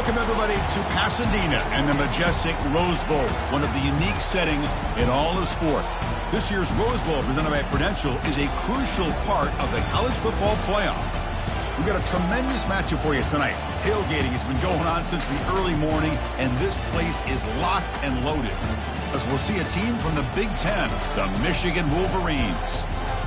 Welcome, everybody, to Pasadena and the majestic Rose Bowl, one of the unique settings in all of sport. This year's Rose Bowl, presented by Prudential, is a crucial part of the college football playoff. We've got a tremendous matchup for you tonight. Tailgating has been going on since the early morning, and this place is locked and loaded, as we'll see a team from the Big Ten, the Michigan Wolverines,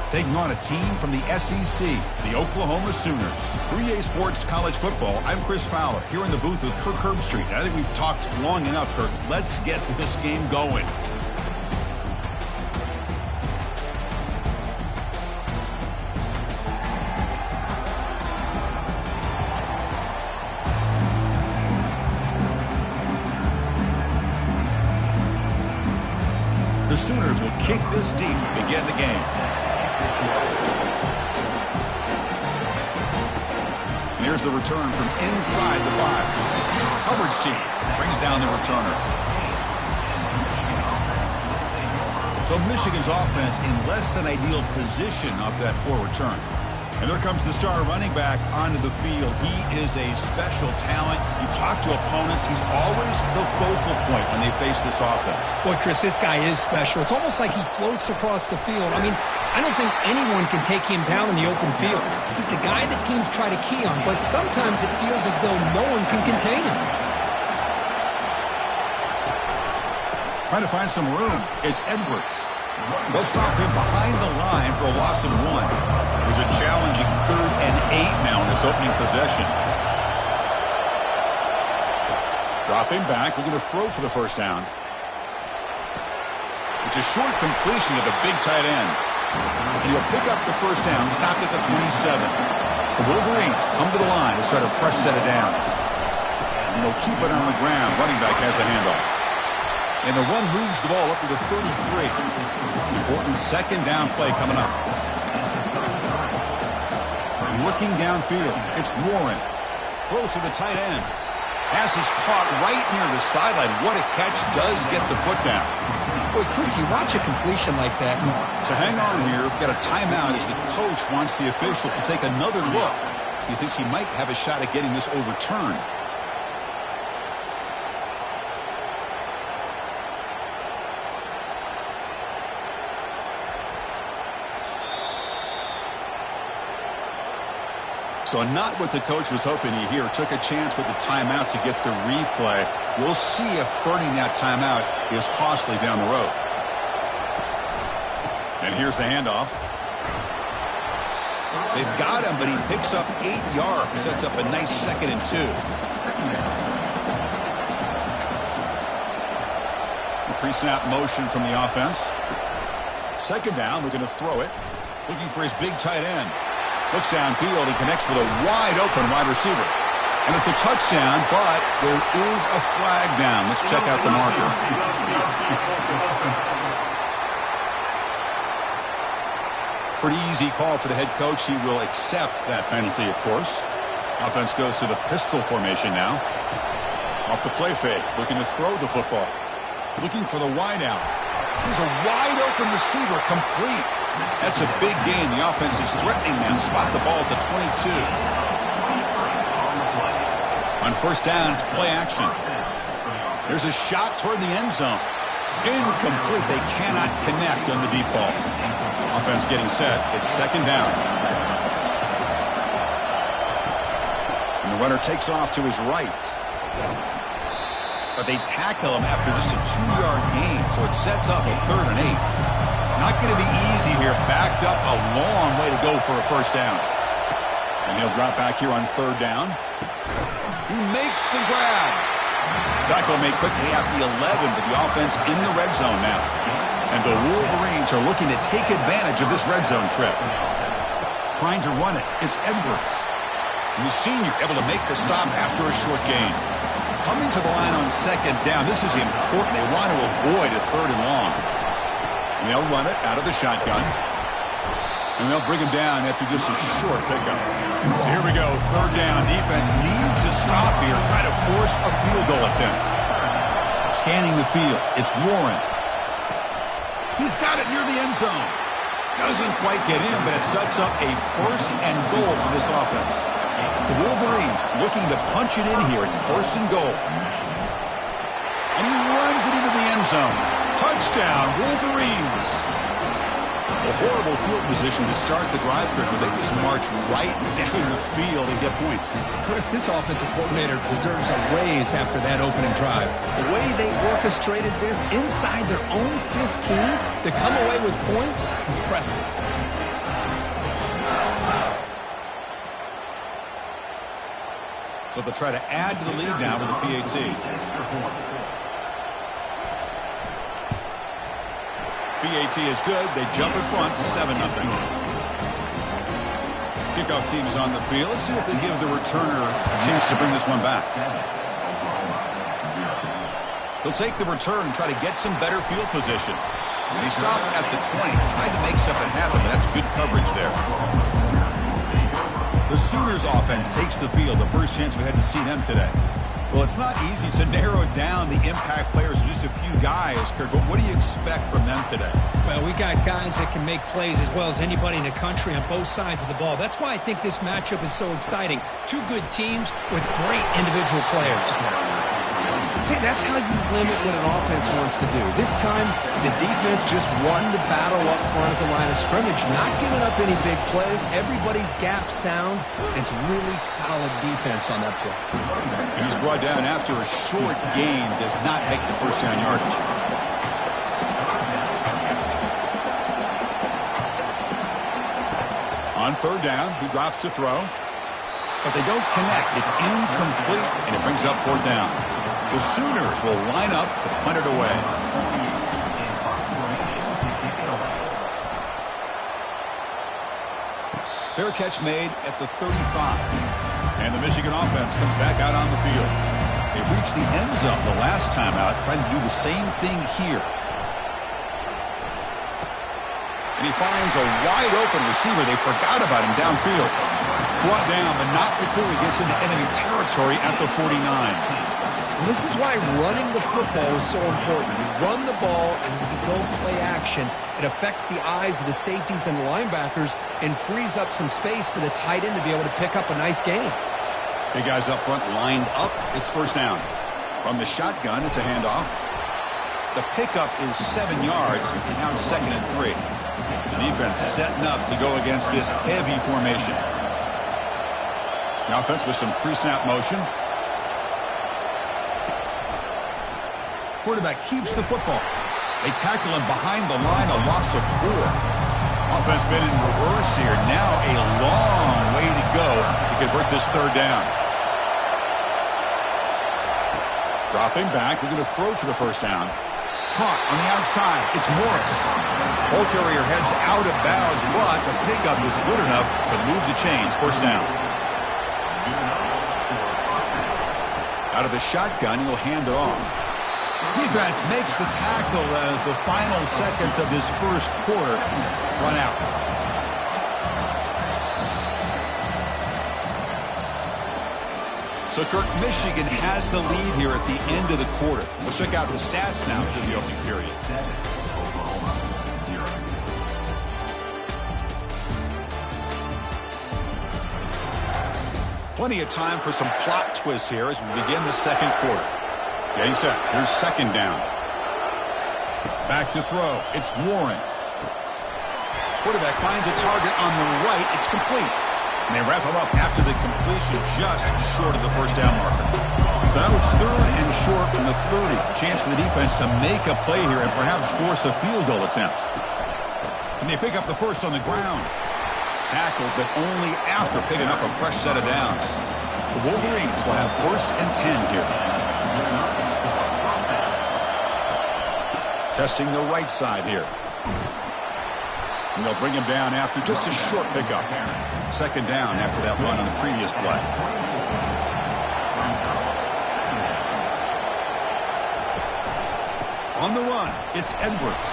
taking on a team from the SEC, the Oklahoma Sooners. 3A Sports College Football, I'm Chris Fowler, here in the booth with Kirk Herbstreit. I think we've talked long enough, Kirk. Let's get this game going. The Sooners will kick this deep to begin the game. And here's the return from inside the 5. Hubbard's team brings down the returner. So Michigan's offense in less than ideal position off that poor return. And there comes the star running back onto the field. He is a special talent. You talk to opponents, he's always the focal point when they face this offense. Boy, Chris, this guy is special. It's almost like he floats across the field. I mean, I don't think anyone can take him down in the open field. He's the guy that teams try to key on, but sometimes it feels as though no one can contain him. Trying to find some room. It's Edwards. They'll stop him behind the line for a loss of 1. It was a challenging 3rd and 8 now in this opening possession. Dropping back, looking to throw for the first down. It's a short completion to the big tight end. And he'll pick up the first down, stopped at the 27. The Wolverines come to the line to start a fresh set of downs. And they'll keep it on the ground. Running back has the handoff. And the run moves the ball up to the 33. Important second down play coming up. Looking downfield, it's Warren. Throws to the tight end. Pass is caught right near the sideline. What a catch, does get the foot down. Boy, Chris, you watch a completion like that. So hang on here. Got a timeout as the coach wants the officials to take another look. He thinks he might have a shot at getting this overturned. So not what the coach was hoping to hear. Took a chance with the timeout to get the replay. We'll see if burning that timeout is costly down the road. And here's the handoff. They've got him, but he picks up 8 yards. Sets up a nice 2nd and 2. The pre-snap motion from the offense. Second down, we're going to throw it. Looking for his big tight end. Looks downfield and connects with a wide-open wide receiver. And it's a touchdown, but there is a flag down. Let's check out the marker. Pretty easy call for the head coach. He will accept that penalty, of course. Offense goes to the pistol formation now. Off the play fake, looking to throw the football. Looking for the wide out. Here's a wide-open receiver, complete. That's a big gain. The offense is threatening them. Spot the ball at the 22. On first down, it's play action. There's a shot toward the end zone. Incomplete. They cannot connect on the deep ball. Offense getting set. It's second down. And the runner takes off to his right. But they tackle him after just a 2-yard gain, so it sets up a 3rd and 8. Not going to be easy here. Backed up a long way to go for a first down. And he'll drop back here on 3rd down. He makes the grab. Tackle made quickly at the 11, but the offense in the red zone now. And the Wolverines are looking to take advantage of this red zone trip. Trying to run it. It's Edwards. And the senior able to make the stop after a short gain. Coming to the line on second down. This is important. They want to avoid a 3rd and long. And they'll run it out of the shotgun. And they'll bring him down after just a short pickup. So here we go. 3rd down. Defense needs a stop here. Try to force a field goal attempt. Scanning the field. It's Warren. He's got it near the end zone. Doesn't quite get in, but it sets up a 1st and goal for this offense. The Wolverines looking to punch it in here. It's first and goal. And he runs it into the end zone. Touchdown, Wolverines. A horrible field position to start the drive, Kirk, but they just march right down the field and get points. Chris, this offensive coordinator deserves a raise after that opening drive. The way they orchestrated this inside their own 15 to come away with points, impressive. So they'll try to add to the lead now with the PAT. PAT is good. They jump in front, 7-0. Kickoff team is on the field. Let's see if they give the returner a chance to bring this one back. He'll take the return and try to get some better field position. And he stopped at the 20, tried to make something happen, but that's good coverage there. The Sooners offense takes the field. The first chance we had to see them today. Well, it's not easy to narrow down the impact players to just a few guys, Kirk, but what do you expect from them today? Well, we got guys that can make plays as well as anybody in the country on both sides of the ball. That's why I think this matchup is so exciting. Two good teams with great individual players. See, that's how you limit what an offense wants to do. This time, the defense just won the battle up front at the line of scrimmage, not giving up any big plays. Everybody's gap sound. It's really solid defense on that play. And he's brought down after a short gain, does not make the first down yardage. On third down, he drops to throw. But they don't connect. It's incomplete, and it brings up fourth down. The Sooners will line up to punt it away. Fair catch made at the 35. And the Michigan offense comes back out on the field. They reached the end zone the last time out, trying to do the same thing here. And he finds a wide-open receiver. They forgot about him downfield. Brought down, but not before he gets into enemy territory at the 49. This is why running the football is so important. You run the ball and then you go play action. It affects the eyes of the safeties and the linebackers and frees up some space for the tight end to be able to pick up a nice gain. Big guys up front lined up. It's first down. From the shotgun, it's a handoff. The pickup is 7 yards. Now it's 2nd and 3. The defense setting up to go against this heavy formation. The offense with some pre-snap motion. Quarterback keeps the football. They tackle him behind the line, a loss of 4. Offense been in reverse here. Now a long way to go to convert this third down. Dropping back, looking to throw for the first down. Caught on the outside. It's Morris. Ball carrier heads out of bounds, but the pickup is good enough to move the chains. First down. Out of the shotgun, he'll hand it off. Defense makes the tackle as the final seconds of this first quarter run out. So, Kirk, Michigan has the lead here at the end of the quarter. Let's check out the stats now for the opening period. Plenty of time for some plot twists here as we begin the second quarter. Getting set. Here's second down. Back to throw. It's Warren. Quarterback finds a target on the right. It's complete. And they wrap him up after the completion just short of the first down marker. So now it's 3rd and short from the 30. Chance for the defense to make a play here and perhaps force a field goal attempt. And they pick up the first on the ground. Tackled, but only after picking up a fresh set of downs. The Wolverines will have 1st and 10 here. Testing the right side here. And they'll bring him down after just a short pickup. Second down after that run on the previous play. On the run, it's Edwards.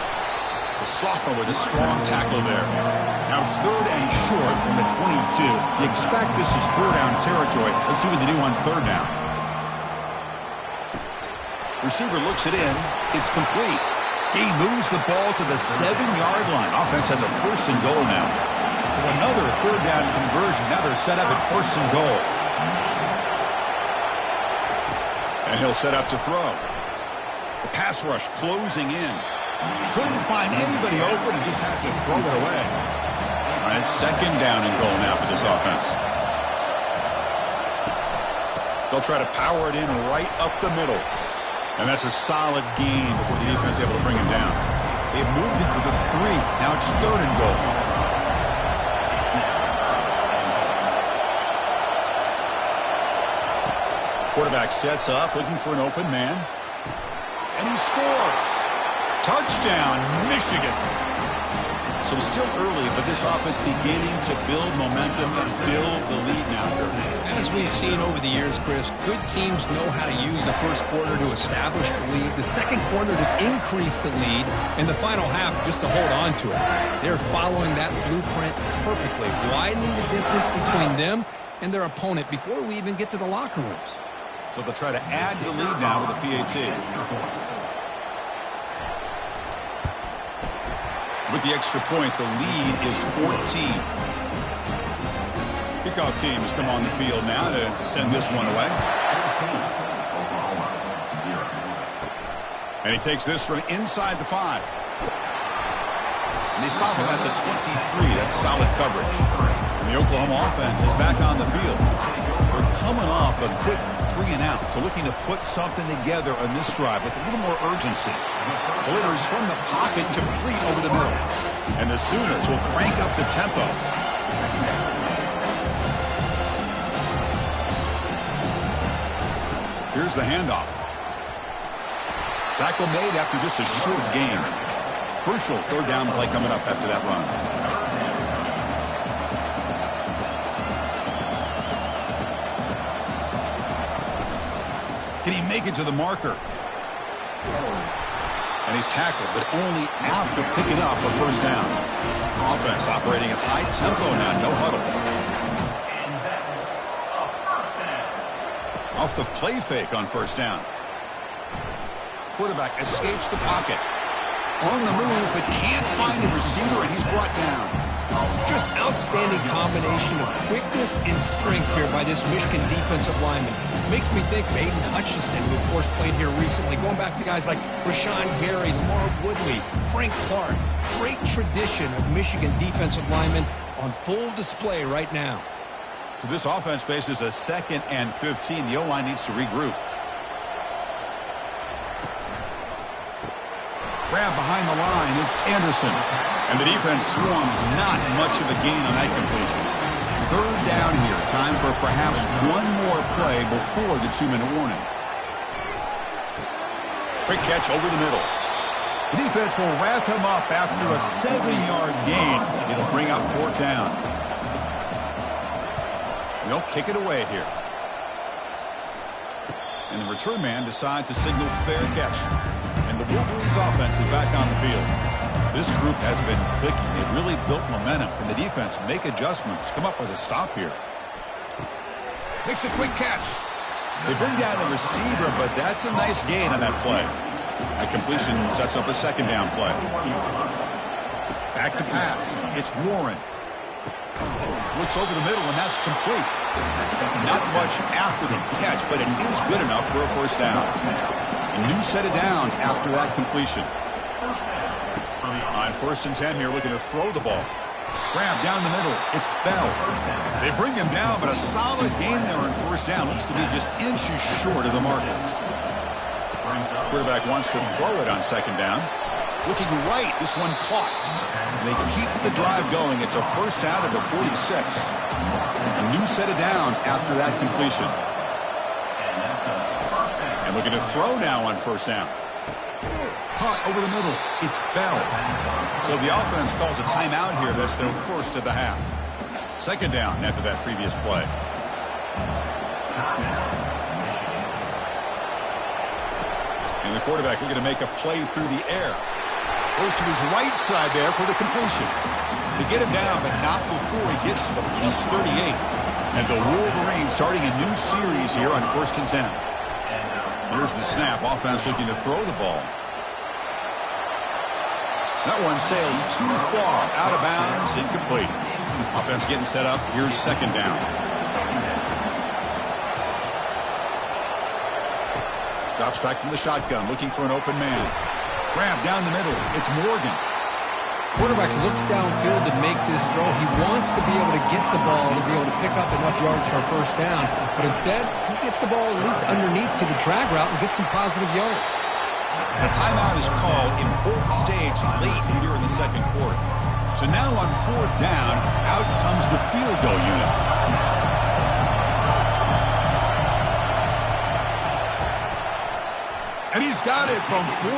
The sophomore with a strong tackle there. Now it's 3rd and short from the 22. You expect this is 4-down territory. Let's see what they do on 3rd down. Receiver looks it in. It's complete. He moves the ball to the 7-yard line. Offense has a 1st and goal now. So another third down conversion. Now they're set up at 1st and goal. And he'll set up to throw. The pass rush closing in. Couldn't find anybody open and just has to throw it away. All right, 2nd down and goal now for this offense. They'll try to power it in right up the middle. And that's a solid gain before the defense is able to bring him down. They've moved it to the 3. Now it's 3rd and goal. Quarterback sets up, looking for an open man. And he scores. Touchdown, Michigan. So still early, but this offense beginning to build momentum and build the lead now. As we've seen over the years, Chris, good teams know how to use the first quarter to establish the lead, the second quarter to increase the lead, and the final half just to hold on to it. They're following that blueprint perfectly, widening the distance between them and their opponent before we even get to the locker rooms. So they'll try to add to the lead now with a PAT. With the extra point, the lead is 14. Kickoff team has come on the field now to send this one away. And he takes this from inside the 5. And they stop him at the 23. That's solid coverage. And the Oklahoma offense is back on the field. They're coming off a quick 3 and out, so looking to put something together on this drive with a little more urgency. Delivers from the pocket, complete over the middle. And the Sooners will crank up the tempo. Here's the handoff. Tackle made after just a short gain. Crucial 3rd down play coming up after that run. Can he make it to the marker? And he's tackled, but only after picking up a 1st down. Offense operating at high tempo now, no huddle. Off the play fake on 1st down. Quarterback escapes the pocket. On the move, but can't find a receiver, and he's brought down. Just outstanding combination of quickness and strength here by this Michigan defensive lineman. Makes me think of Aiden Hutchinson, who of course played here recently, going back to guys like Rashawn Gary, Lamar Woodley, Frank Clark. Great tradition of Michigan defensive linemen on full display right now. So this offense faces a 2nd and 15. The O-line needs to regroup. Grab behind the line, it's Anderson. And the defense swarms, not much of a gain on that completion. 3rd down here, time for perhaps one more play before the 2-minute warning. Quick catch over the middle. The defense will wrap him up after a 7-yard gain. It'll bring up 4th down. They'll kick it away here. And the return man decides to signal fair catch. And the Wolverines offense is back on the field. This group has been clicking. They've really built momentum. Can the defense make adjustments? Come up with a stop here. Makes a quick catch. They bring down the receiver, but that's a nice gain on that play. That completion sets up a 2nd down play. Back to pass. It's Warren. Looks over the middle, and that's complete. Not much after the catch, but it is good enough for a 1st down. A new set of downs after that completion. On 1st and 10 here, looking to throw the ball. Grab down the middle. It's Bell. They bring him down, but a solid gain there on 1st down. Looks to be just inches short of the marker. Quarterback wants to throw it on 2nd down. Looking right, this one caught. They keep the drive going. It's a 1st down at the 46. A new set of downs after that completion. And looking to throw now on 1st down. Caught over the middle. It's Bell. So the offense calls a timeout here. That's their 1st of the half. 2nd down after that previous play. And the quarterback looking to make a play through the air. Goes to his right side there for the completion. They get him down, but not before he gets to the plus 38. And the Wolverines starting a new series here on 1st and 10. Here's the snap. Offense looking to throw the ball. That one sails too far. Out of bounds. Incomplete. Offense getting set up. Here's second down. Drops back from the shotgun, looking for an open man. Grab down the middle. It's Morgan. Quarterback looks downfield to make this throw. He wants to be able to get the ball to be able to pick up enough yards for a first down. But instead, he gets the ball at least underneath to the drag route and gets some positive yards. The timeout is called. Important stage late here in the second quarter. So now on fourth down, out comes the field goal unit. And he's got it from 48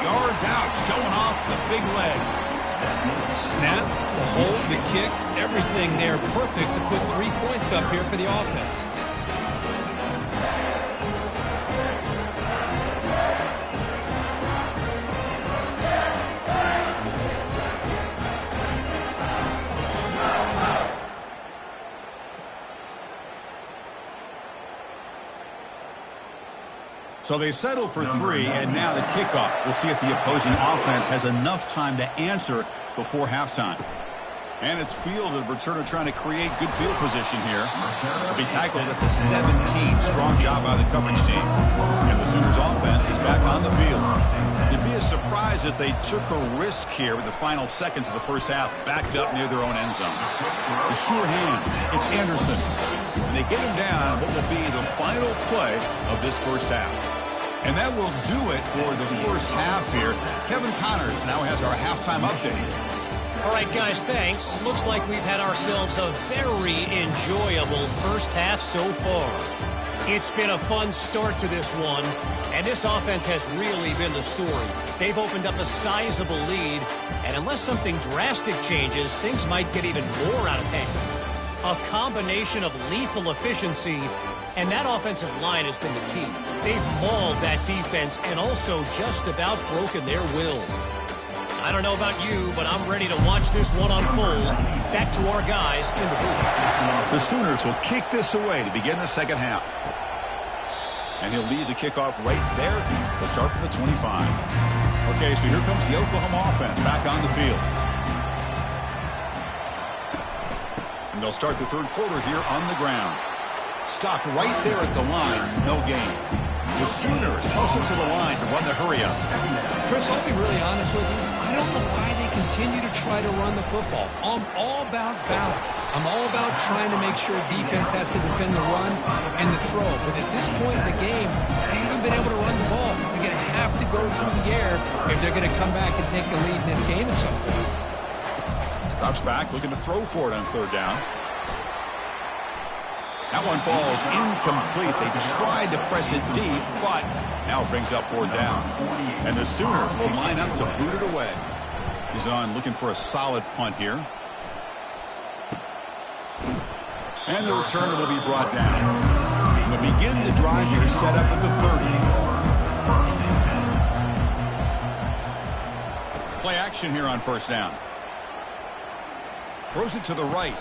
yards out, showing off the big leg. Snap, the hold, the kick, everything there perfect to put 3 points up here for the offense. So they settle for 3, and now the kickoff. We'll see if the opposing offense has enough time to answer before halftime. And it's fielded. Returner trying to create good field position here. They'll be tackled at the 17. Strong job by the coverage team. And the Sooners offense is back on the field. It'd be a surprise if they took a risk here with the final seconds of the first half backed up near their own end zone. The sure hands. It's Anderson. And they get him down what will be the final play of this first half. And that will do it for the first half here. Kevin Connors now has our halftime update. All right, guys, thanks. Looks like we've had ourselves a very enjoyable first half so far. It's been a fun start to this one, and this offense has really been the story. They've opened up a sizable lead, and unless something drastic changes, things might get even more out of hand. A combination of lethal efficiency, and that offensive line has been the key. They've mauled that defense and also just about broken their will. I don't know about you, but I'm ready to watch this one unfold. Back to our guys in the booth. The Sooners will kick this away to begin the second half. And he'll lead the kickoff right there. They'll start from the 25. Okay, so here comes the Oklahoma offense back on the field. And they'll start the third quarter here on the ground. Stopped right there at the line, no gain. The Sooners hustle to the line to run the hurry-up. Chris, I'll be really honest with you. I don't know why they continue to try to run the football. I'm all about balance. I'm all about trying to make sure defense has to defend the run and the throw. But at this point in the game, they haven't been able to run the ball. They're going to have to go through the air if they're going to come back and take the lead in this game at some point. Drops back, looking to throw for it on third down. That one falls incomplete. They tried to press it deep, but now it brings up fourth down. And the Sooners will line up to boot it away. He's on looking for a solid punt here. And the returner will be brought down. We'll begin the drive here, set up at the 30. Play action here on first down. Throws it to the right.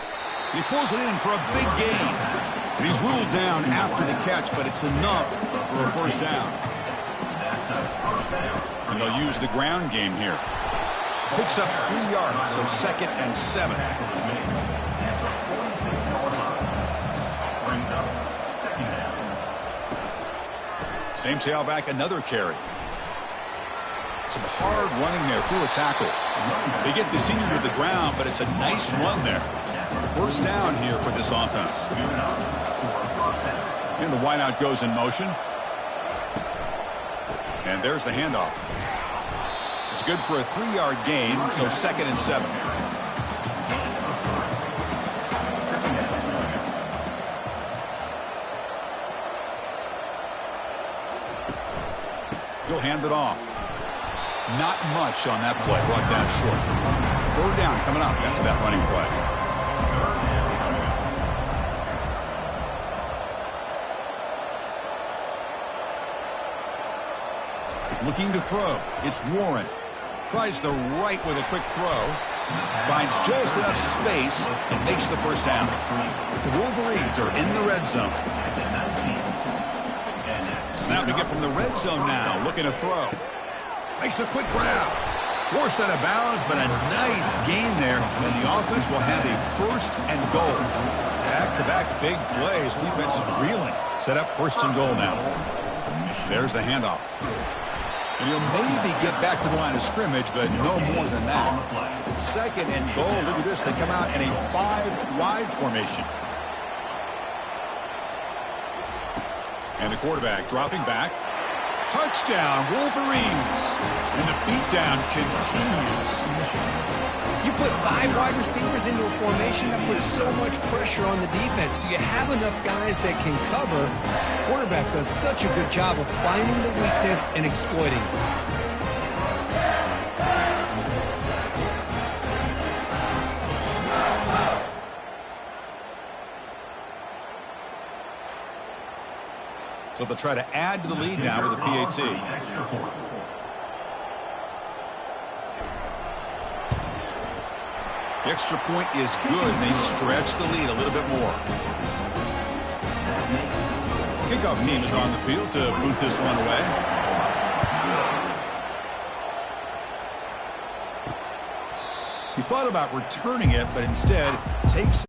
He pulls it in for a big gain. And he's ruled down after the catch, but it's enough for a first down. And they'll use the ground game here. Picks up 3 yards, so 2nd and 7. Same tailback, another carry. Some hard running there through a tackle. They get the senior to the ground, but it's a nice run there. First down here for this offense. And the wideout goes in motion. And there's the handoff. It's good for a 3-yard gain, so 2nd and 7. He'll hand it off. Not much on that play, brought down short. Third down coming up after that running play. Looking to throw. It's Warren. Tries the right with a quick throw. Finds just enough space and makes the first down. The Wolverines are in the red zone. Snap to get from the red zone now. Looking to throw. Makes a quick grab. Forced out of bounds, but a nice gain there. And the offense will have a first and goal. Back-to-back big plays. Defense is reeling. Set up first and goal now. There's the handoff. And he'll maybe get back to the line of scrimmage, but no more than that. Second and goal. Look at this. They come out in a 5-wide formation. And the quarterback dropping back. Touchdown, Wolverines. And the beatdown continues. You put 5 wide receivers into a formation, that puts so much pressure on the defense. Do you have enough guys that can cover? Quarterback does such a good job of finding the weakness and exploiting it. So they'll try to add to the lead now with a PAT. The extra point is good. They stretch the lead a little bit more. Kickoff team is on the field to boot this one away. He thought about returning it, but instead takes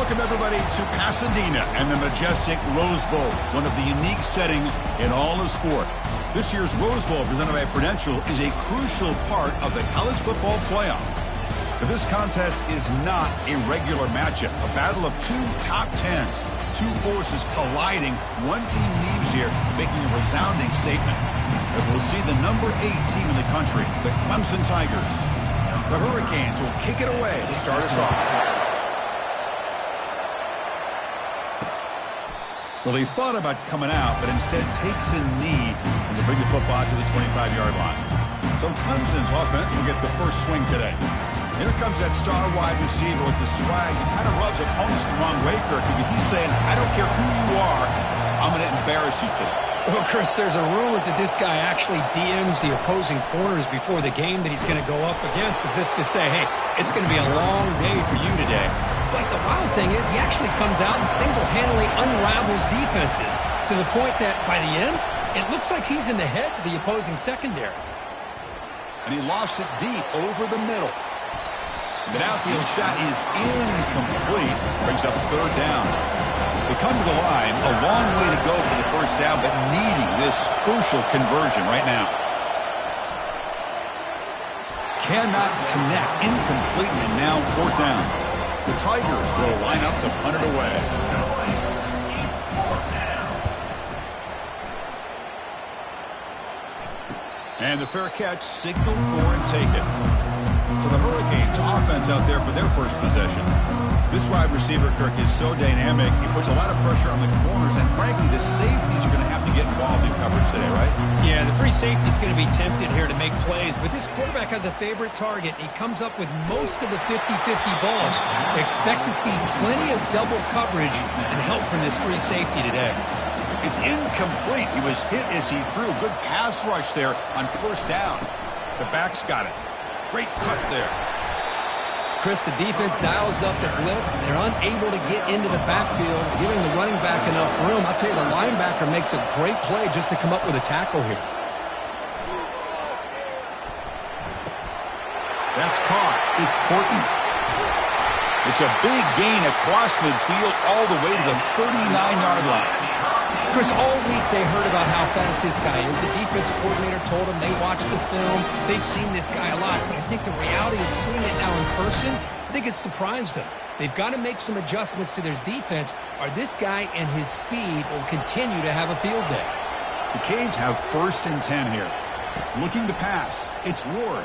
Welcome, everybody, to Pasadena and the majestic Rose Bowl, one of the unique settings in all of sport. This year's Rose Bowl, presented by Prudential, is a crucial part of the college football playoff. But this contest is not a regular matchup, a battle of two top tens, two forces colliding. One team leaves here making a resounding statement, as we'll see the number 8 team in the country, the Clemson Tigers. The Hurricanes will kick it away to start us off. Well, he thought about coming out, but instead takes a knee and to bring the football to the 25-yard line. So Clemson's offense will get the first swing today. Here comes that star wide receiver with the swag that kind of rubs opponents the wrong way, Kirk, because he's saying, I don't care who you are, I'm going to embarrass you today. Well, Chris, there's a rumor that this guy actually DMs the opposing corners before the game that he's going to go up against, as if to say, hey, it's going to be a long day for you today. But the wild thing is he actually comes out and single-handedly unravels defenses to the point that by the end, it looks like he's in the heads of the opposing secondary. And he lofts it deep over the middle. The downfield shot is incomplete. Brings up third down. They come to the line, a long way to go for the first down, but needing this crucial conversion right now. Cannot connect, incomplete, and now fourth down. The Tigers will line up to punt it away. And the fair catch signaled for and taken. For the Hurricanes, offense out there for their first possession. This wide receiver, Kirk, is so dynamic. He puts a lot of pressure on the corners, and frankly, the safeties are going to have to get involved in coverage today, right? Yeah, the free safety is going to be tempted here to make plays, but this quarterback has a favorite target. He comes up with most of the 50-50 balls. Expect to see plenty of double coverage and help from this free safety today. It's incomplete. He was hit as he threw. Good pass rush there on first down. The back's got it. Great cut there. Chris, the defense dials up the blitz. They're unable to get into the backfield, giving the running back enough room. I'll tell you, the linebacker makes a great play just to come up with a tackle here. That's caught. It's Horton. It's a big gain across midfield all the way to the 39-yard line. Chris, all week they heard about how fast this guy is. The defense coordinator told them they watched the film. They've seen this guy a lot. But I think the reality of seeing it now in person, I think it's surprised them. They've got to make some adjustments to their defense, or this guy and his speed will continue to have a field day. The Canes have 1st and 10 here. Looking to pass. It's Ward.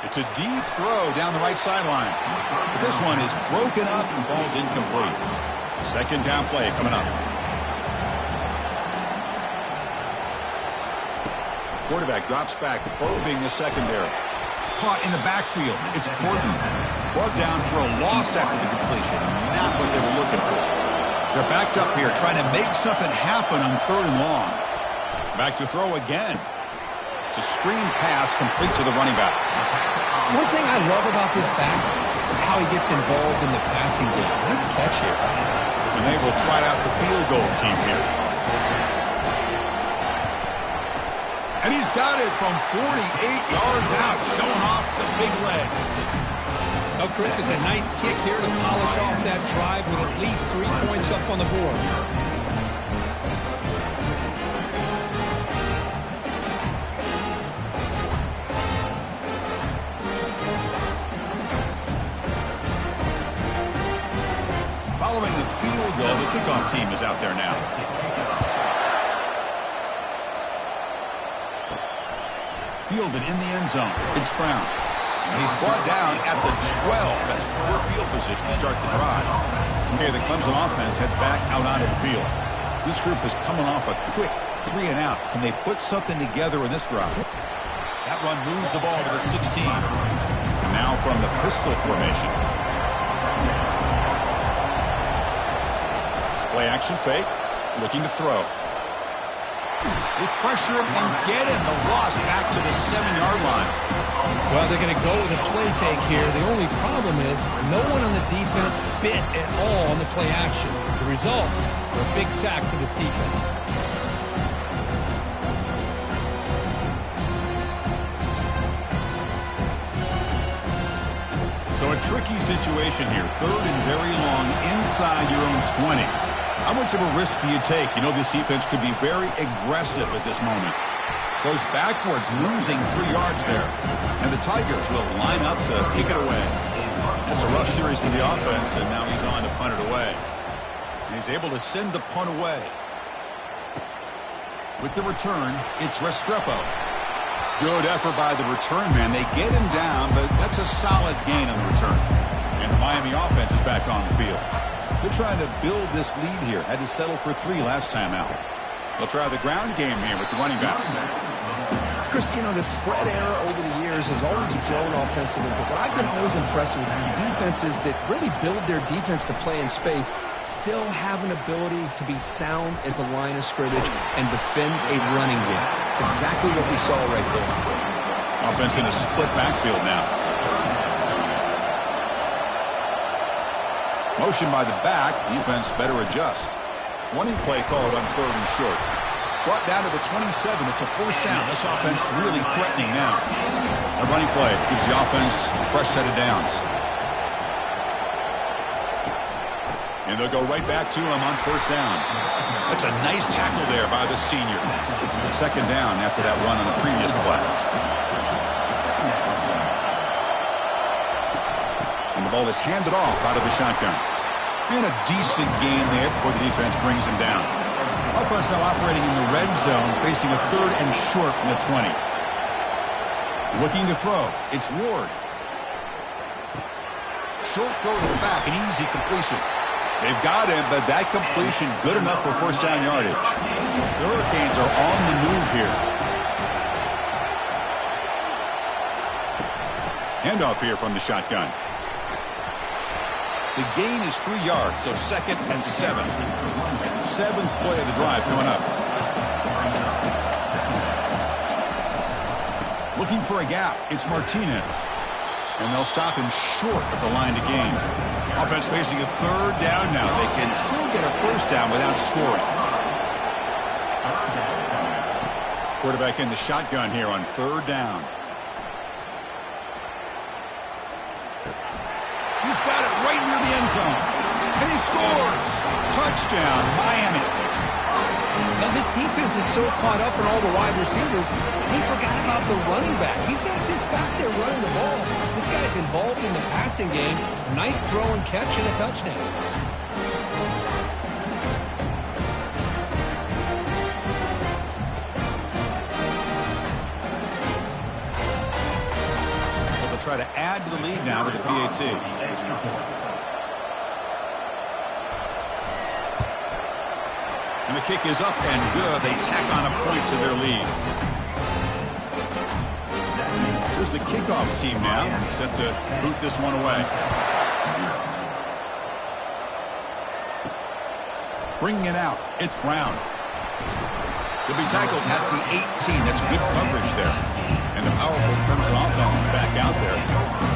It's a deep throw down the right sideline. But this one is broken up and falls incomplete. Second down play coming up. Quarterback drops back, probing the secondary. Caught in the backfield. It's Horton. Brought down for a loss after the completion. Not what they were looking for. They're backed up here, trying to make something happen on 3rd and long. Back to throw again. It's a screen pass complete to the running back. One thing I love about this back is how he gets involved in the passing game. Nice catch here. And they will try out the field goal team here. And he's got it from 48 yards out, showing off the big leg. Oh, Chris, it's a nice kick here to polish off that drive with at least 3 points up on the board. Following the field goal, the kickoff team is out there now. Fielded in the end zone. It's Brown. And he's brought down at the 12. That's poor field position to start the drive. Okay, the Clemson offense heads back out onto the field. This group is coming off a quick 3 and out. Can they put something together in this drive? That run moves the ball to the 16. And now from the pistol formation. Play action fake. Looking to throw. They pressure him and get him. The loss back to the 7-yard line. Well, they're going to go with a play fake here. The only problem is no one on the defense bit at all on the play action. The results are a big sack for this defense. So tricky situation here. Third and very long inside your own 20. How much of a risk do you take? You know this defense could be very aggressive at this moment. Goes backwards, losing 3 yards there. And the Tigers will line up to kick it away. That's a rough series for the offense, and now he's on to punt it away. And he's able to send the punt away. With the return, it's Restrepo. Good effort by the return man. They get him down, but that's a solid gain on the return. And the Miami offense is back on the field. They're trying to build this lead here. Had to settle for 3 last time out. They'll try the ground game here with the running back. Chris, you know, the spread error over the years has always grown offensively, but what I've been always impressed with defenses that really build their defense to play in space still have an ability to be sound at the line of scrimmage and defend a running game. It's exactly what we saw right there. Offense in a split backfield now. Motion by the back. Defense better adjust. Running play called on 3rd and short. Brought down to the 27. It's a first down. This offense really threatening now. A running play gives the offense a fresh set of downs. And they'll go right back to him on first down. That's a nice tackle there by the senior. 2nd down after that run on the previous play. And the ball is handed off out of the shotgun. And a decent gain there before the defense brings him down. Offense now operating in the red zone, facing a 3rd and short from the 20. Looking to throw. It's Ward. Short throw to the back, an easy completion. They've got him, but that completion good enough for first down yardage. The Hurricanes are on the move here. Handoff here from the shotgun. The gain is 3 yards, so 2nd and 7. 7th play of the drive coming up. Looking for a gap. It's Martinez. And they'll stop him short of the line to gain. Offense facing a 3rd down now. They can still get a first down without scoring. Quarterback in the shotgun here on 3rd down. He's got it right near the end zone. And he scores. Touchdown, Miami. Now, this defense is so caught up in all the wide receivers, they forgot about the running back. He's not just back there running the ball. This guy's involved in the passing game. Nice throw and catch and a touchdown. Well, they'll try to add to the lead now with the PAT. And the kick is up and good. They tack on a point to their lead. Here's the kickoff team now, set to boot this one away. Bringing it out, it's Brown. He'll be tackled at the 18. That's good coverage there. And the powerful Crimson offense is back out there.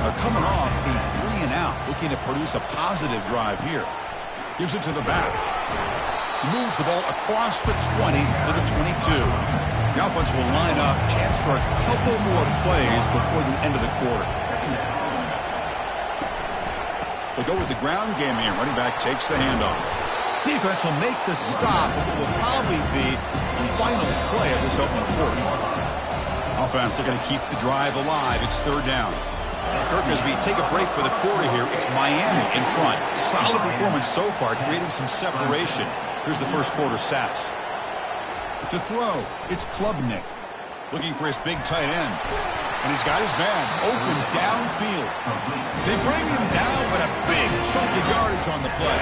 They're coming off a 3-and-out, looking to produce a positive drive here. Gives it to the back. Moves the ball across the 20 to the 22. The offense will line up. Chance for a couple more plays before the end of the quarter. They'll go with the ground game here. Running back takes the handoff. Defense will make the stop. It will probably be the final play of this opening quarter. Offense looking to keep the drive alive. It's 3rd down. Kirk, as we take a break for the quarter here, it's Miami in front. Solid performance so far, creating some separation. Here's the first quarter stats. To throw, it's Klubnik. Looking for his big tight end. And he's got his man open downfield. They bring him down, but a big chunk of yardage on the play.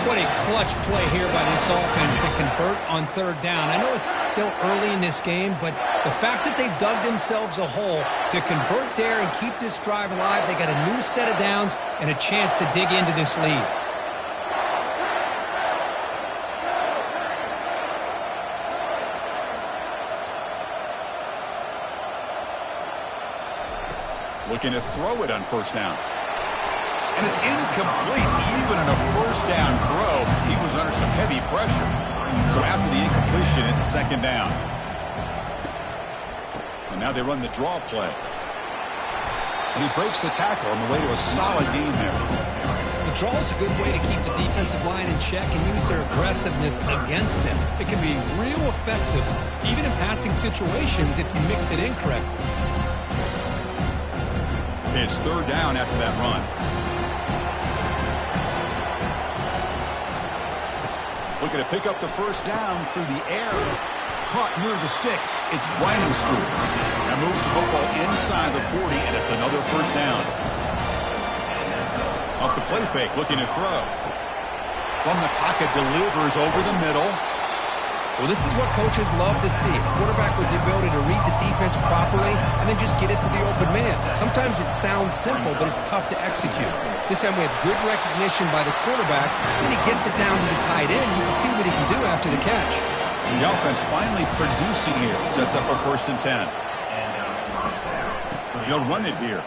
What a clutch play here by this offense to convert on 3rd down. I know it's still early in this game, but the fact that they've dug themselves a hole to convert there and keep this drive alive, they got a new set of downs and a chance to dig into this lead. Looking to throw it on first down. And it's incomplete. Even in a first down throw, he was under some heavy pressure. So after the incompletion, it's 2nd down. And now they run the draw play. And he breaks the tackle on the way to a solid gain there. The draw is a good way to keep the defensive line in check and use their aggressiveness against them. It can be real effective, even in passing situations, if you mix it in correctly. It's third down after that run. Looking to pick up the first down through the air. Caught near the sticks. It's Weidenstuhl. That moves the football inside the 40, and it's another first down. Off the play fake, looking to throw. From the pocket, delivers over the middle. Well, this is what coaches love to see. A quarterback with the ability to read the defense properly and then just get it to the open man. Sometimes it sounds simple, but it's tough to execute. This time we have good recognition by the quarterback. Then he gets it down to the tight end. You can see what he can do after the catch. The offense finally producing here. Sets up a 1st and 10. He'll run it here.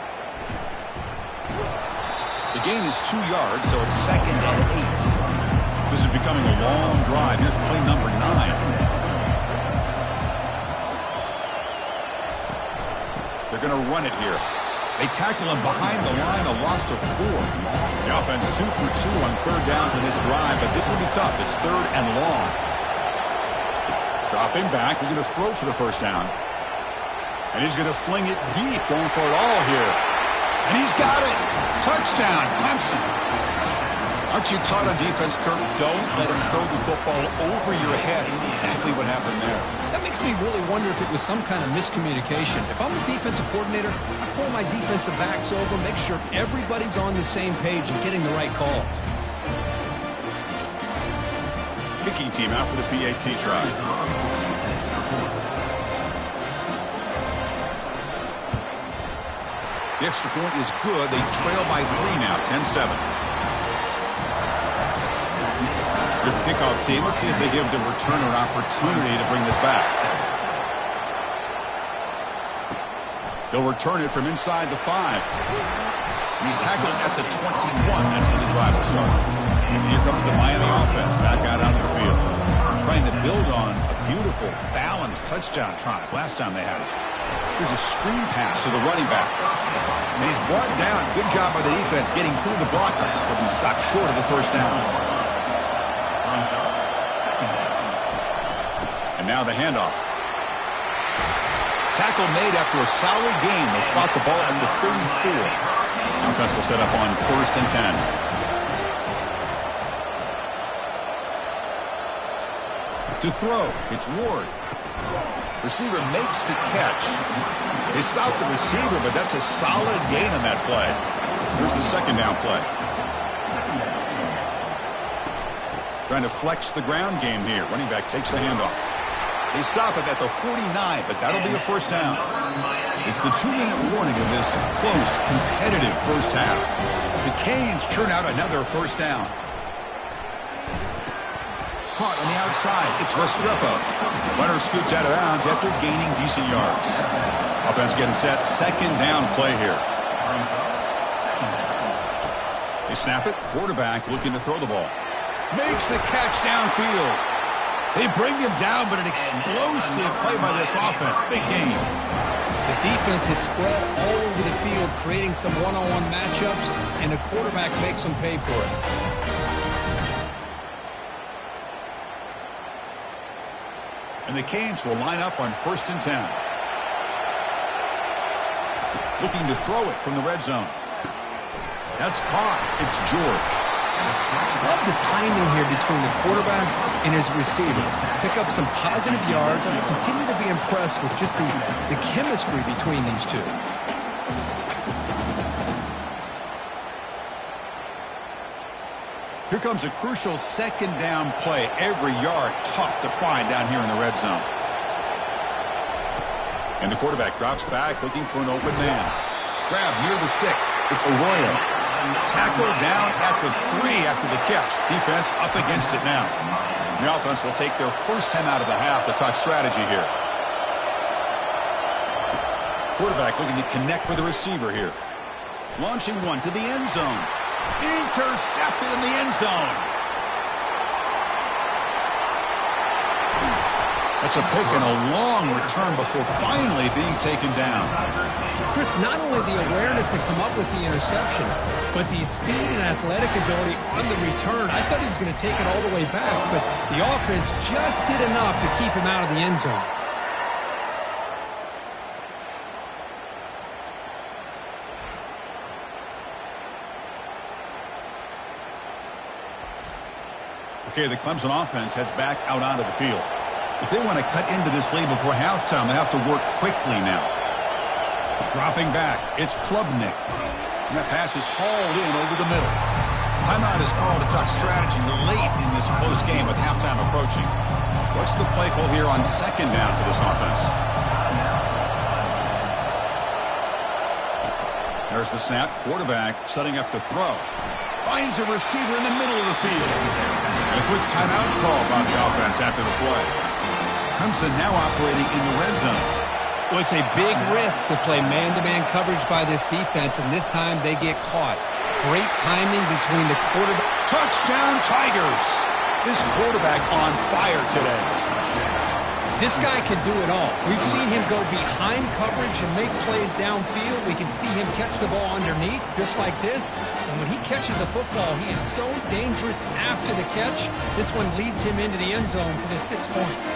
The gain is 2 yards, so it's 2nd and 8. This is becoming a long drive. Here's play number 9. They're going to run it here. They tackle him behind the line, a loss of 4. The offense 2 for 2 on third downs in this drive, but this will be tough. It's 3rd and long. Dropping back. We're going to throw for the first down. And he's going to fling it deep, going for it all here. And he's got it. Touchdown, Clemson. Aren't you taught on defense, Kirk? Don't let him throw the football over your head. Exactly what happened there. That makes me really wonder if it was some kind of miscommunication. If I'm the defensive coordinator, I pull my defensive backs over, make sure everybody's on the same page and getting the right call. Kicking team out for the PAT try. The extra point is good. They trail by 3 now, 10-7. Here's the kickoff team. Let's see if they give the returner an opportunity to bring this back. They'll return it from inside the 5. And he's tackled at the 21. That's where the drive will start. And here comes the Miami offense back out onto the field. Trying to build on a beautiful, balanced touchdown drive last time they had it. Here's a screen pass to the running back. And he's brought down. Good job by the defense getting through the blockers, but he stopped short of the first down. And now the handoff. Tackle made after a solid gain. They'll spot the ball at the 34. Offense will set up on 1st and 10. To throw, it's Ward. Receiver makes the catch. They stop the receiver, but that's a solid gain on that play. Here's the 2nd down play. Trying to flex the ground game here. Running back takes the handoff. They stop it at the 49, but that'll be a first down. It's the 2-minute warning of this close, competitive first half. The Canes churn out another first down. Caught on the outside. It's Restrepo. Runner scoots out of bounds after gaining decent yards. Offense getting set. 2nd down play here. They snap it. Quarterback looking to throw the ball. Makes the catch downfield. They bring him down, but an explosive play by this offense. Big game. The defense is spread all over the field, creating some one-on-one matchups, and the quarterback makes them pay for it. And the Canes will line up on 1st and 10. Looking to throw it from the red zone. That's caught. It's George. Love the timing here between the quarterback and his receiver. Pick up some positive yards, and I continue to be impressed with just the chemistry between these two. Here comes a crucial 2nd down play. Every yard tough to find down here in the red zone. And the quarterback drops back looking for an open man. Grab near the sticks. It's Arroyo. Tackled down at the 3 after the catch. Defense up against it now. The offense will take their first time out of the half to talk strategy here. Quarterback looking to connect with the receiver here. Launching one to the end zone. Intercepted in the end zone. That's a pick and a long return before finally being taken down. Chris, not only the awareness to come up with the interception, but the speed and athletic ability on the return. I thought he was going to take it all the way back, but the offense just did enough to keep him out of the end zone. Okay, the Clemson offense heads back out onto the field. If they want to cut into this lead before halftime, they have to work quickly now. Dropping back, it's Klubnik. And that pass is hauled in over the middle. Timeout is called to talk strategy late in this close game with halftime approaching. What's the play call here on second down for this offense? There's the snap. Quarterback setting up to throw. Finds a receiver in the middle of the field. And a quick timeout call by the offense after the play. Clemson now operating in the red zone. Well, it's a big risk to play man-to-man coverage by this defense, and this time they get caught. Great timing between the quarterback. Touchdown, Tigers! This quarterback on fire today. This guy can do it all. We've seen him go behind coverage and make plays downfield. We can see him catch the ball underneath, just like this. And when he catches the football, he is so dangerous after the catch. This one leads him into the end zone for the 6 points.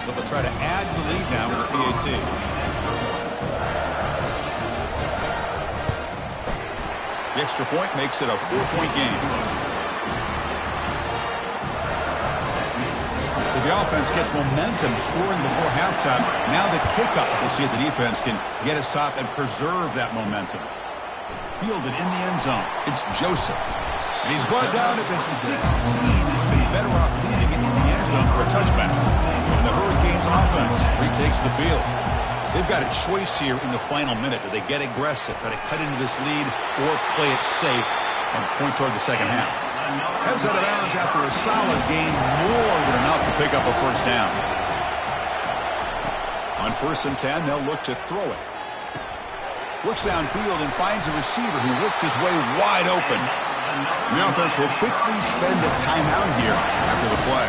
So they'll try to add to the lead now with the PAT. The extra point makes it a 4-point game. So the offense gets momentum scoring before halftime. Now the kickoff. We'll see if the defense can get a stop and preserve that momentum. Fielded in the end zone. It's Joseph. And he's brought down at the 16. Would have been better off leaving it in the end zone for a touchback. And the Hurricanes offense retakes the field. They've got a choice here in the final minute. Do they get aggressive, try to cut into this lead, or play it safe and point toward the second half? Heads out of bounds after a solid gain, more than enough to pick up a first down. On 1st and 10, they'll look to throw it. Looks downfield and finds a receiver who worked his way wide open. The offense will quickly spend a timeout here after the play.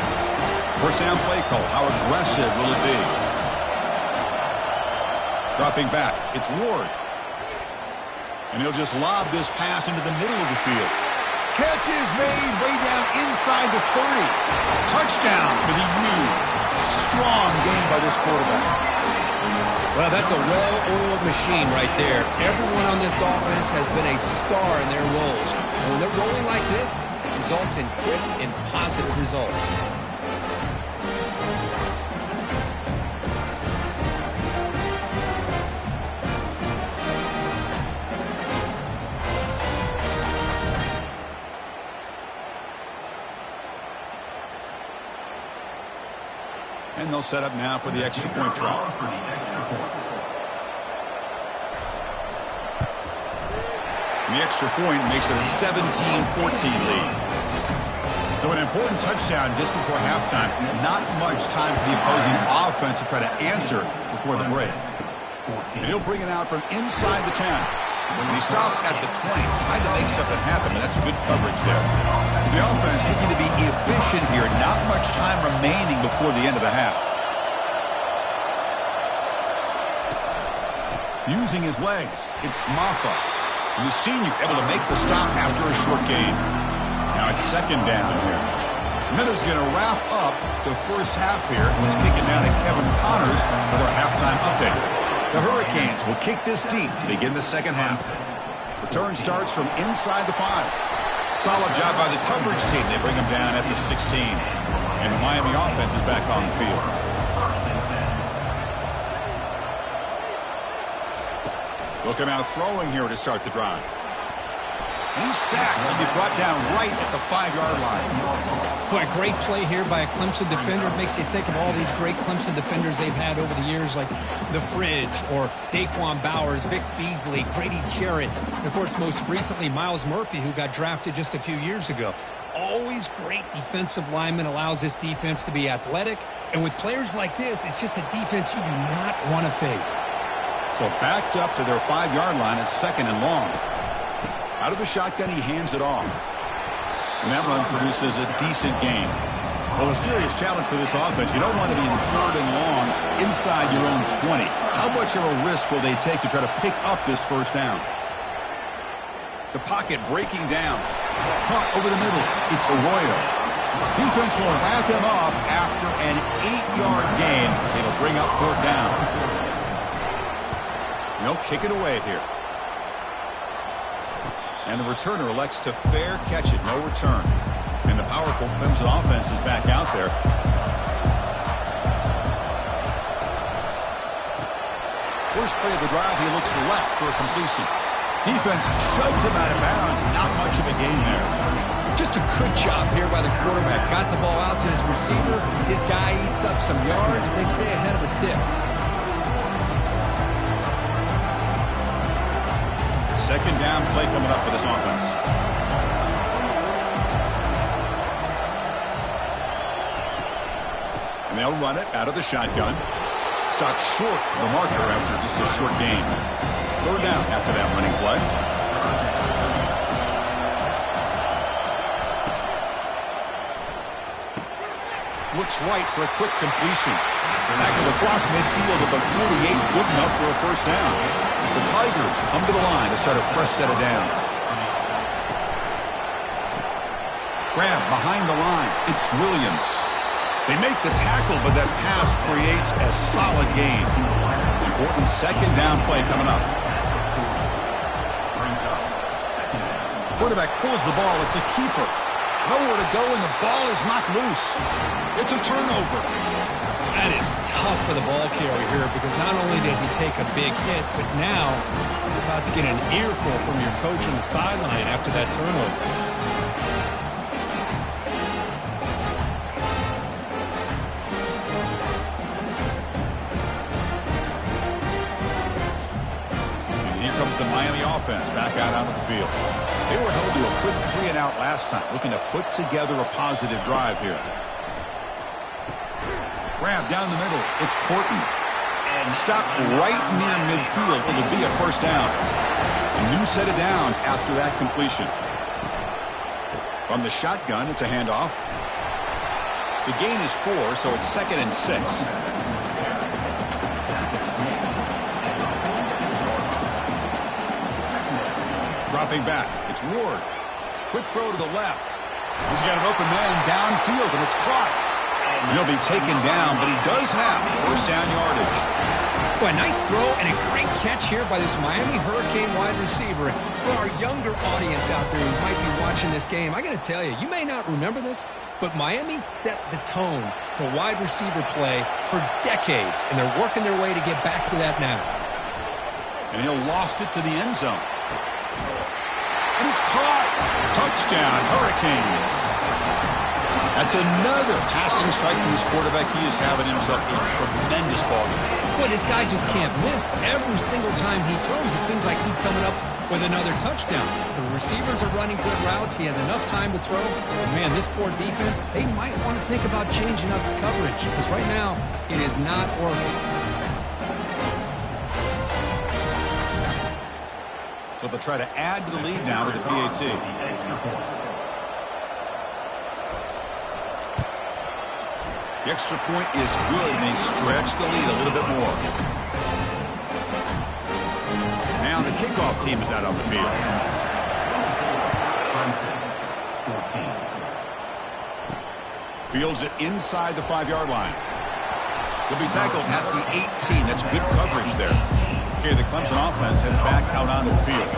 First down play call. How aggressive will it be? Dropping back, it's Ward. And he'll just lob this pass into the middle of the field. Catch is made way down inside the 30. Touchdown for the U. Strong game by this quarterback. Well, that's a well-oiled machine right there. Everyone on this offense has been a star in their roles. And when they're rolling like this, it results in quick and positive results. And they'll set up now for the extra point try. And the extra point makes it a 17-14 lead. So an important touchdown just before halftime. Not much time for the opposing offense to try to answer before the break. And he'll bring it out from inside the 10. And he stopped at the 20, tried to make something happen, but that's good coverage there. So the offense looking to be efficient here. Not much time remaining before the end of the half. Using his legs, it's Maffa. The senior able to make the stop after a short gain. Now it's second down here. Miller's going to wrap up the first half here. Let's kick it down to Kevin Connors with our halftime update. The Hurricanes will kick this deep to begin the second half. Return starts from inside the 5. Solid job by the coverage team. They bring him down at the 16. And the Miami offense is back on the field. Looking out throwing here to start the drive. He's sacked and be brought down right at the 5-yard line. Boy, great play here by a Clemson defender. It makes you think of all these great Clemson defenders they've had over the years, like The Fridge or Daquan Bowers, Vic Beasley, Grady Jarrett, and of course, most recently, Miles Murphy, who got drafted just a few years ago. always great defensive lineman allows this defense to be athletic. And with players like this, it's just a defense you do not want to face. So backed up to their 5-yard line. It's 2nd and long. Out of the shotgun, he hands it off. And that run produces a decent gain. Well, a serious challenge for this offense. You don't want to be in 3rd and long inside your own 20. How much of a risk will they take to try to pick up this 1st down? The pocket breaking down. Caught over the middle. It's Arroyo. Defense will wrap him up after an 8-yard gain. It'll bring up 4th down. They'll kick it away here. And the returner elects to fair catch it. No return. And the powerful Clemson offense is back out there. First play of the drive, he looks left for a completion. Defense shoves him out of bounds. Not much of a gain there. Just a good job here by the quarterback. Got the ball out to his receiver. His guy eats up some yards. They stay ahead of the sticks. 2nd down play coming up for this offense. And they'll run it out of the shotgun. Stopped short of the marker after just a short gain. 3rd down after that running play. Looks right for a quick completion. Tackled across midfield with the 48, good enough for a 1st down. The Tigers come to the line to start a fresh set of downs. Grab behind the line. It's Williams. They make the tackle, but that pass creates a solid gain. Important 2nd down play coming up. Quarterback pulls the ball. It's a keeper. Nowhere to go, and the ball is knocked loose. It's a turnover. That is tough for the ball carrier here because not only does he take a big hit, but now you're about to get an earful from your coach on the sideline after that turnover. And here comes the Miami offense back out onto the field. They were held to a quick 3-and-out last time, looking to put together a positive drive here. Grab down the middle. It's Porton. And stop right near midfield. It'll be a 1st down. A new set of downs after that completion. From the shotgun, it's a handoff. The gain is 4, so it's 2nd and 6. Dropping back. It's Ward. Quick throw to the left. He's got an open man downfield, and it's caught. He'll be taken down, but he does have 1st down yardage. Well, a nice throw and a great catch here by this Miami Hurricane wide receiver. For our younger audience out there who might be watching this game, I got to tell you, you may not remember this, but Miami set the tone for wide receiver play for decades, and they're working their way to get back to that now. And he'll loft it to the end zone. And it's caught. Touchdown, Hurricanes. That's another passing strike from this quarterback. He is having himself a tremendous ball game. Boy, this guy just can't miss. Every single time he throws, it seems like he's coming up with another touchdown. The receivers are running good routes. He has enough time to throw. And man, this poor defense, they might want to think about changing up the coverage because right now it is not working. So they'll try to add to the lead now with the PAT. The extra point is good, and they stretch the lead a little bit more. Now the kickoff team is out on the field. Fields it inside the 5-yard line. He'll be tackled at the 18. That's good coverage there. Okay, the Clemson offense heads back out onto the field.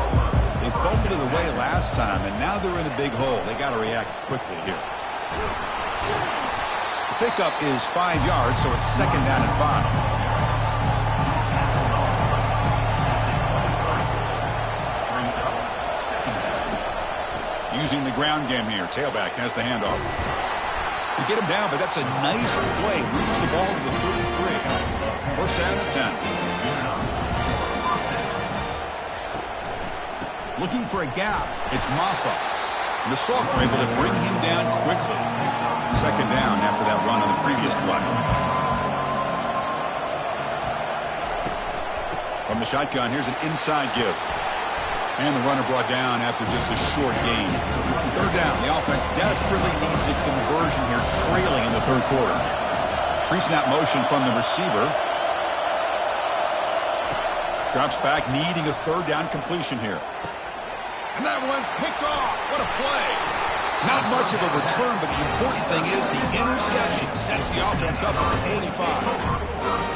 They fumbled it away last time, and now they're in a big hole. They got to react quickly here. Pickup is 5 yards, so it's 2nd down and 5. Using the ground game here. Tailback has the handoff. They get him down, but that's a nice play. Moves the ball to the 33. 1st down and 10. Looking for a gap. It's Maffa. And the Salk were able to bring him down quickly. Second down after that run on the previous play. From the shotgun, here's an inside give. And the runner brought down after just a short gain. Third down, the offense desperately needs a conversion here, trailing in the third quarter. Pre-snap motion from the receiver. Drops back, needing a third down completion here. And that one's picked off. What a play. Not much of a return, but the important thing is the interception sets the offense up at the 45.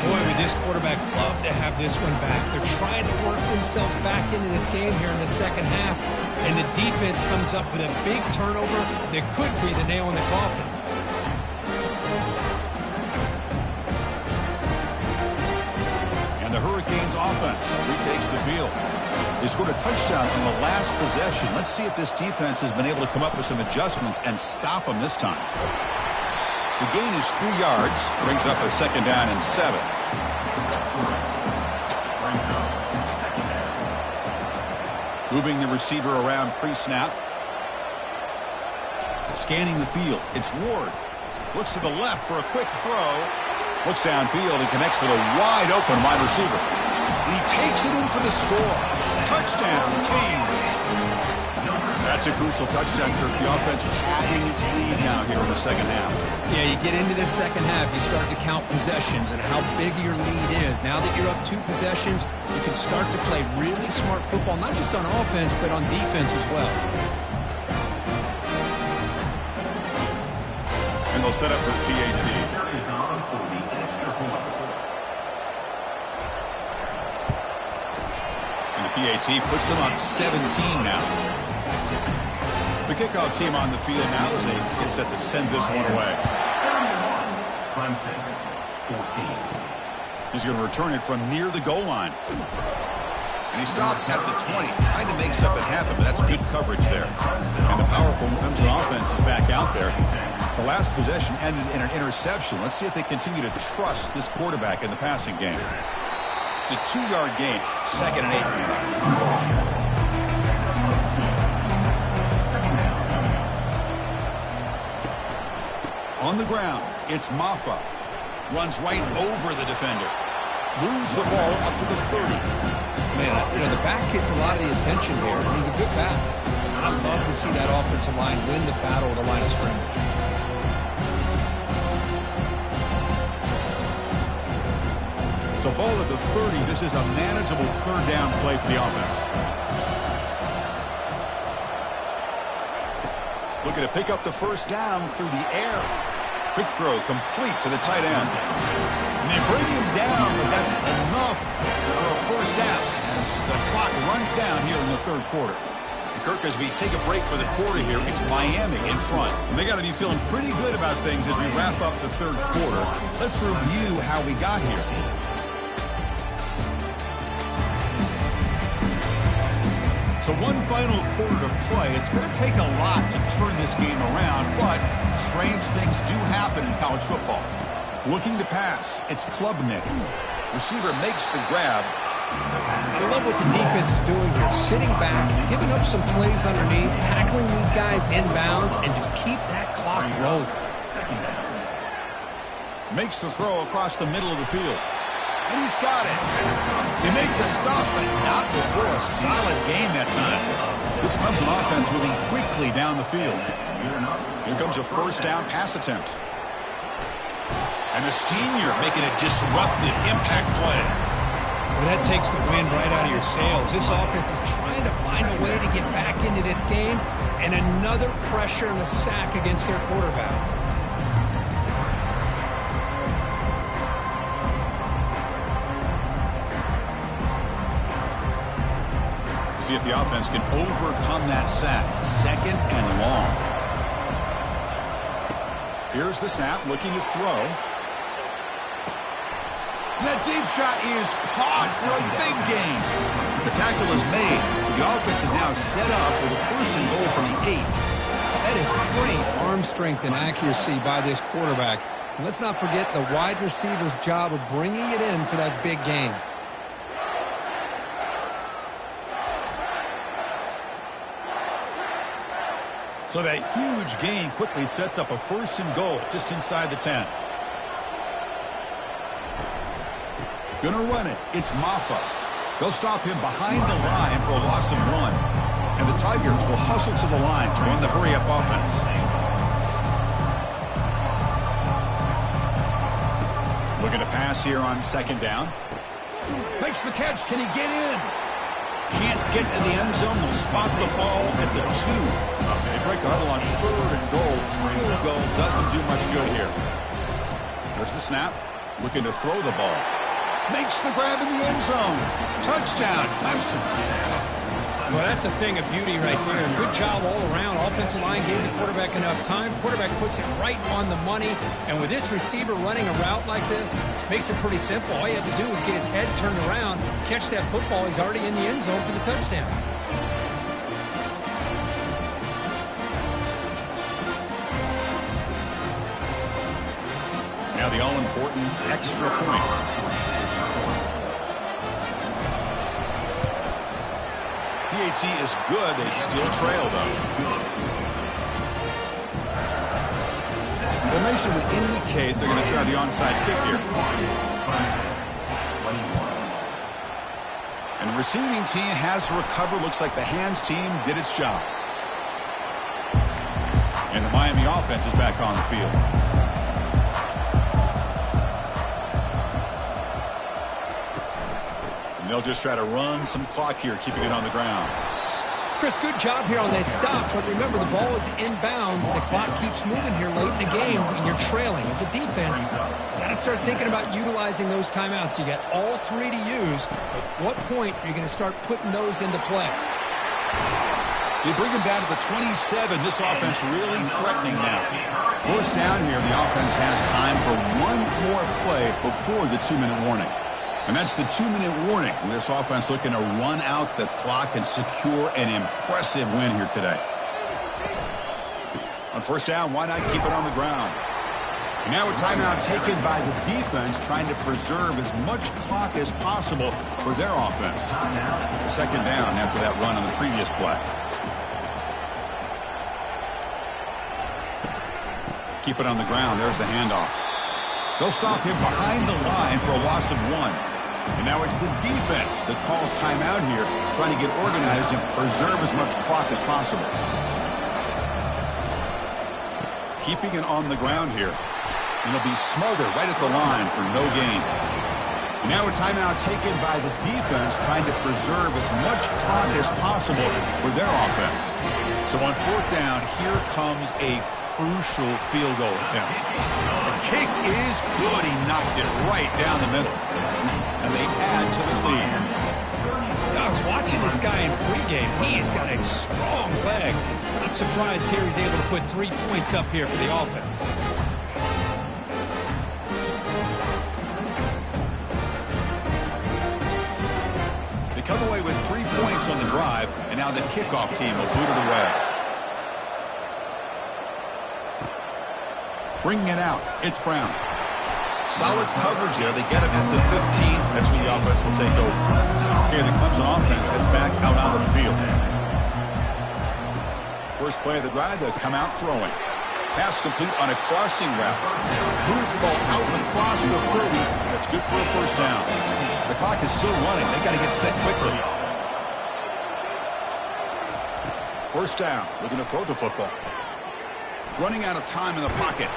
Boy, would this quarterback love to have this one back. They're trying to work themselves back into this game here in the second half, and the defense comes up with a big turnover that could be the nail in the coffin. And the Hurricanes offense retakes the field. They scored a touchdown on the last possession. Let's see if this defense has been able to come up with some adjustments and stop them this time. The gain is 3 yards. Brings up a second down and 7. Moving the receiver around pre-snap. Scanning the field. It's Ward. Looks to the left for a quick throw. Looks downfield and connects with a wide open wide receiver. And he takes it in for the score. Touchdown, Canes. That's a crucial touchdown, Kirk. The offense padding its lead now here in the second half. Yeah, you get into this second half, you start to count possessions and how big your lead is. Now that you're up 2 possessions, you can start to play really smart football, not just on offense, but on defense as well. And they'll set up with PAT. And the PAT puts them up 17 now. The kickoff team on the field now as they get set to send this one away. He's going to return it from near the goal line. And he stopped at the 20, trying to make something happen, but that's good coverage there. And the powerful Clemson offense is back out there. The last possession ended in an interception. Let's see if they continue to trust this quarterback in the passing game. It's a 2-yard gain, second and 8. On the ground, it's Maffa. Runs right over the defender. Moves the ball up to the 30. Man, the back gets a lot of the attention here. He's a good back. I love to see that offensive line win the battle at the line of scrimmage. So ball at the 30. This is a manageable third down play for the offense. Looking to pick up the first down through the air. Quick throw complete to the tight end. And they bring him down, but that's enough for a first down as the clock runs down here in the third quarter. And Kirk, as we take a break for the quarter here, it's Miami in front. And they got to be feeling pretty good about things as we wrap up the third quarter. Let's review how we got here. So one final quarter to play. It's going to take a lot to turn this game around, but strange things do happen in college football. Looking to pass, it's Klubnik. Receiver makes the grab. I love what the defense is doing here. Sitting back, giving up some plays underneath, tackling these guys inbounds, and just keep that clock rolling. Makes the throw across the middle of the field. And he's got it. They make the stop, but not before a solid gain that time. This Clemson offense moving quickly down the field. Here comes a first down pass attempt. And the senior making a disruptive impact play. Well, that takes the wind right out of your sails. This offense is trying to find a way to get back into this game, and another pressure and a sack against their quarterback. See if the offense can overcome that sack. Second and long. Here's the snap, looking to throw. That deep shot is caught for a big gain. The tackle is made. The offense is now set up with a first and goal from the 8. That is great arm strength and accuracy by this quarterback. And let's not forget the wide receiver's job of bringing it in for that big gain. So that huge gain quickly sets up a 1st and goal just inside the 10. Gonna run it. It's Maffa. They'll stop him behind the line for a loss of 1. And the Tigers will hustle to the line to run the hurry-up offense. Looking to pass here on 2nd down. Makes the catch. Can he get in? Can't get to the end zone. Will spot the ball at the 2. They break a huddle on 3rd and goal. Field goal doesn't do much good here. There's the snap. Looking to throw the ball. Makes the grab in the end zone. Touchdown, Clemson. Well, that's a thing of beauty right there. Good job all around. Offensive line gave the quarterback enough time. Quarterback puts it right on the money. And with this receiver running a route like this, makes it pretty simple. All you have to do is get his head turned around, catch that football. He's already in the end zone for the touchdown. Now the all-important extra point. PHC is good. They still trail, though. Formation would indicate they're going to try the onside kick here. And the receiving team has to recover. Looks like the hands team did its job. And the Miami offense is back on the field. They'll just try to run some clock here, keeping it on the ground. Chris, good job here on that stop. But remember, the ball is inbounds, and the clock keeps moving here late in the game, and you're trailing. As a defense, you got to start thinking about utilizing those timeouts. You got all 3 to use. At what point are you going to start putting those into play? They bring him down to the 27. This offense really threatening now. 1st down here, the offense has time for one more play before the 2-minute warning. And that's the 2-minute warning. This offense looking to run out the clock and secure an impressive win here today. On 1st down, why not keep it on the ground? And now a timeout taken by the defense, trying to preserve as much clock as possible for their offense. 2nd down after that run on the previous play. Keep it on the ground. There's the handoff. They'll stop him behind the line for a loss of 1. And now it's the defense that calls timeout here, trying to get organized and preserve as much clock as possible. Keeping it on the ground here. And they'll be smothered right at the line for no gain. And now a timeout taken by the defense, trying to preserve as much clock as possible for their offense. So on 4th down, here comes a crucial field goal attempt. The kick is good. He knocked it right down the middle. And they add to the lead. I was watching this guy in pregame. He has got a strong leg. I'm surprised here he's able to put 3 points up here for the offense. They come away with 3 points on the drive, and now the kickoff team will boot it away. Bringing it out, it's Brown. Solid coverage there. They get him at the 15. That's where the offense will take over. Okay, the Clemson offense heads back out on the field. First play of the drive, they'll come out throwing. Pass complete on a crossing route. Moves the ball out across the 30. That's good for a 1st down. The clock is still running. They got to get set quickly. 1st down. Looking to throw the football. Running out of time in the pocket.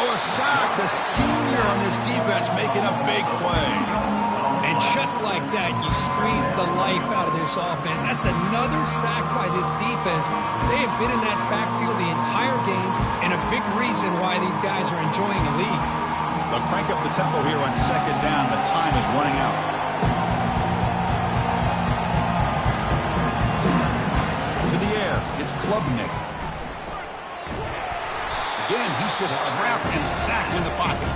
Oh, a sack. The senior on this defense making a big play. And just like that, you squeeze the life out of this offense. That's another sack by this defense. They have been in that backfield the entire game, and a big reason why these guys are enjoying a lead. They'll crank up the tempo here on 2nd down. The time is running out. To the air. It's Klubnik. Again, he's just trapped and sacked in the pocket.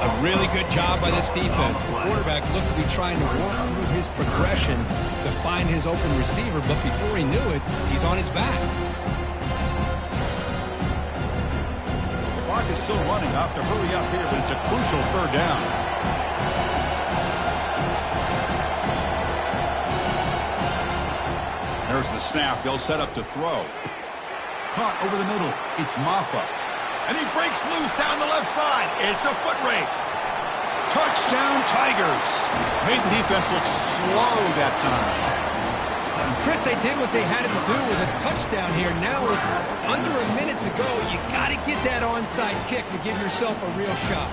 A really good job by this defense. The quarterback looked to be trying to work through his progressions to find his open receiver, but before he knew it, he's on his back. The clock is still running. Off to hurry up here, but it's a crucial 3rd down. There's the snap. They'll set up to throw. Caught over the middle. It's Maffa. And he breaks loose down the left side. It's a foot race. Touchdown, Tigers. Made the defense look slow that time. Chris, they did what they had to do with this touchdown here. Now with under a minute to go, you got to get that onside kick to give yourself a real shot.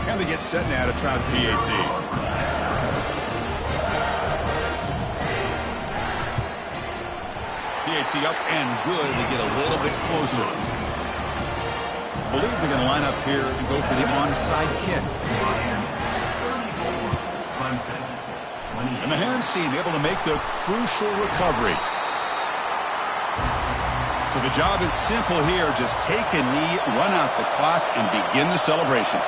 And they get set now to try the PAT. PAT up and good. They get a little bit closer. I believe they're going to line up here and go for the onside kick. And the hands team able to make the crucial recovery. So the job is simple here. Just take a knee, run out the clock, and begin the celebration.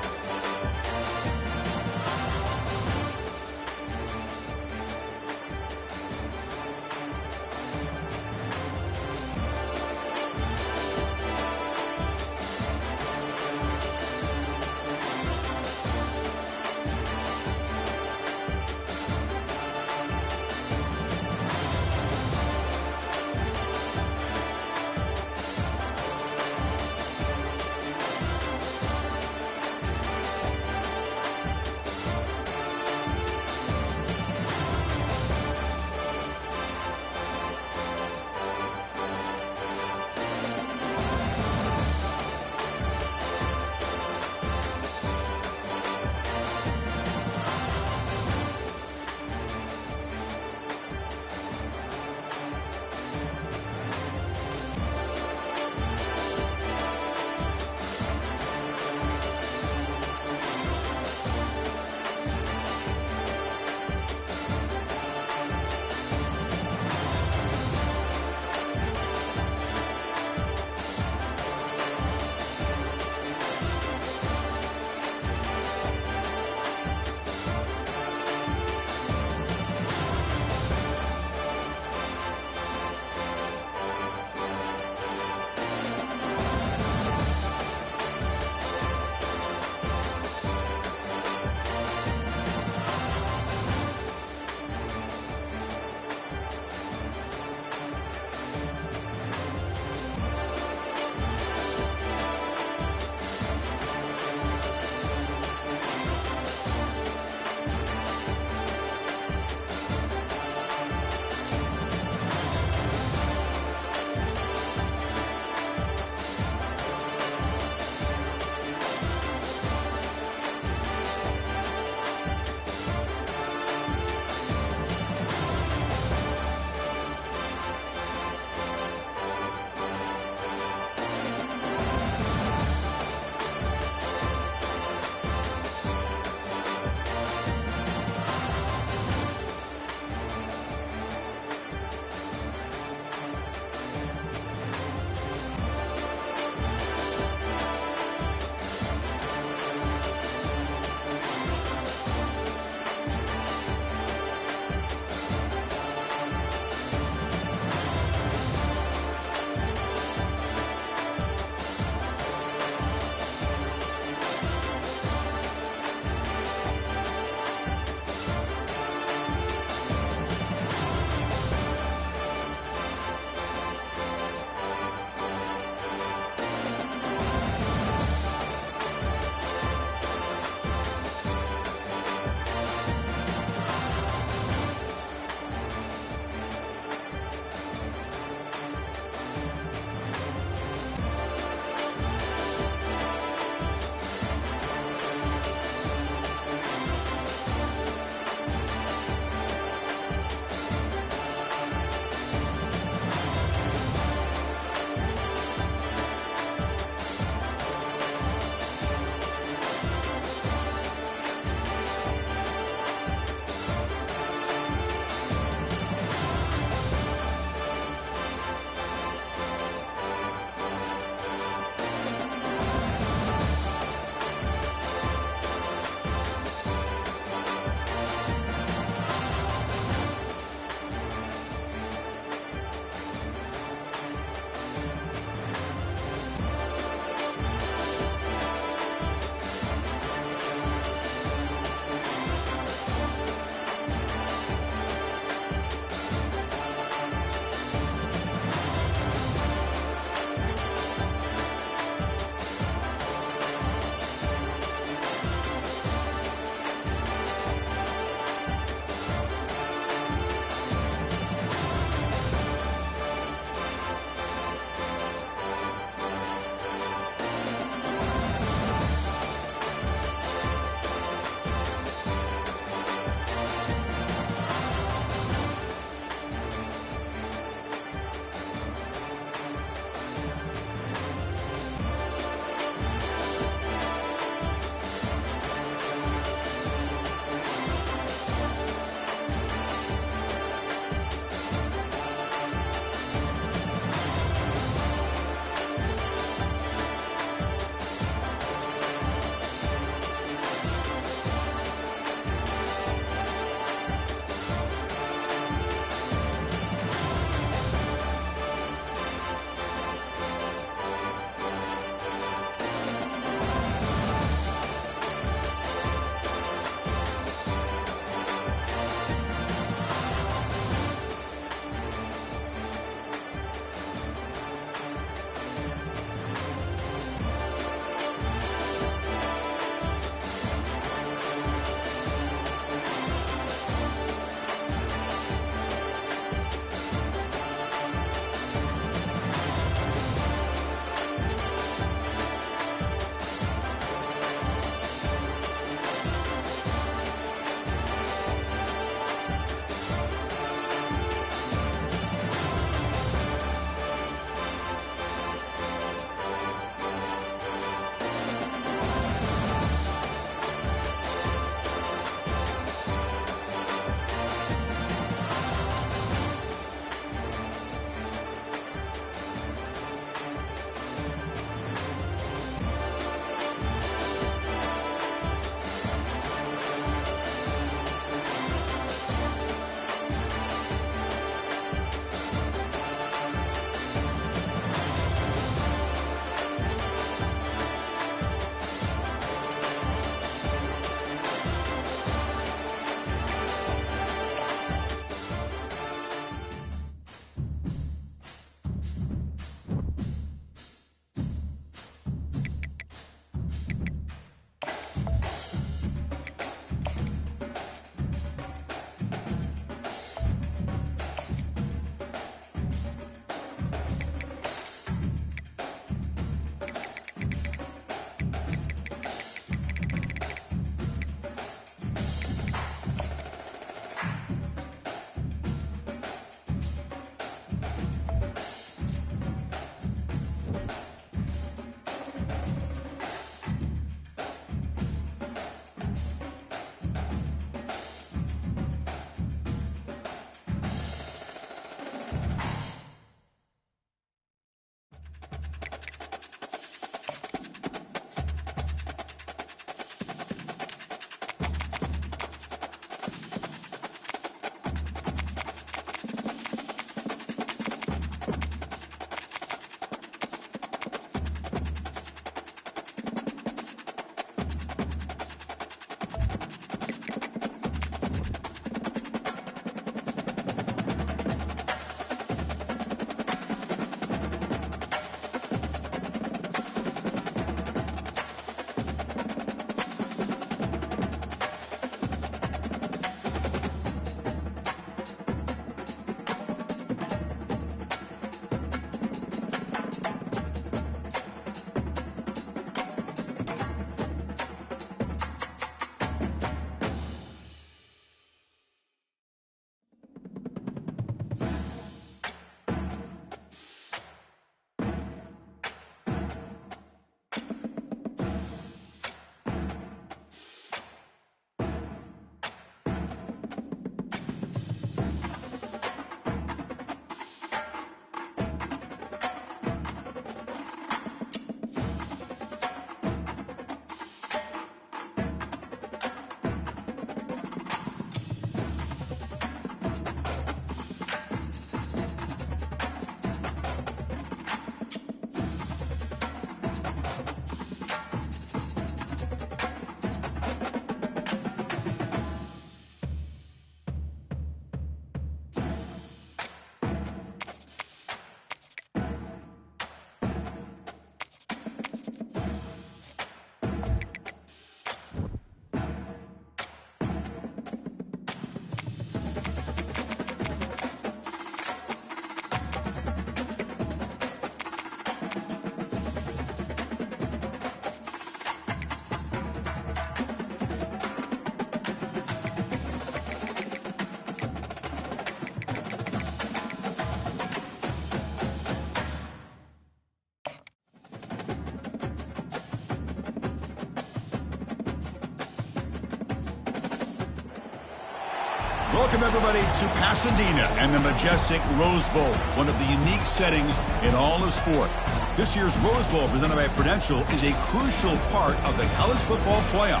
Welcome, everybody, to Pasadena and the majestic Rose Bowl, one of the unique settings in all of sport. This year's Rose Bowl, presented by Prudential, is a crucial part of the college football playoff.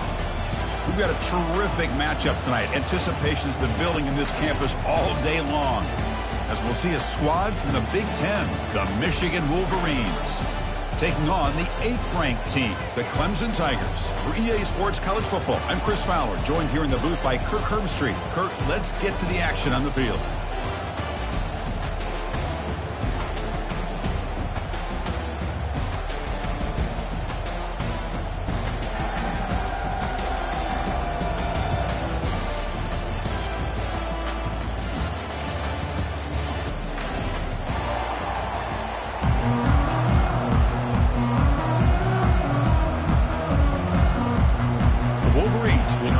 We've got a terrific matchup tonight. Anticipation's been building in this campus all day long, as we'll see a squad from the Big Ten, the Michigan Wolverines, taking on the 8th-ranked team, the Clemson Tigers. For EA Sports College Football, I'm Chris Fowler, joined here in the booth by Kirk Herbstreit. Kirk, let's get to the action on the field.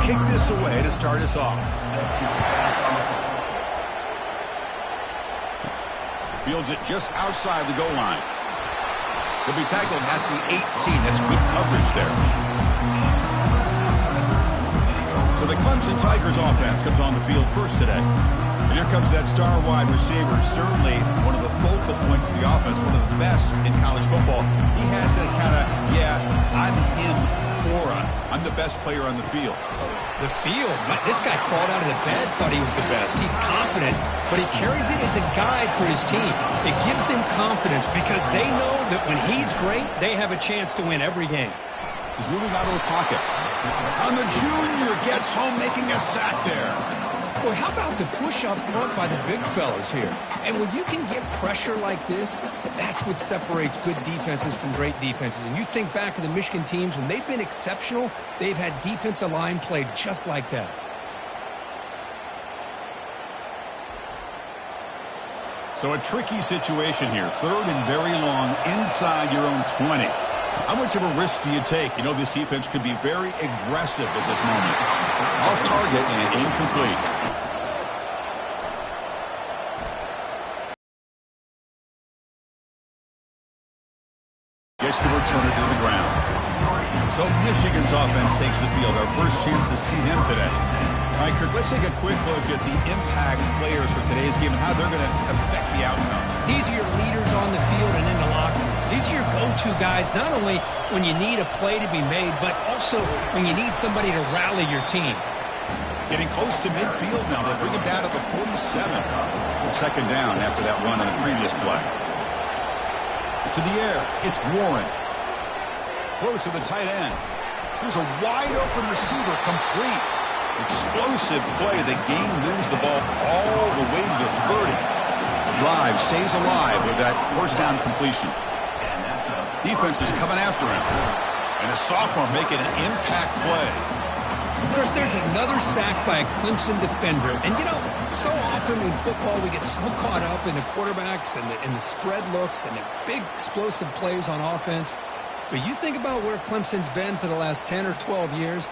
Kick this away to start us off. Fields it just outside the goal line. He'll be tackled at the 18. That's good coverage there. So the Clemson Tigers offense comes on the field first today. And here comes that star wide receiver, certainly one of the focal points of the offense, one of the best in college football. He has that kind of, I'm him aura. I'm the best player on the field. The field? This guy crawled out of the bed, thought he was the best. He's confident, but he carries it as a guide for his team. It gives them confidence because they know that when he's great, they have a chance to win every game. He's moving out of the pocket. And the junior gets home, making a sack there. Well, how about the push up front by the big fellas here? And when you can get pressure like this, that's what separates good defenses from great defenses. And you think back to the Michigan teams, when they've been exceptional, they've had defensive line played just like that. So a tricky situation here. 3rd and very long inside your own 20. How much of a risk do you take? You know this defense could be very aggressive at this moment. Off target and incomplete. Gets the returner to the ground. So Michigan's offense takes the field. Our first chance to see them today. All right, Kirk, let's take a quick look at the impact players for today's game and how they're going to affect the outcome. These are your leaders on the field and in the locker room. These are your go-to guys, not only when you need a play to be made, but also when you need somebody to rally your team. Getting close to midfield now. They bring him down at the 47. 2nd down after that run on the previous play. To the air, it's Warren. Close to the tight end. Here's a wide-open receiver, complete. Explosive play. The game moves the ball all the way to the 30. Drive stays alive with that first down completion. Defense is coming after him. And the sophomore making an impact play. Chris, there's another sack by a Clemson defender. And, you know, so often in football we get so caught up in the quarterbacks and the spread looks and the big explosive plays on offense. But you think about where Clemson's been for the last 10 or 12 years,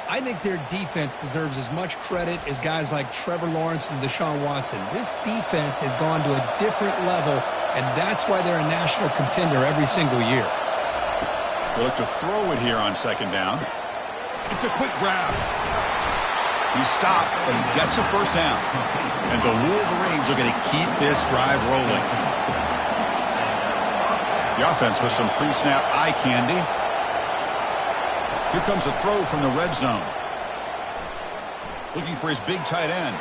I think their defense deserves as much credit as guys like Trevor Lawrence and Deshaun Watson. This defense has gone to a different level, and that's why they're a national contender every single year. They look to throw it here on 2nd down. It's a quick grab. He's stopped, but he gets a first down. And the Wolverines are going to keep this drive rolling. The offense with some pre-snap eye candy. Here comes a throw from the red zone. Looking for his big tight end.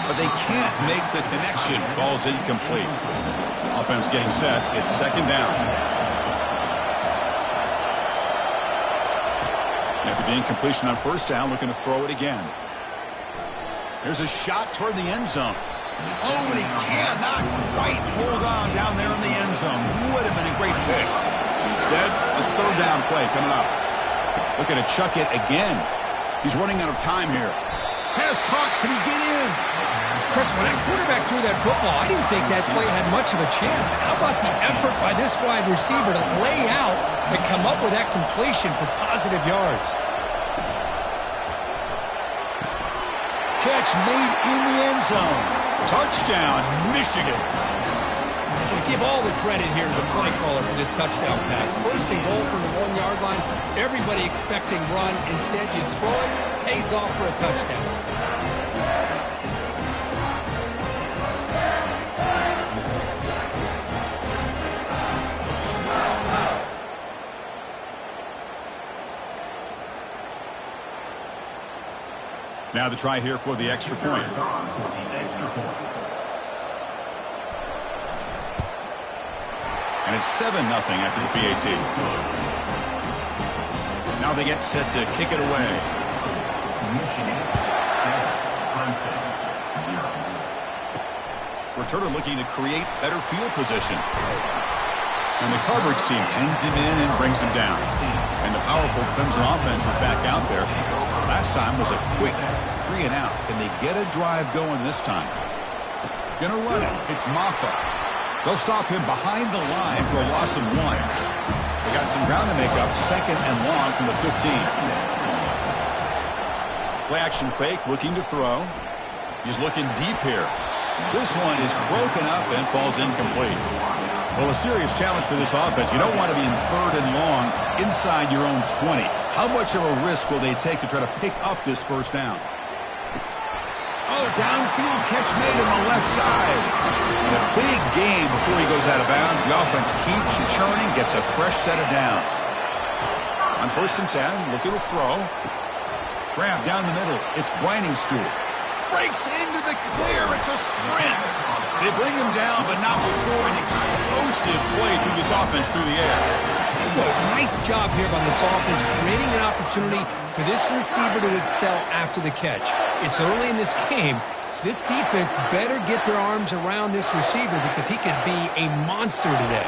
But they can't make the connection. Ball's incomplete. Offense getting set. It's 2nd down. After the incompletion on 1st down, looking to throw it again. There's a shot toward the end zone. Oh, but he cannot quite hold on down there in the end zone. Would have been a great pick. Instead, a 3rd down play coming up. Looking to chuck it again. He's running out of time here. Pass caught. Can he get in? Chris, when that quarterback threw that football, I didn't think that play had much of a chance. How about the effort by this wide receiver to lay out and come up with that completion for positive yards? Catch made in the end zone. Touchdown, Michigan. We give all the credit here to the play caller for this touchdown pass. 1st and goal from the 1-yard line. Everybody expecting run. Instead, you throw it, pays off for a touchdown. Now the try here for the extra point. And it's 7-0 after the PAT. Now they get set to kick it away. Returner looking to create better field position. And the coverage team pins him in and brings him down. And the powerful Clemson offense is back out there. Last time was a quick 3-and-out. Can they get a drive going this time? Gonna run it. It's Maffa. They'll stop him behind the line for a loss of 1. They got some ground to make up. 2nd and long from the 15. Play action fake, looking to throw. He's looking deep here. This one is broken up and falls incomplete. Well, a serious challenge for this offense. You don't want to be in 3rd and long inside your own 20. How much of a risk will they take to try to pick up this first down? Oh, downfield catch made on the left side. And a big game before he goes out of bounds. The offense keeps churning, gets a fresh set of downs. On 1st and 10, look at the throw. Grab down the middle. It's Briningstool. Breaks into the clear. It's a sprint. They bring him down, but not before an explosive play through this offense through the air. Boy, nice job here by this offense, creating an opportunity for this receiver to excel after the catch. It's early in this game, so this defense better get their arms around this receiver because he could be a monster today.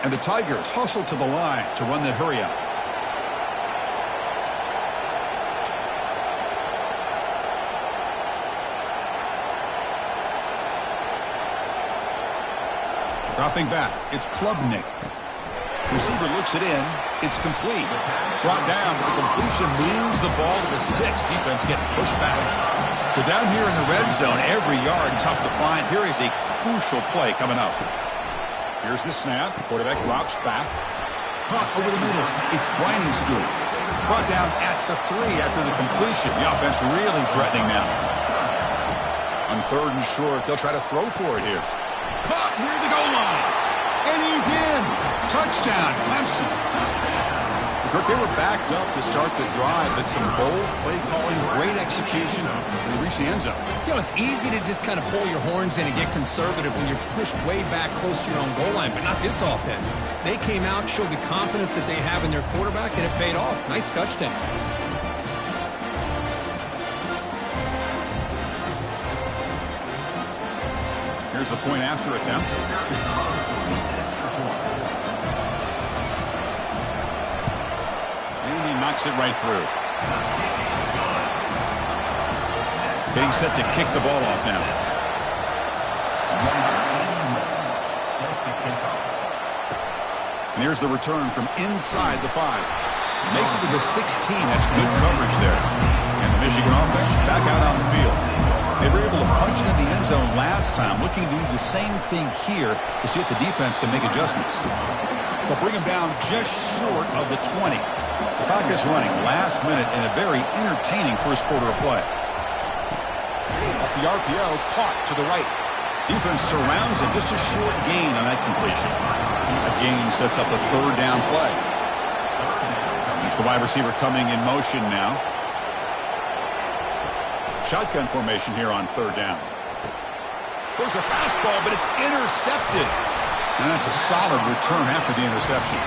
And the Tigers hustle to the line to run the hurry up. Dropping back, it's Klubnik. Receiver looks it in. It's complete. Brought down, but the completion moves the ball to the 6. Defense getting pushed back. So down here in the red zone, every yard tough to find. Here is a crucial play coming up. Here's the snap. Quarterback drops back. Caught over the middle. It's Briningstool. Brought down at the 3 after the completion. The offense really threatening now. On 3rd and short, they'll try to throw for it here. Caught near the goal line. And he's in. Touchdown, Clemson. Kirk, they were backed up to start the drive, but some bold play calling, great execution, and they reach the end zone. You know, it's easy to just kind of pull your horns in and get conservative when you're pushed way back close to your own goal line, but not this offense. They came out, showed the confidence that they have in their quarterback, and it paid off. Nice touchdown. Here's the point after attempt. And he knocks it right through. Getting set to kick the ball off now. And here's the return from inside the 5. Makes it to the 16. That's good coverage there. And the Michigan offense back out on the field. They were able to punch it in the end zone last time, looking to do the same thing here to see if the defense can make adjustments. They'll bring him down just short of the 20. The clock is running last minute in a very entertaining first quarter of play. Off the RPO, caught to the right. Defense surrounds him, just a short gain on that completion. That gain sets up a 3rd down play. It's the wide receiver coming in motion now. Shotgun formation here on 3rd down. Goes a fastball, but it's intercepted. And that's a solid return after the interception.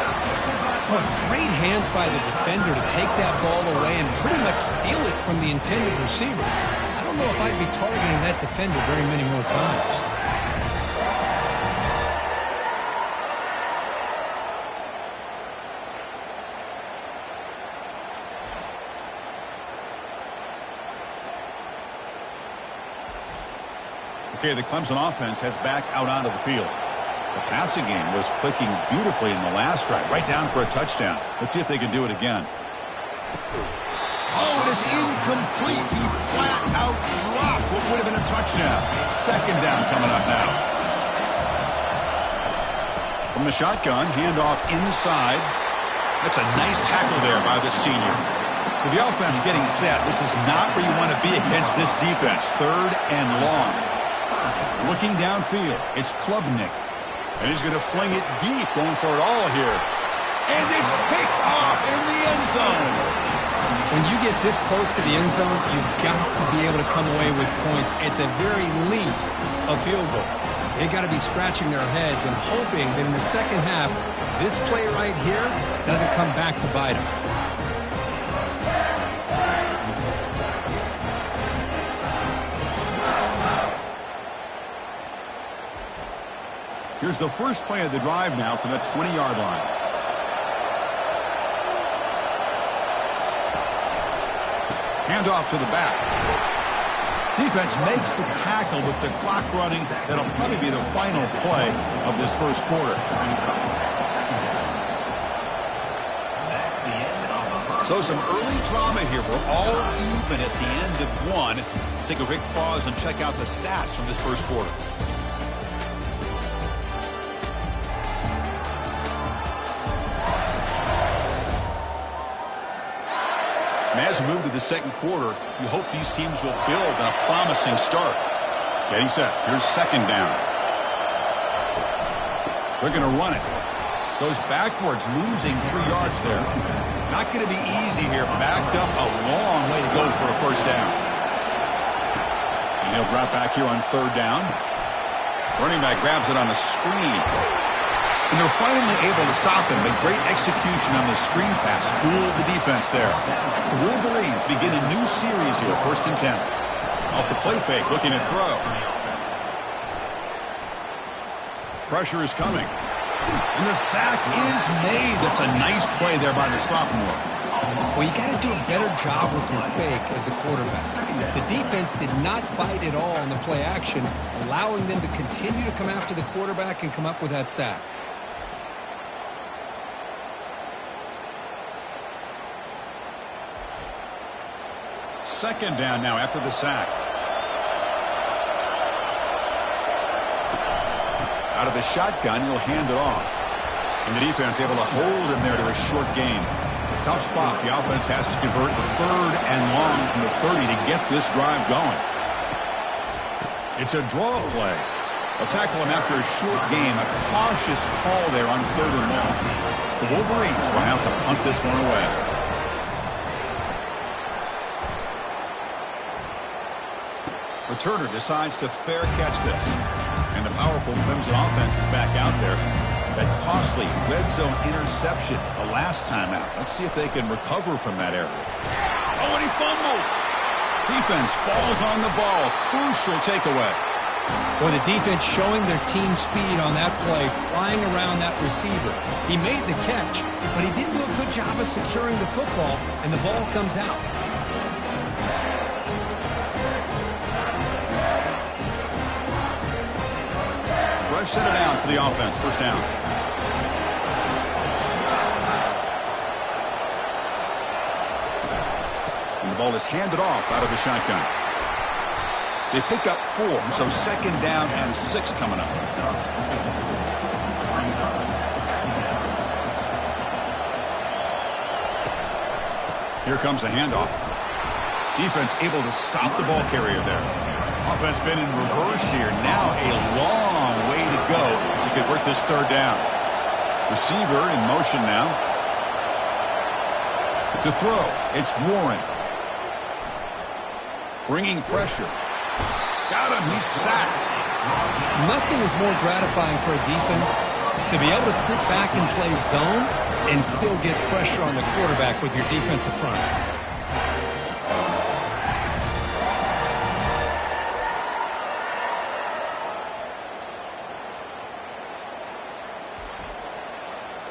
Oh, great hands by the defender to take that ball away and pretty much steal it from the intended receiver. I don't know if I'd be targeting that defender very many more times. Okay, the Clemson offense heads back out onto the field. The passing game was clicking beautifully in the last drive, right down for a touchdown. Let's see if they can do it again. Oh, it is incomplete. He flat out dropped what would have been a touchdown. 2nd down coming up now. From the shotgun, handoff inside. That's a nice tackle there by the senior. So the offense getting set. This is not where you want to be against this defense. 3rd and long. Looking downfield, it's Klubnik. And he's going to fling it deep, going for it all here. And it's picked off in the end zone. When you get this close to the end zone, you've got to be able to come away with points, at the very least, a field goal. They got to be scratching their heads and hoping that in the second half, this play right here doesn't come back to bite them. Here's the first play of the drive now from the 20-yard line. Handoff to the back. Defense makes the tackle with the clock running. That'll probably be the final play of this first quarter. So some early drama here. We're all even at the end of one. Let's take a quick pause and check out the stats from this first quarter. And as we move to the second quarter, you hope these teams will build on a promising start. Getting set. Here's second down. They're going to run it. Goes backwards, losing 3 yards there. Not going to be easy here. Backed up a long way to go for a first down. And he'll drop back here on third down. Running back grabs it on a screen. And they're finally able to stop him, but great execution on the screen pass. Fooled the defense there. The Wolverines begin a new series here, 1st and 10. Off the play fake, looking to throw. Pressure is coming. And the sack is made. That's a nice play there by the sophomore. Well, you got to do a better job with your fake as the quarterback. The defense did not bite at all on the play action, allowing them to continue to come after the quarterback and come up with that sack. Second down now after the sack. Out of the shotgun, he'll hand it off. And the defense able to hold him there to a short gain. Tough spot. The offense has to convert the 3rd and long from the 30 to get this drive going. It's a draw play. They'll tackle him after a short game. A cautious call there on 3rd and long. The Wolverines will have to punt this one away. Returner decides to fair catch this. And the powerful Clemson offense is back out there. That costly red zone interception the last time out. Let's see if they can recover from that error. Oh, and he fumbles. Defense falls on the ball. Crucial takeaway. Boy, the defense showing their team speed on that play, flying around that receiver. He made the catch, but he didn't do a good job of securing the football, and the ball comes out. Fresh set of downs for the offense. First down. And the ball is handed off out of the shotgun. They pick up 4, so second down and 6 coming up. Here comes a handoff. Defense able to stop the ball carrier there. Offense been in reverse here. Now a long way to go to convert this 3rd down. Receiver in motion now. To throw, it's Warren. Bringing pressure. Got him, he's sacked. Nothing is more gratifying for a defense to be able to sit back and play zone and still get pressure on the quarterback with your defensive front.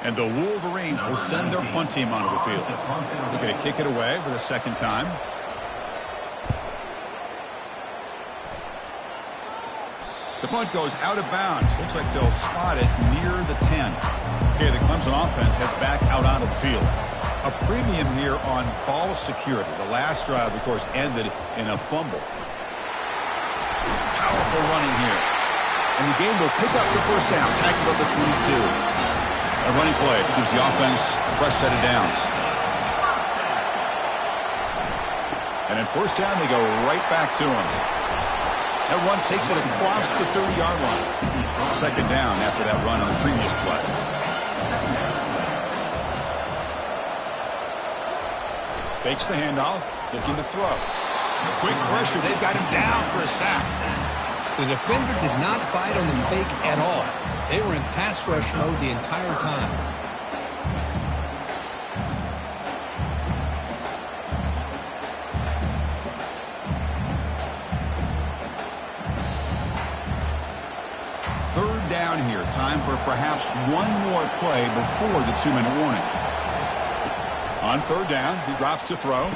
And the Wolverines will send their punt team onto the field. They're going to kick it away for the second time. The punt goes out of bounds. Looks like they'll spot it near the 10. Okay, the Clemson offense heads back out onto the field. A premium here on ball security. The last drive, of course, ended in a fumble. Powerful running here. And the game will pick up the first down. Tackled at the 22. A running play gives the offense a fresh set of downs. And in first down, they go right back to him. That run takes it across the 30-yard line. Second down after that run on the previous play. Fakes the handoff, looking to throw. Quick pressure, they've got him down for a sack. The defender did not bite on the fake at all. They were in pass rush mode the entire time. Third down here. Time for perhaps one more play before the 2-minute warning. On third down, he drops to throw.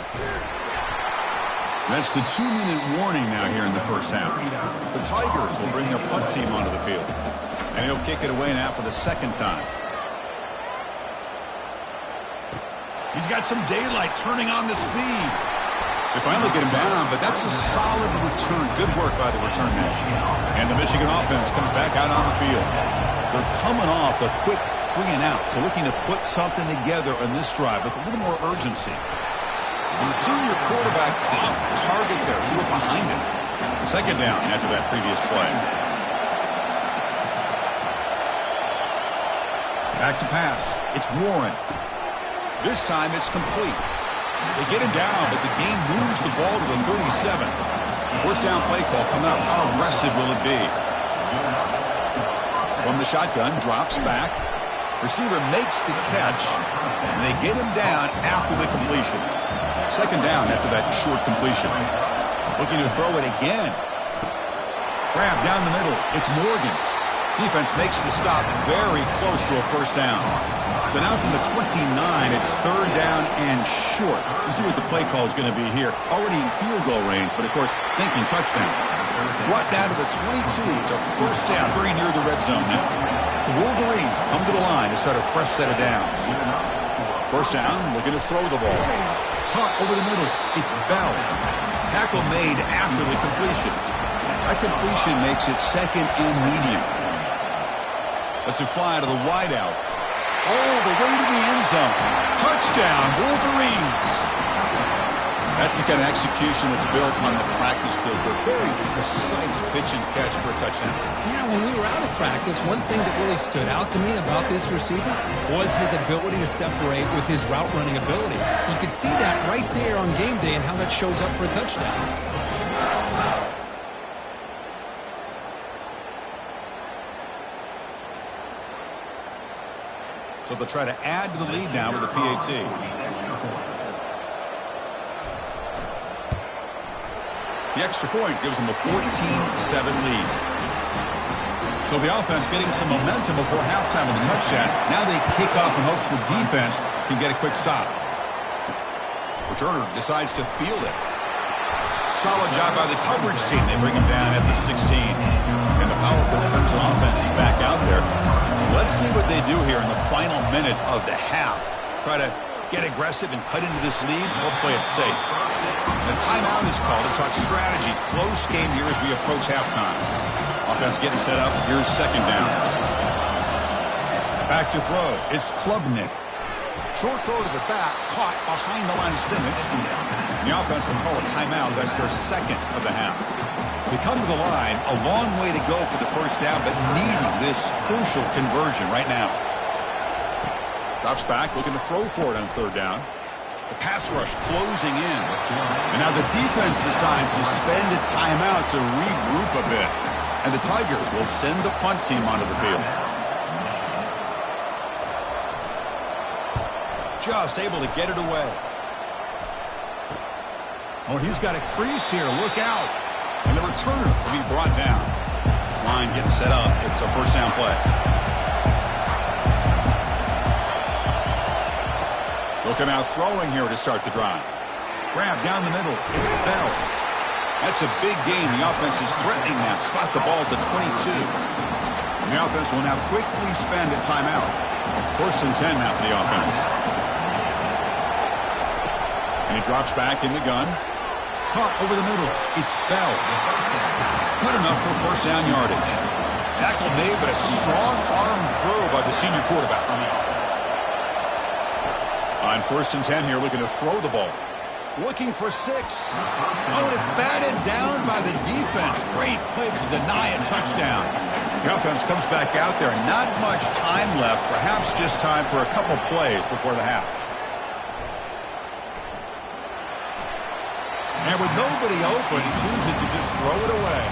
That's the 2-minute warning now here in the first half. The Tigers will bring their punt team onto the field. And he'll kick it away now for the second time. He's got some daylight turning on the speed. They finally get him down, but that's a solid return. Good work by the return man. And the Michigan offense comes back out on the field. They're coming off a quick 3-and-out, so looking to put something together on this drive with a little more urgency. And the senior quarterback off target there, threw it behind him. Second down after that previous play. Back to pass. It's Warren. This time it's complete. They get him down, but the game moves the ball to the 37. First down play call coming up. How aggressive will it be? From the shotgun, drops back. Receiver makes the catch, and they get him down after the completion. Second down after that short completion. Looking to throw it again. Grab down the middle. It's Morgan. Defense makes the stop very close to a first down. So now from the 29, it's third down and short. You see what the play call is going to be here. Already in field goal range, but of course, thinking touchdown. Brought down to the 22 to first down, very near the red zone now. The Wolverines come to the line to start a fresh set of downs. First down, looking to throw the ball. Caught over the middle. It's Bell. Tackle made after the completion. That completion makes it second and medium. Lets it fly to the wideout. All the way to the end zone. Touchdown, Wolverines. That's the kind of execution that's built on the practice field. A very precise pitch and catch for a touchdown. Yeah, when we were out of practice, one thing that really stood out to me about this receiver was his ability to separate with his route running ability. You could see that right there on game day and how that shows up for a touchdown. So they'll try to add to the lead now with a PAT. The extra point gives them a 14-7 lead. So the offense getting some momentum before halftime with a touchdown. Now they kick off in hopes the defense can get a quick stop. Returner decides to field it. Solid job by the coverage team. They bring him down at the 16. And the powerful Crimson offense is back out there. Let's see what they do here in the final minute of the half. Try to get aggressive and cut into this lead or play it safe. And a timeout is called to talk strategy. Close game here as we approach halftime. Offense getting set up. Here's second down. Back to throw. It's Klubnik. Short throw to the back. Caught behind the line of scrimmage. The offense will call a timeout. That's their second of the half. They come to the line, a long way to go for the first down, but needing this crucial conversion right now. Drops back, looking to throw for it on third down. The pass rush closing in. And now the defense decides to spend a timeout to regroup a bit. And the Tigers will send the punt team onto the field. Just able to get it away. Oh, he's got a crease here. Look out. And the returner will be brought down. This line getting set up. It's a first down play. They'll come out throwing here to start the drive. Grab down the middle. It's Bell. That's a big gain. The offense is threatening that. Spot the ball at the 22. And the offense will now quickly spend a timeout. First and 10 now for the offense. And he drops back in the gun. Caught over the middle. It's Bell. Good enough for first down yardage. Tackle made, but a strong arm throw by the senior quarterback. On first and 10 here, looking to throw the ball. Looking for 6. Oh, and it's batted down by the defense. Great play to deny a touchdown. The offense comes back out there. Not much time left. Perhaps just time for a couple plays before the half. And with nobody open, he chooses to just throw it away.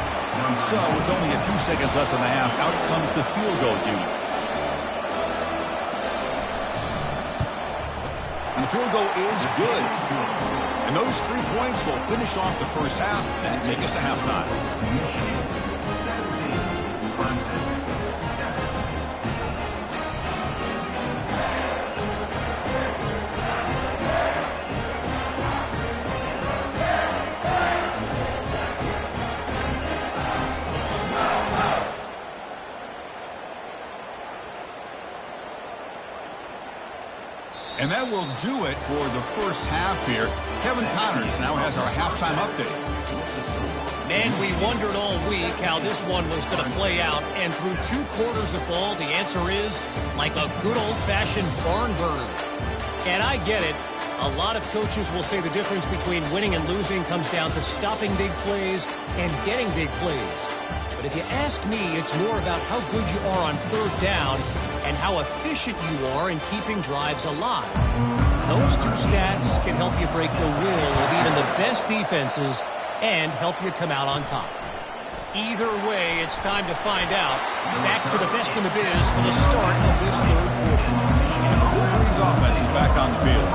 So with only a few seconds left in the half, out comes the field goal unit. And the field goal is good. And those 3 points will finish off the first half and take us to halftime. And that will do it for the first half here. Kevin Connors now has our halftime update. Man, we wondered all week how this one was going to play out. And through 2 quarters of ball, the answer is like a good old-fashioned barn burner. And I get it. A lot of coaches will say the difference between winning and losing comes down to stopping big plays and getting big plays. But if you ask me, it's more about how good you are on third down and how efficient you are in keeping drives alive. Those 2 stats can help you break the will of even the best defenses and help you come out on top. Either way, it's time to find out. Back to the best in the biz for the start of this third quarter. And the Wolverines offense is back on the field.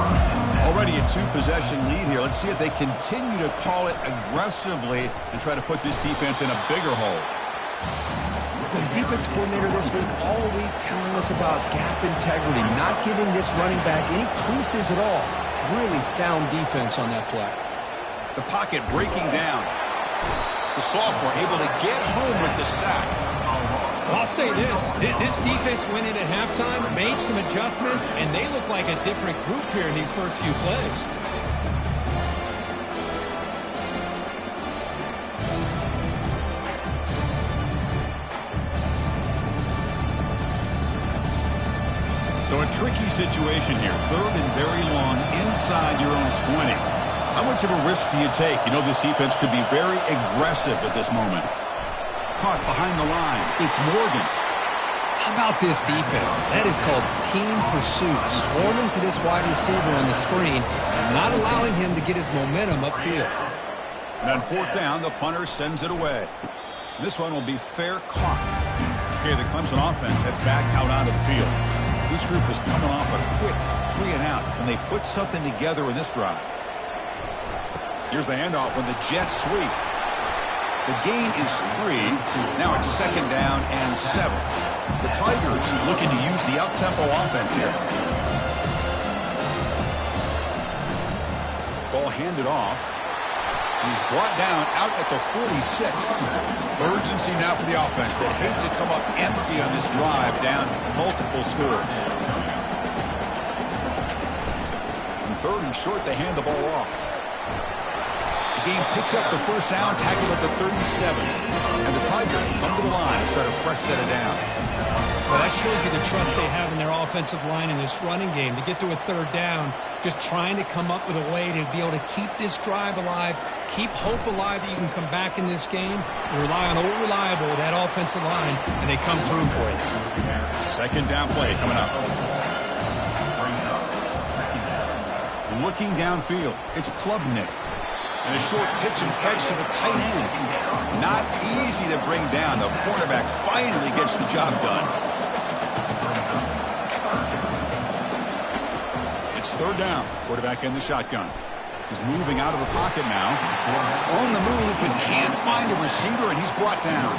Already a 2-possession lead here. Let's see if they continue to call it aggressively and try to put this defense in a bigger hole. The defense coordinator this week all week telling us about gap integrity, not giving this running back any creases at all. Really sound defense on that play. The pocket breaking down. The sophomore able to get home with the sack. Well, I'll say this defense went in at halftime, made some adjustments, and they look like a different group here in these first few plays. So a tricky situation here. Third and very long inside your own 20. How much of a risk do you take? You know this defense could be very aggressive at this moment. Caught behind the line. It's Morgan. How about this defense? That is called team pursuit. Swarming to this wide receiver on the screen and not allowing him to get his momentum upfield. And on fourth down, the punter sends it away. This one will be fair caught. Okay, the Clemson offense heads back out onto the field. This group is coming off a quick 3 and out. Can they put something together in this drive? Here's the handoff when the Jets sweep. The gain is 3. Now it's 2nd down and 7. The Tigers looking to use the up-tempo offense here. Ball handed off. He's brought down out at the 46. Urgency now for the offense that hates to come up empty on this drive down multiple scores. And 3rd and short, they hand the ball off. The game picks up the first down, tackled at the 37. And the Tigers come to the line and start a fresh set of downs. Well, that shows you the trust they have in their offensive line in this running game. To get to a 3rd down, just trying to come up with a way to be able to keep this drive alive, keep hope alive that you can come back in this game. You rely on old reliable, that offensive line, and they come through for you. 2nd down play coming up. Looking downfield, it's Klubnik. And a short pitch and catch to the tight end. Not easy to bring down. The quarterback finally gets the job done. It's 3rd down. Quarterback in the shotgun. He's moving out of the pocket now. On the move, but can't find a receiver, and he's brought down.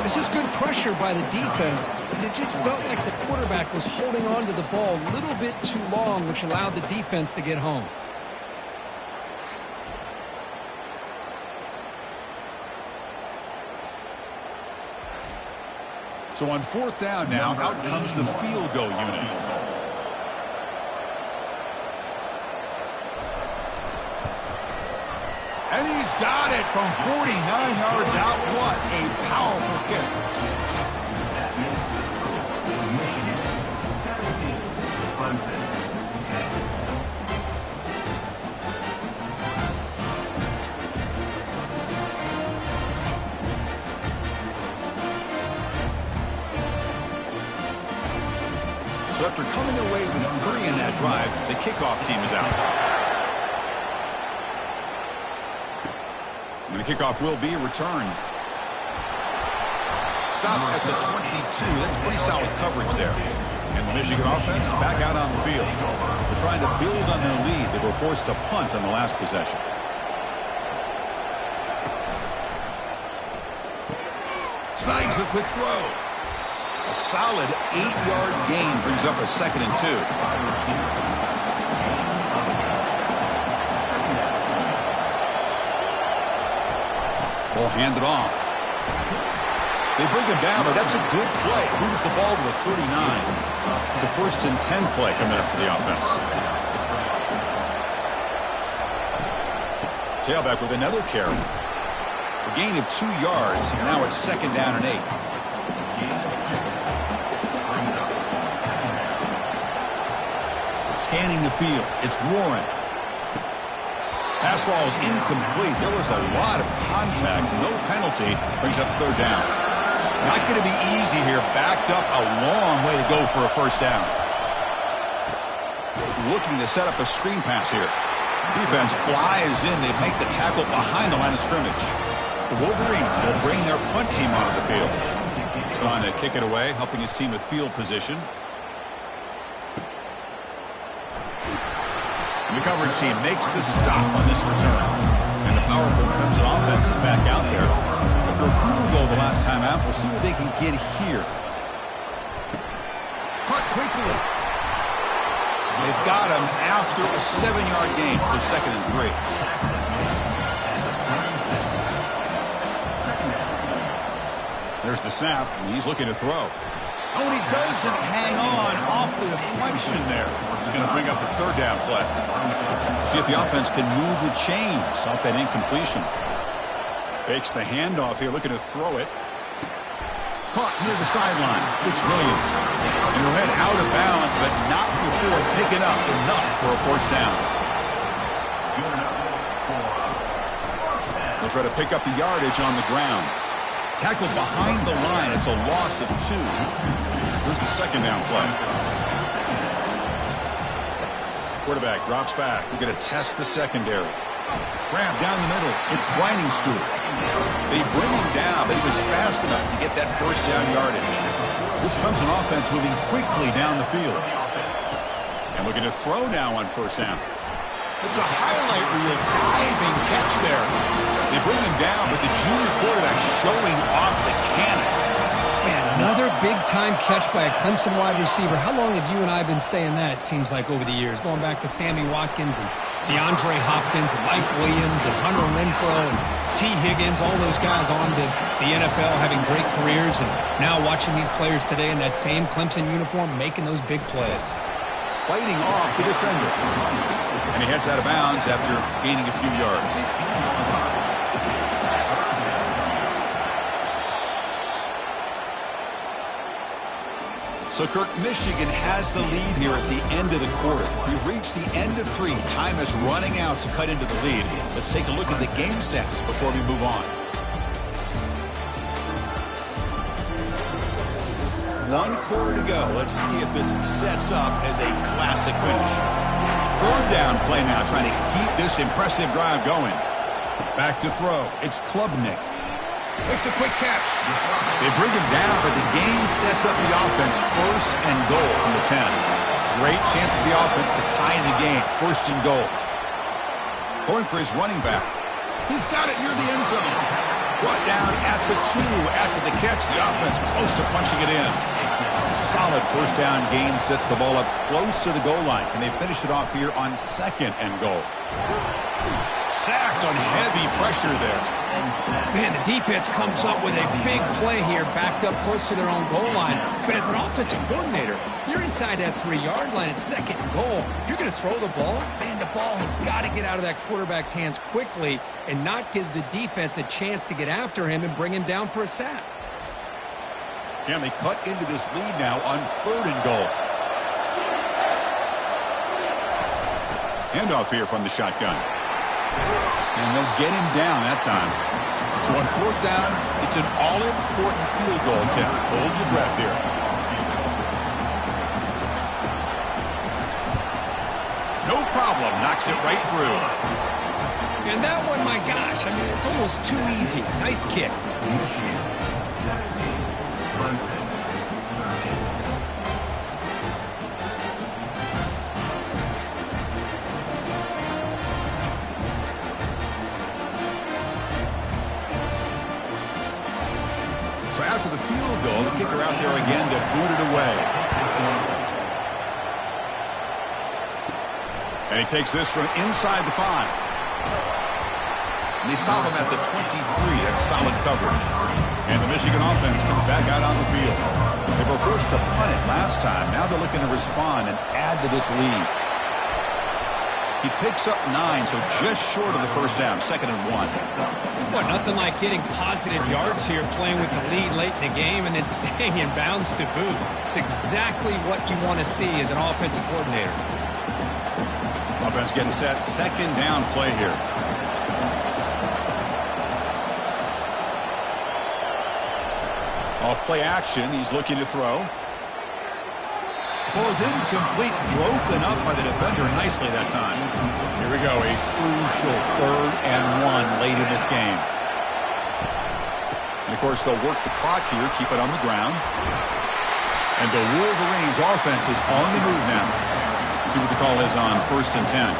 This is good pressure by the defense, but it just felt like the quarterback was holding on to the ball a little bit too long, which allowed the defense to get home. So on 4th down now, out comes the field goal unit. And he's got it from 49 yards out. What a powerful kick. So after coming away with 3 in that drive, the kickoff team is out. And the kickoff will be returned. Stop at the 22. That's pretty solid coverage there. And the Michigan offense back out on the field. They're trying to build on their lead. They were forced to punt on the last possession. Snides the quick throw. A solid 8-yard gain brings up a 2nd and 2. Ball handed off. They bring him down, but that's a good play. Moves the ball to the 39. It's a 1st and 10 play coming up for the offense. Tailback with another carry. A gain of 2 yards. Now it's 2nd down and 8. Scanning the field. It's Warren. Pass ball is incomplete. There was a lot of contact. No penalty. Brings up 3rd down. Not going to be easy here. Backed up a long way to go for a 1st down. Looking to set up a screen pass here. Defense flies in. They make the tackle behind the line of scrimmage. The Wolverines will bring their punt team onto the field. He's on to kick it away, helping his team with field position. And the coverage team makes the stop on this return. And the powerful Clemson offense is back out there. After a field goal the last time out, we'll see what they can get here. Caught quickly. They've got him after a 7-yard gain, so 2nd and 3. There's the snap, and he's looking to throw. Oh, and he doesn't hang on off the deflection there. He's going to bring up the 3rd down play. See if the offense can move the chains off that incompletion. Fakes the handoff here, looking to throw it. Caught near the sideline. It's Williams. And he'll head out of bounds, but not before picking up enough for a 1st down. They'll try to pick up the yardage on the ground. Tackled behind the line. It's a loss of 2. Here's the 2nd down play. Quarterback drops back. We're going to test the secondary. Grab down the middle. It's Briningstool. They bring him down, but he was fast enough to get that 1st down yardage. This comes an offense moving quickly down the field. And looking to throw now on 1st down. It's a highlight reel diving catch there. They bring him down, but the junior quarterback showing off the cannon. Man, another big-time catch by a Clemson wide receiver. How long have you and I been saying that, it seems like, over the years? Going back to Sammy Watkins and DeAndre Hopkins and Mike Williams and Hunter Renfrow and T. Higgins, all those guys on to the NFL having great careers, and now watching these players today in that same Clemson uniform making those big plays. Fighting off the defender. And he heads out of bounds after gaining a few yards. So, Kirk, Michigan has the lead here at the end of the quarter. We've reached the end of 3. Time is running out to cut into the lead. Let's take a look at the game sets before we move on. 1 quarter to go. Let's see if this sets up as a classic finish. 3rd down play now, trying to keep this impressive drive going. Back to throw. It's Klubnik. Makes a quick catch. They bring him down, but the game sets up the offense 1st and goal from the 10. Great chance of the offense to tie the game. 1st and goal. Throwing for his running back. He's got it near the end zone. Brought down at the 2 after the catch. The offense close to punching it in. Solid 1st down gain sets the ball up close to the goal line. Can they finish it off here on 2nd and goal? Sacked on heavy pressure there. Man, the defense comes up with a big play here, backed up close to their own goal line. But as an offensive coordinator, you're inside that 3-yard line. It's 2nd and goal. If you're going to throw the ball, man, the ball has got to get out of that quarterback's hands quickly and not give the defense a chance to get after him and bring him down for a sack. And they cut into this lead now on 3rd and goal. Handoff here from the shotgun. And they'll get him down that time. So on 4th down, it's an all-important field goal attempt. Hold your breath here. No problem. Knocks it right through. And that one, my gosh, I mean, it's almost too easy. Nice kick. So after the field goal, the kicker out there again to boot it away. And he takes this from inside the 5. And they stop him at the 23. That's solid coverage. And the Michigan offense comes back out on the field. They were forced to punt it last time. Now they're looking to respond and add to this lead. He picks up 9, so just short of the first down, 2nd and 1. Well, nothing like getting positive yards here, playing with the lead late in the game, and then staying in bounds to boot. It's exactly what you want to see as an offensive coordinator. Offense getting set. 2nd down play here. Off play action. He's looking to throw. Ball is incomplete, broken up by the defender nicely that time. Here we go, a crucial 3rd and 1 late in this game. And, of course, they'll work the clock here, keep it on the ground. And the Wolverines offense is on the move now. See what the call is on 1st and 10.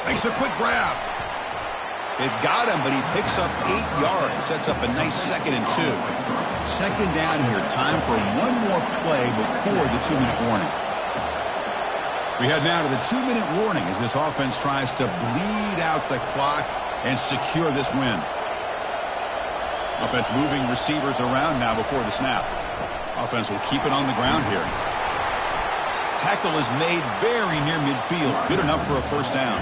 Makes a quick grab. They've got him, but he picks up 8 yards. Sets up a nice 2nd and 2. 2nd down here. Time for one more play before the 2-minute warning. We head now to the 2-minute warning as this offense tries to bleed out the clock and secure this win. Offense moving receivers around now before the snap. Offense will keep it on the ground here. Tackle is made very near midfield. Good enough for a first down.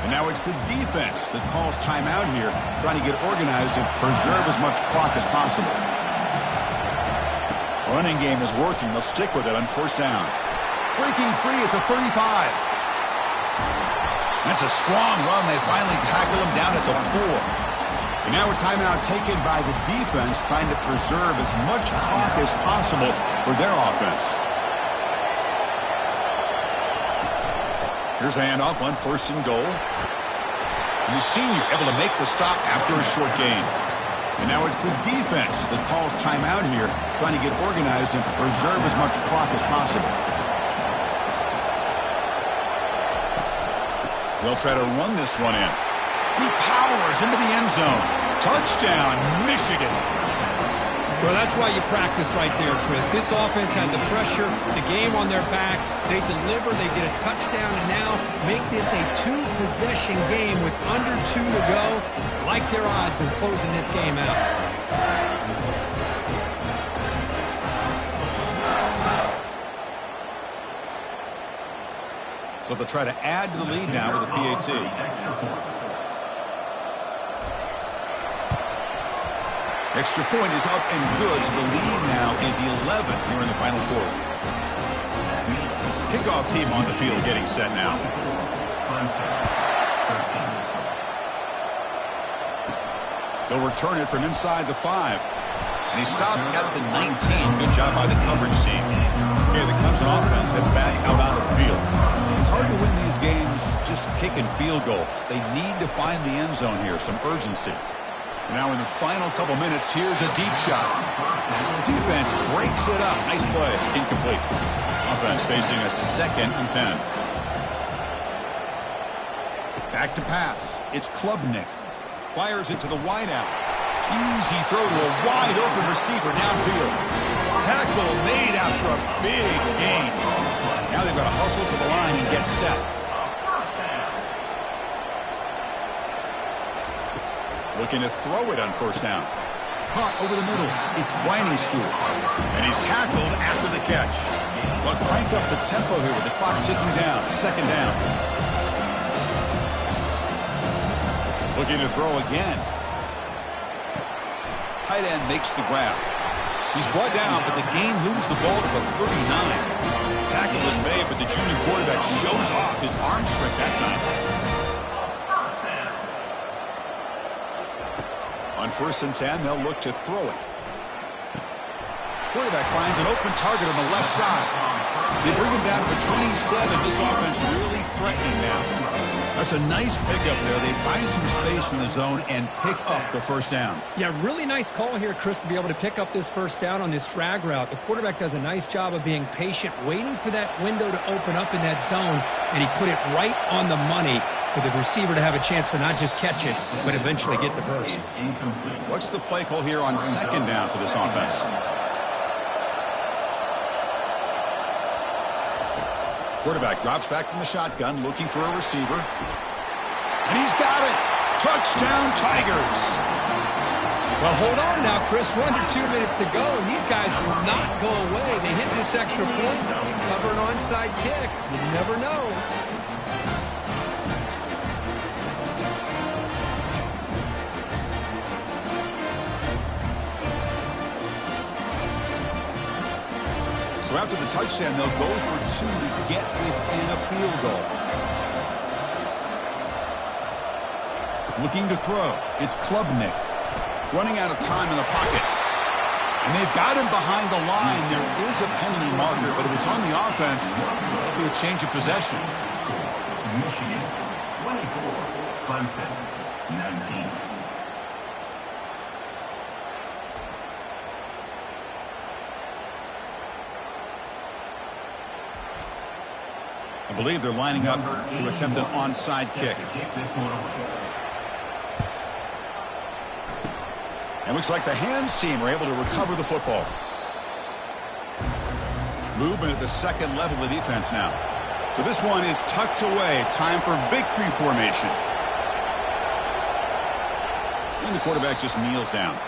And now it's the defense that calls timeout here, trying to get organized and preserve as much clock as possible. Running game is working. They'll stick with it on 1st down. Breaking free at the 35. That's a strong run. They finally tackle him down at the 4. And now a timeout taken by the defense, trying to preserve as much clock as possible for their offense. Here's the handoff on 1st and goal. And the senior able to make the stop after a short gain. And now it's the defense that calls timeout here, trying to get organized and preserve as much clock as possible. They'll try to run this one in. He powers into the end zone. Touchdown, Michigan. Well, that's why you practice right there, Chris. This offense had the pressure, the game on their back. They deliver, they get a touchdown, and now make this a 2-possession game with under 2 to go. Like their odds in closing this game out. So they'll try to add to the lead now with a PAT. Extra point is up and good, so the lead now is 11 here in the final quarter. Kickoff team on the field getting set now. They'll return it from inside the 5. And he stopped at the 19. Good job by the coverage team. Okay, the Clemson offense heads back out onto the field. It's hard to win these games just kicking field goals. They need to find the end zone here, some urgency. Now in the final couple minutes, here's a deep shot. Defense breaks it up. Nice play. Incomplete. Offense facing a 2nd and 10. Back to pass. It's Klubnik. Fires it to the wideout. Easy throw to a wide open receiver downfield. Tackle made after a big gain. Now they've got to hustle to the line and get set. Looking to throw it on 1st down. Caught over the middle. It's Briningstool. And he's tackled after the catch. But crank up the tempo here with the clock ticking down. 2nd down. Looking to throw again. Tight end makes the grab. He's brought down, but the game moves the ball to the 39. Tackle is made, but the junior quarterback shows off his arm strength that time. 1st and 10. They'll look to throw it. Quarterback finds an open target on the left side. They bring him down to the 27. This offense really threatening now. That's a nice pickup there. They find some space in the zone and pick up the first down. Yeah, really nice call here, Chris, to be able to pick up this first down on this drag route. The quarterback does a nice job of being patient, waiting for that window to open up in that zone, and he put it right on the money for the receiver to have a chance to not just catch it, but eventually get the first. What's the play call here on 2nd down for this offense? Quarterback drops back from the shotgun, looking for a receiver. And he's got it! Touchdown, Tigers! Well, hold on now, Chris. We're under 2 minutes to go, and these guys will not go away. They hit this extra point, they cover an onside kick. You never know. So after the touchdown, they'll go for 2 to get within a field goal. Looking to throw. It's Klubnik. Running out of time in the pocket. And they've got him behind the line. There is a penalty marker, but if it's on the offense, it'll be a change of possession. Michigan, 24, Clemson, 19. I believe they're lining up to attempt an onside kick. And looks like the hands team are able to recover the football. Movement at the second level of defense now. So this one is tucked away. Time for victory formation. And the quarterback just kneels down.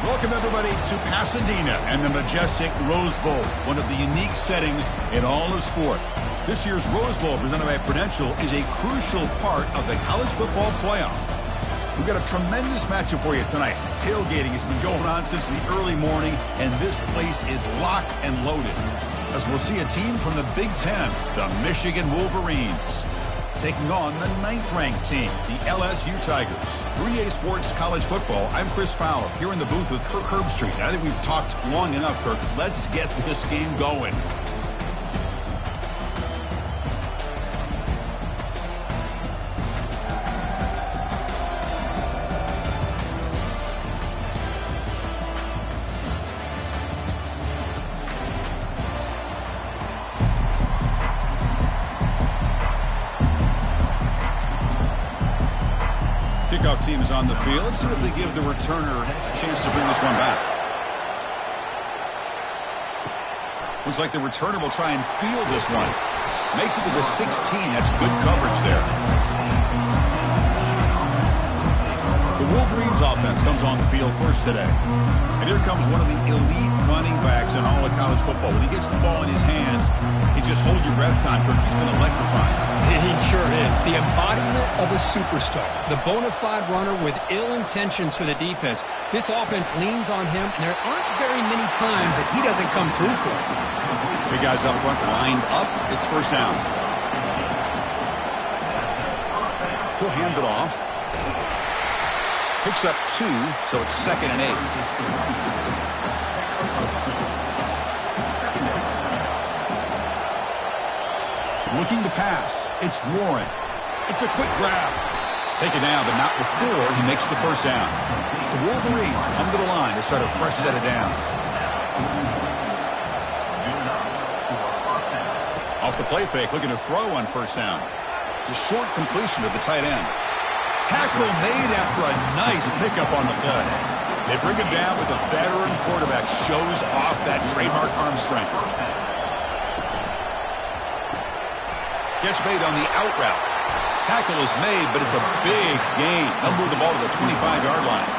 Welcome, everybody, to Pasadena and the majestic Rose Bowl, one of the unique settings in all of sport. This year's Rose Bowl, presented by Prudential, is a crucial part of the college football playoff. We've got a tremendous matchup for you tonight. Tailgating has been going on since the early morning, and this place is locked and loaded, as we'll see a team from the Big Ten, the Michigan Wolverines, taking on the 9th-ranked team, the LSU Tigers. 3A Sports College Football, I'm Chris Fowler, here in the booth with Kirk Herbstreit. And I think we've talked long enough, Kirk. Let's get this game going. Kickoff team is on the field. Let's see if they give the returner a chance to bring this one back. Looks like the returner will try and field this one. Makes it to the 16. That's good coverage there. The Wolverines offense comes on the field first today. And here comes one of the elite running backs in all of college football. When he gets the ball in his hands, he just hold your breath time. Kirk, he's been electrifying. He sure is. The embodiment of a superstar. The bona fide runner with ill intentions for the defense. This offense leans on him, and there aren't very many times that he doesn't come through for it. Big guys up front lined up. It's first down. He'll hand it off. Picks up 2, so it's 2nd and 8. Looking to pass. It's Warren. It's a quick grab. Take it down, but not before he makes the first down. The Wolverines come to the line to start a fresh set of downs. Off the play fake, looking to throw on first down. It's a short completion to the tight end. Tackle made after a nice pickup on the play. They bring him down, but the veteran quarterback shows off that trademark arm strength. Catch made on the out route. Tackle is made, but it's a big gain. They'll move the ball to the 25-yard line.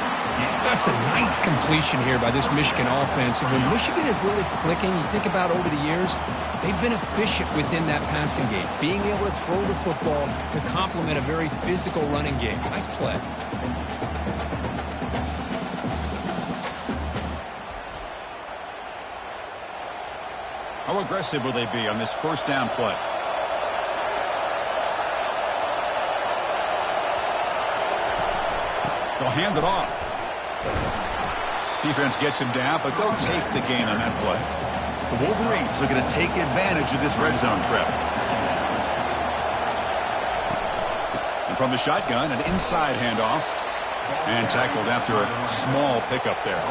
That's a nice completion here by this Michigan offense. And when Michigan is really clicking, you think about over the years, they've been efficient within that passing game, being able to throw the football to complement a very physical running game. Nice play. How aggressive will they be on this first down play? They'll hand it off. Defense gets him down, but they'll take the gain on that play. The Wolverines are going to take advantage of this red zone trip. And from the shotgun, an inside handoff. And tackled after a small pickup there.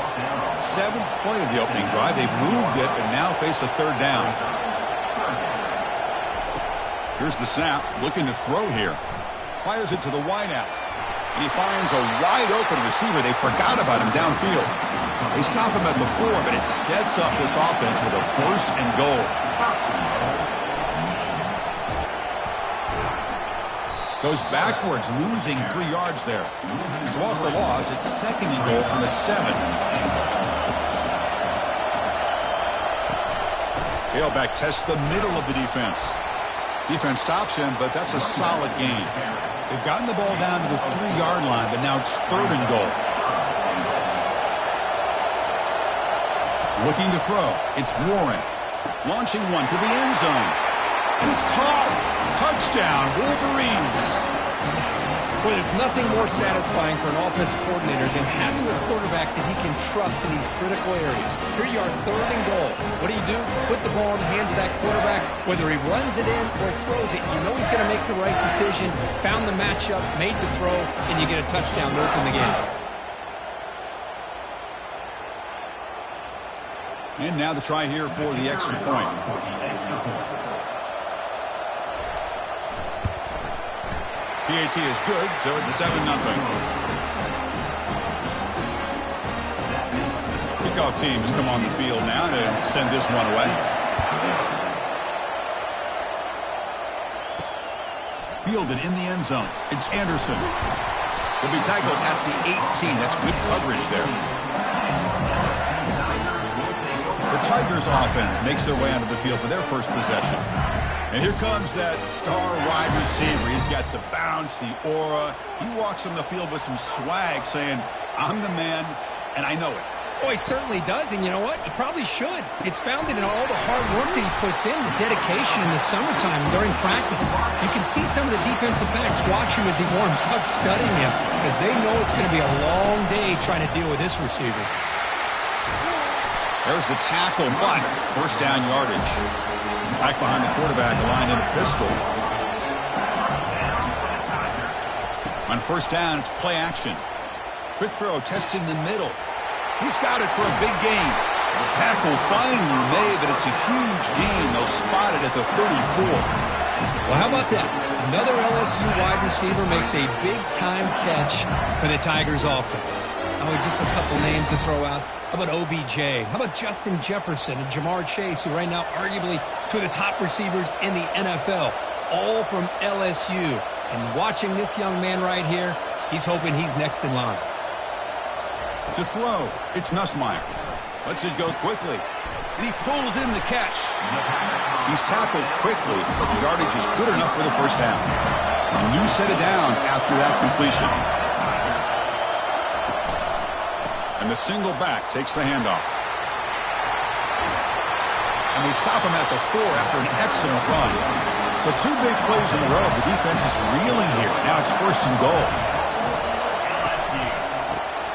7th play of the opening drive. They've moved it, but now face a third down. Here's the snap. Looking to throw here. Fires it to the wideout. And he finds a wide-open receiver. They forgot about him downfield. They stop him at the 4, but it sets up this offense with a 1st and goal. Goes backwards, losing 3 yards there. So off the loss, it's 2nd and goal from the 7. Tailback tests the middle of the defense. Defense stops him, but that's a solid gain. They've gotten the ball down to the 3-yard line, but now it's 3rd and goal. Looking to throw. It's Warren. Launching one to the end zone. And it's caught. Touchdown, Wolverines. Well, there's nothing more satisfying for an offensive coordinator than having a quarterback that he can trust in these critical areas. Here you are, 3rd and goal. What do? Put the ball in the hands of that quarterback. Whether he runs it in or throws it, you know he's going to make the right decision. Found the matchup, made the throw, and you get a touchdown to open the game. And now the try here for the extra point. PAT is good, so it's 7-0. Kickoff team has come on the field now to send this one away. Fielded in the end zone. It's Anderson. He'll be tackled at the 18. That's good coverage there. The Tigers offense makes their way onto the field for their first possession. And here comes that star wide receiver. He's got the bounce, the aura. He walks on the field with some swag saying, I'm the man, and I know it. Oh, he certainly does, and you know what? He probably should. It's founded in all the hard work that he puts in, the dedication in the summertime during practice. You can see some of the defensive backs watch him as he warms up, studying him, because they know it's going to be a long day trying to deal with this receiver. There's the tackle, but first down yardage. Back behind the quarterback, aligned in a pistol. On first down, it's play action. Quick throw, testing the middle. He's got it for a big gain. Tackle finally made, but it's a huge gain. They'll spot it at the 34. Well, how about that? Another LSU wide receiver makes a big-time catch for the Tigers offense. Oh, just a couple names to throw out. How about OBJ? How about Justin Jefferson and Jamar Chase, who right now arguably two of the top receivers in the NFL, all from LSU. And watching this young man right here, he's hoping he's next in line. To throw, it's Nussmeier. Lets it go quickly. And he pulls in the catch. He's tackled quickly, but the yardage is good enough for the first down. A new set of downs after that completion. And the single back takes the handoff. And they stop him at the 4 after an excellent run. So 2 big plays in a row. The defense is reeling here. Now it's first and goal.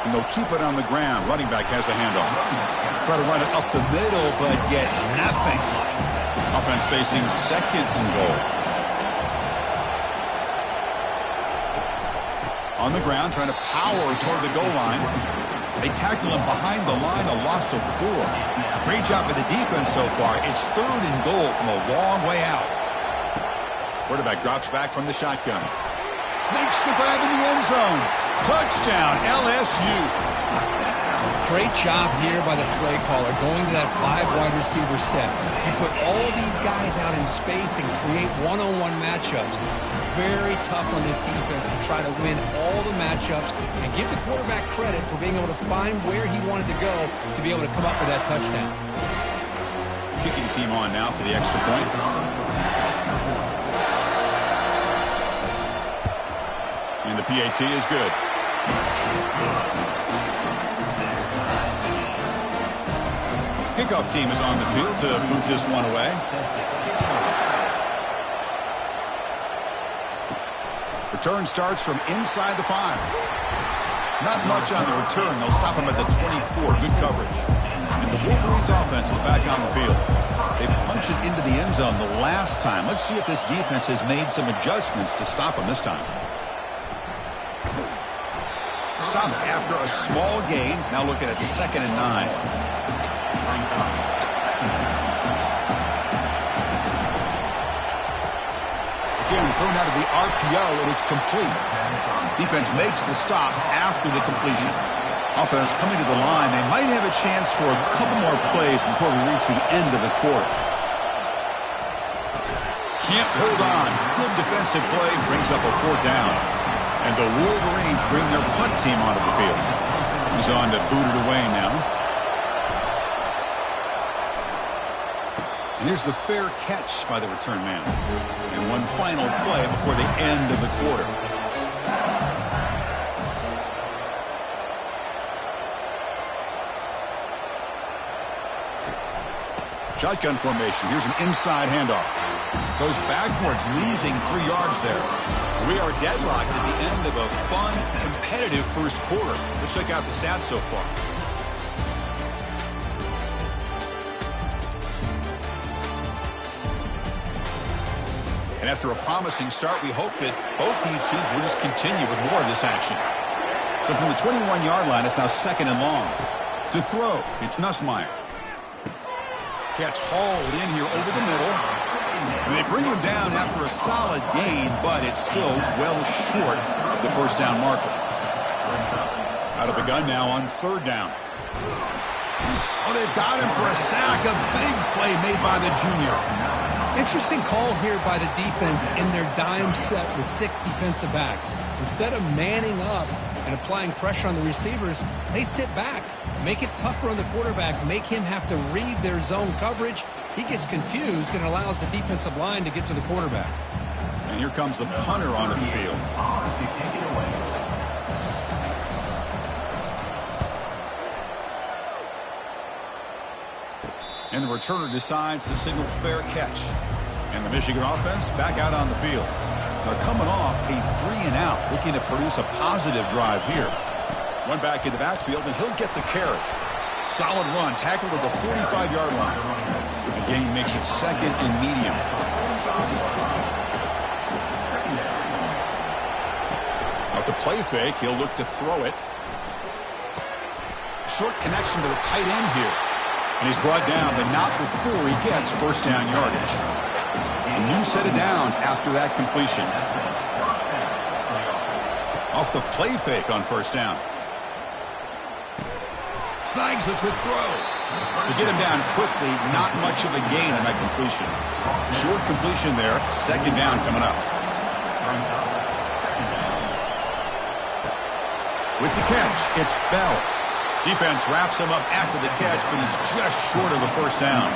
And they'll keep it on the ground. Running back has the handoff. Try to run it up the middle, but get nothing. Offense facing second and goal. On the ground, trying to power toward the goal line. They tackle him behind the line, a loss of 4. Great job for the defense so far. It's third and goal from a long way out. Quarterback drops back from the shotgun. Makes the grab in the end zone. Touchdown, LSU. Great job here by the play caller, going to that 5 wide receiver set. You put all these guys out in space and create one-on-one matchups. Very tough on this defense to try to win all the matchups and give the quarterback credit for being able to find where he wanted to go to be able to come up with that touchdown. Kicking team on now for the extra point. And the PAT is good. Kickoff team is on the field to move this one away. Return starts from inside the 5. Not much on the return. They'll stop him at the 24. Good coverage. And the Wolverines offense is back on the field. They punched it into the end zone the last time. Let's see if this defense has made some adjustments to stop him this time. Stop after a small gain. Now looking at 2nd and 9. Again, thrown out of the RPO, and it's complete. Defense makes the stop after the completion. Offense coming to the line. They might have a chance for a couple more plays before we reach the end of the quarter. Can't hold on. Good defensive play brings up a 4th down. And the Wolverines bring their punt team onto the field. He's on to boot it away now. And here's the fair catch by the return man. And one final play before the end of the quarter. Shotgun formation. Here's an inside handoff. Goes backwards, losing 3 yards there. We are deadlocked at the end of a fun, competitive first quarter. Let's check out the stats so far. And after a promising start, we hope that both these teams will just continue with more of this action. So from the 21-yard line, it's now 2nd and long. To throw, it's Nussmeier. Catch hauled in here over the middle. And they bring him down after a solid gain, but it's still well short of the first down marker. Out of the gun now on 3rd down. Oh, they've got him for a sack. A big play made by the junior. Interesting call here by the defense in their dime set with 6 defensive backs. Instead of manning up and applying pressure on the receivers, they sit back, make it tougher on the quarterback, make him have to read their zone coverage. He gets confused and allows the defensive line to get to the quarterback. And here comes the punter onto the field. To take it away. And the returner decides to signal fair catch. And the Michigan offense back out on the field. They're coming off a 3-and-out, looking to produce a positive drive here. One back in the backfield, and he'll get the carry. Solid run, tackled at the 45-yard line. The game makes it 2nd and medium. Off the play fake, he'll look to throw it. Short connection to the tight end here. And he's brought down, but not before he gets first down yardage. A new set of downs after that completion. Off the play fake on first down. Snags the quick throw. To get him down quickly, not much of a gain on that completion. Short completion there, 2nd down coming up. With the catch, it's Bell. Defense wraps him up after the catch, but he's just short of a first down.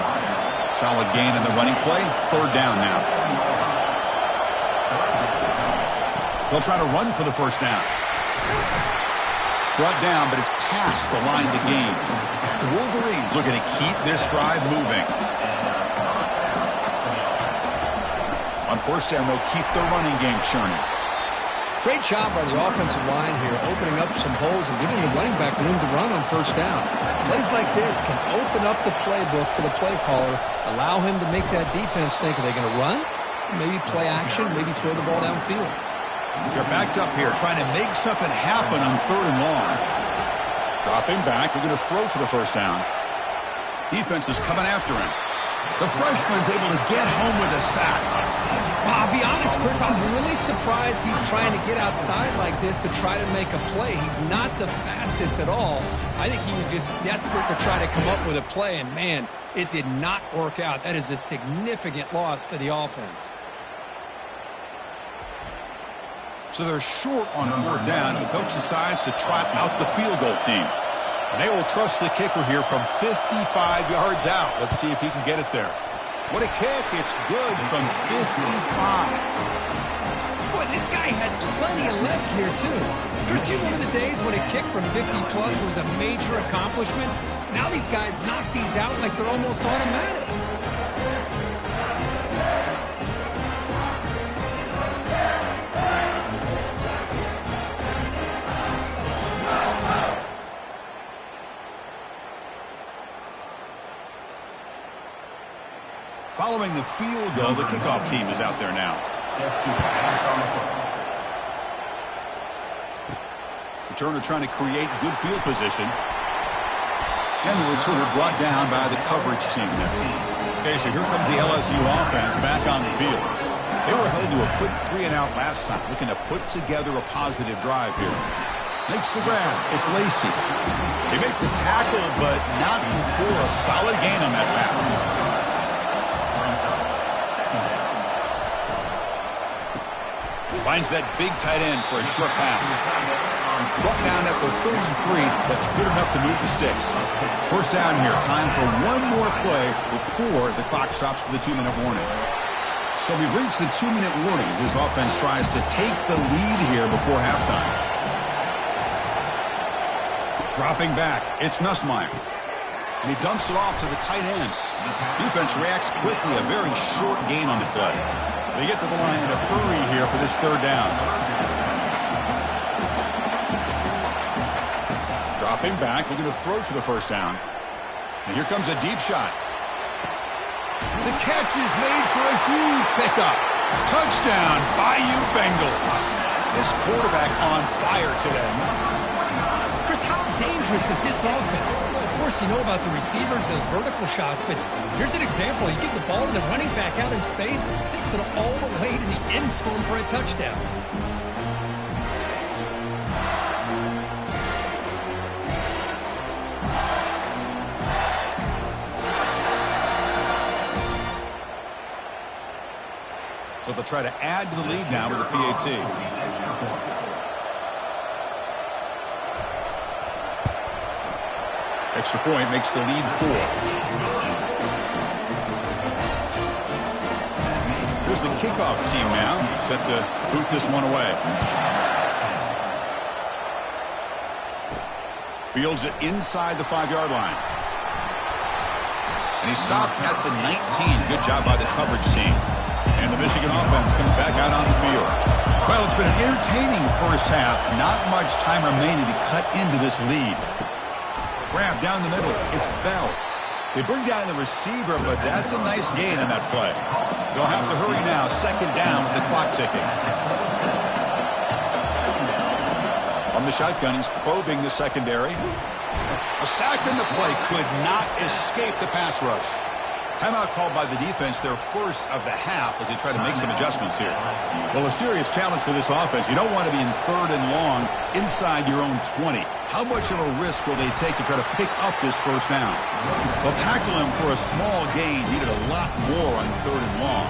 Solid gain in the running play. 3rd down now. They'll try to run for the first down. Brought down, but it's past the line to gain. The Wolverines looking to keep this drive moving. On first down, they'll keep their running game churning. Great job by the offensive line here, opening up some holes and giving the running back room to run on first down. Plays like this can open up the playbook for the play caller, allow him to make that defense think, are they going to run? Maybe play action, maybe throw the ball downfield. They're backed up here, trying to make something happen on 3rd and long. Dropping back, we're going to throw for the first down. Defense is coming after him. The freshman's able to get home with a sack. I'll be honest, Chris, I'm really surprised he's trying to get outside like this to try to make a play. He's not the fastest at all. I think he was just desperate to try to come up with a play, and man, it did not work out. That is a significant loss for the offense. So they're short on 4th down, and the coach decides to trot out the field goal team. And they will trust the kicker here from 55 yards out. Let's see if he can get it there. What a kick. It's good from 55. Boy, this guy had plenty of leg here, too. Chris, you remember the days when a kick from 50-plus was a major accomplishment? Now these guys knock these out like they're almost automatic. Following the field goal, the kickoff team is out there now. Returner trying to create good field position. And the returner brought down by the coverage team there. Okay, so here comes the LSU offense back on the field. They were held to a quick 3-and-out last time, looking to put together a positive drive here. Makes the grab. It's Lacey. They make the tackle, but not before a solid gain on that pass. Finds that big tight end for a short pass. Brought down at the 33. That's good enough to move the sticks. First down here. Time for one more play before the clock stops for the 2-minute warning. So we've reached the 2-minute warning as this offense tries to take the lead here before halftime. Dropping back. It's Nussmeier. And he dumps it off to the tight end. Defense reacts quickly. A very short gain on the play. They get to the line in a hurry here for this 3rd down. Dropping back, looking to throw for the first down. And here comes a deep shot. The catch is made for a huge pickup. Touchdown, Bayou Bengals. This quarterback on fire today. Chris, how dangerous is this offense? Well, of course, you know about the receivers, those vertical shots, but here's an example. You give the ball to the running back out in space, takes it all the way to the end zone for a touchdown. they'll try to add to the lead now with the PAT. Extra point makes the lead 4. Here's the kickoff team now, set to boot this one away. Fields it inside the 5-yard line. And he stopped at the 19. Good job by the coverage team. And the Michigan offense comes back out on the field. Well, it's been an entertaining first half. Not much time remaining to cut into this lead. Grab down the middle. It's Bell. They bring down the receiver, but that's a nice gain on that play. They'll have to hurry now. Second down with the clock ticking. From the shotgun, he's probing the secondary. A sack in the play could not escape the pass rush. Timeout called by the defense, their first of the half, as they try to make some adjustments here. Well, a serious challenge for this offense. You don't want to be in 3rd and long inside your own 20. How much of a risk will they take to try to pick up this first down? They'll tackle him for a small gain. Needed a lot more on 3rd and long.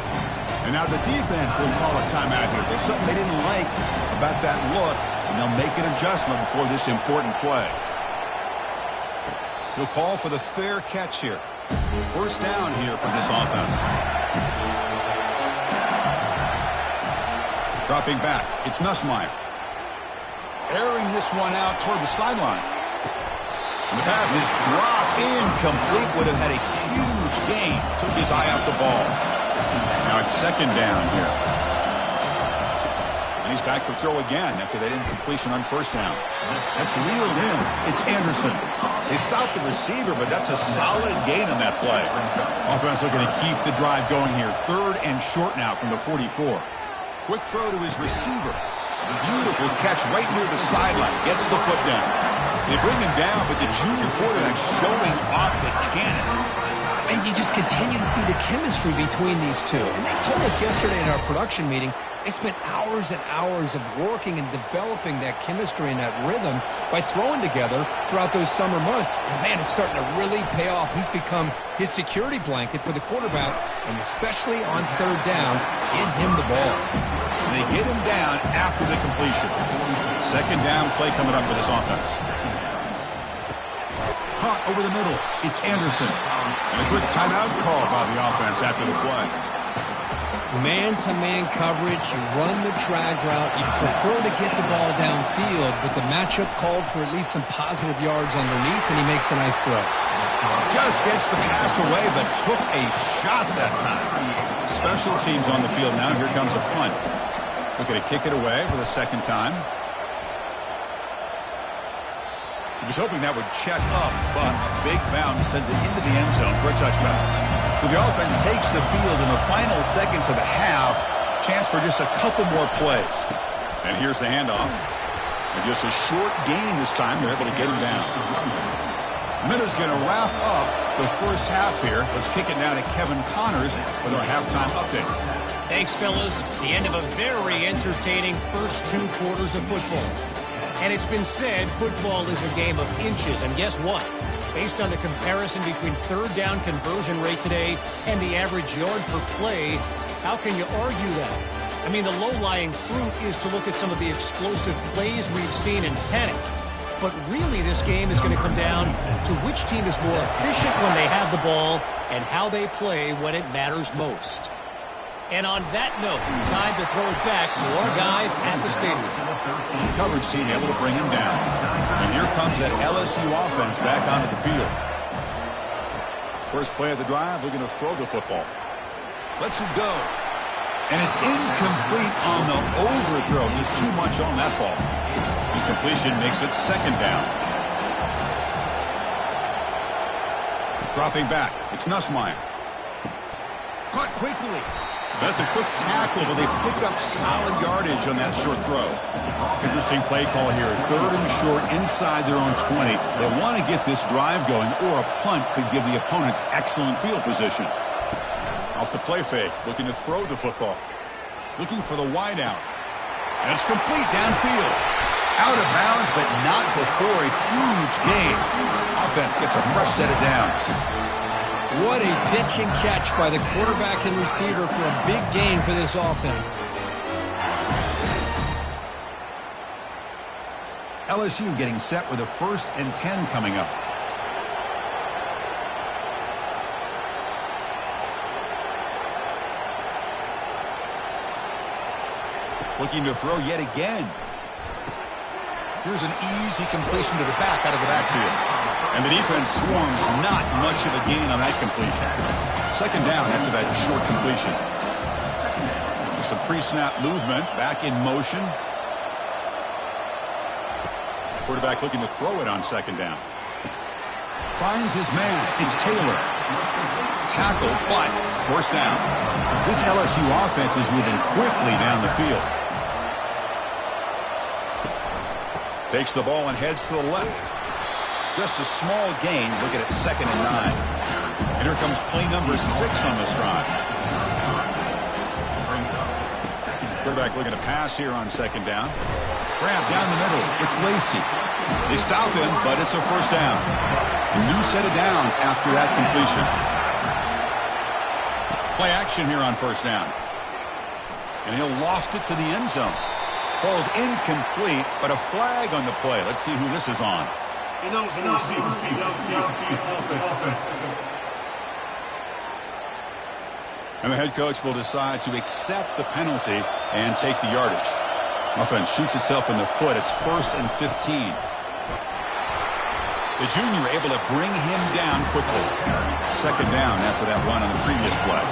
And now the defense will call a timeout here. There's something they didn't like about that look, and they'll make an adjustment before this important play. He'll call for the fair catch here. First down here for this offense. Dropping back, it's Nussmeier. Airing this one out toward the sideline. And the pass is dropped incomplete. Would have had a huge gain. Took his eye off the ball. Now it's second down here. And he's back to throw again after that incompletion on first down. That's reeled in. It's Anderson. They stopped the receiver, but that's a solid gain on that play. Offense looking to keep the drive going here. 3rd and short now from the 44. Quick throw to his receiver. Beautiful catch right near the sideline. Gets the foot down. They bring him down, but the junior quarterback showing off the cannon. And you just continue to see the chemistry between these two. And they told us yesterday in our production meeting, they spent hours and hours of working and developing that chemistry and that rhythm by throwing together throughout those summer months. And, man, it's starting to really pay off. He's become his security blanket for the quarterback, and especially on 3rd down, get him the ball. And they get him down after the completion. Second down play coming up for this offense. Caught over the middle. It's Anderson. And a quick timeout call by the offense after the play. Man-to-man coverage, you run the drag route, you prefer to get the ball downfield, but the matchup called for at least some positive yards underneath, and he makes a nice throw. Just gets the pass away, but took a shot that time. Special teams on the field now. Here comes a punt. Looking to kick it away for the second time. He was hoping that would check up, but a big bounce sends it into the end zone for a touchback. So the offense takes the field in the final seconds of the half. Chance for just a couple more plays. And here's the handoff. And just a short gain this time. They're able to get him down. Minuta's going to wrap up the first half here. Let's kick it now to Kevin Connors with our halftime update. Thanks, fellas. The end of a very entertaining first 2 quarters of football. And it's been said football is a game of inches. And guess what? Based on the comparison between 3rd down conversion rate today and the average yard per play, how can you argue that? I mean, the low-lying fruit is to look at some of the explosive plays we've seen in panic. But really, this game is going to come down to which team is more efficient when they have the ball and how they play when it matters most. And on that note, time to throw it back to our guys at the stadium. Coverage team able to bring him down. And here comes that LSU offense back onto the field. First play of the drive, looking to throw the football. Lets it go. And it's incomplete on the overthrow. Just too much on that ball. Incompletion makes it second down. Dropping back, it's Nussmeier. Caught quickly. That's a quick tackle, but they pick up solid yardage on that short throw. Interesting play call here. 3rd and short inside their own 20. They want to get this drive going, or a punt could give the opponents excellent field position. Off the play fake, looking to throw the football. Looking for the wide out. And it's complete downfield. Out of bounds, but not before a huge gain. Offense gets a fresh set of downs. What a pitch and catch by the quarterback and receiver for a big gain for this offense. LSU getting set with a 1st and 10 coming up. Looking to throw yet again. Here's an easy completion to the back out of the backfield. And the defense swarms not much of a gain on that completion. 2nd down after that short completion. There's some pre-snap movement. Back in motion. Quarterback looking to throw it on 2nd down. Finds his man. It's Taylor. Tackle, but 1st down. This LSU offense is moving quickly down the field. Takes the ball and heads to the left. Just a small gain. Looking at 2nd and 9. And here comes play number 6 on this drive. Quarterback looking to pass here on 2nd down. Grab down the middle. It's Lacey. They stop him, but it's a 1st down. A new set of downs after that completion. Play action here on 1st down. And he'll loft it to the end zone. Falls incomplete, but a flag on the play. Let's see who this is on. And the head coach will decide to accept the penalty and take the yardage. Offense shoots itself in the foot. It's 1st and 15. The junior able to bring him down quickly. 2nd down after that run on the previous play.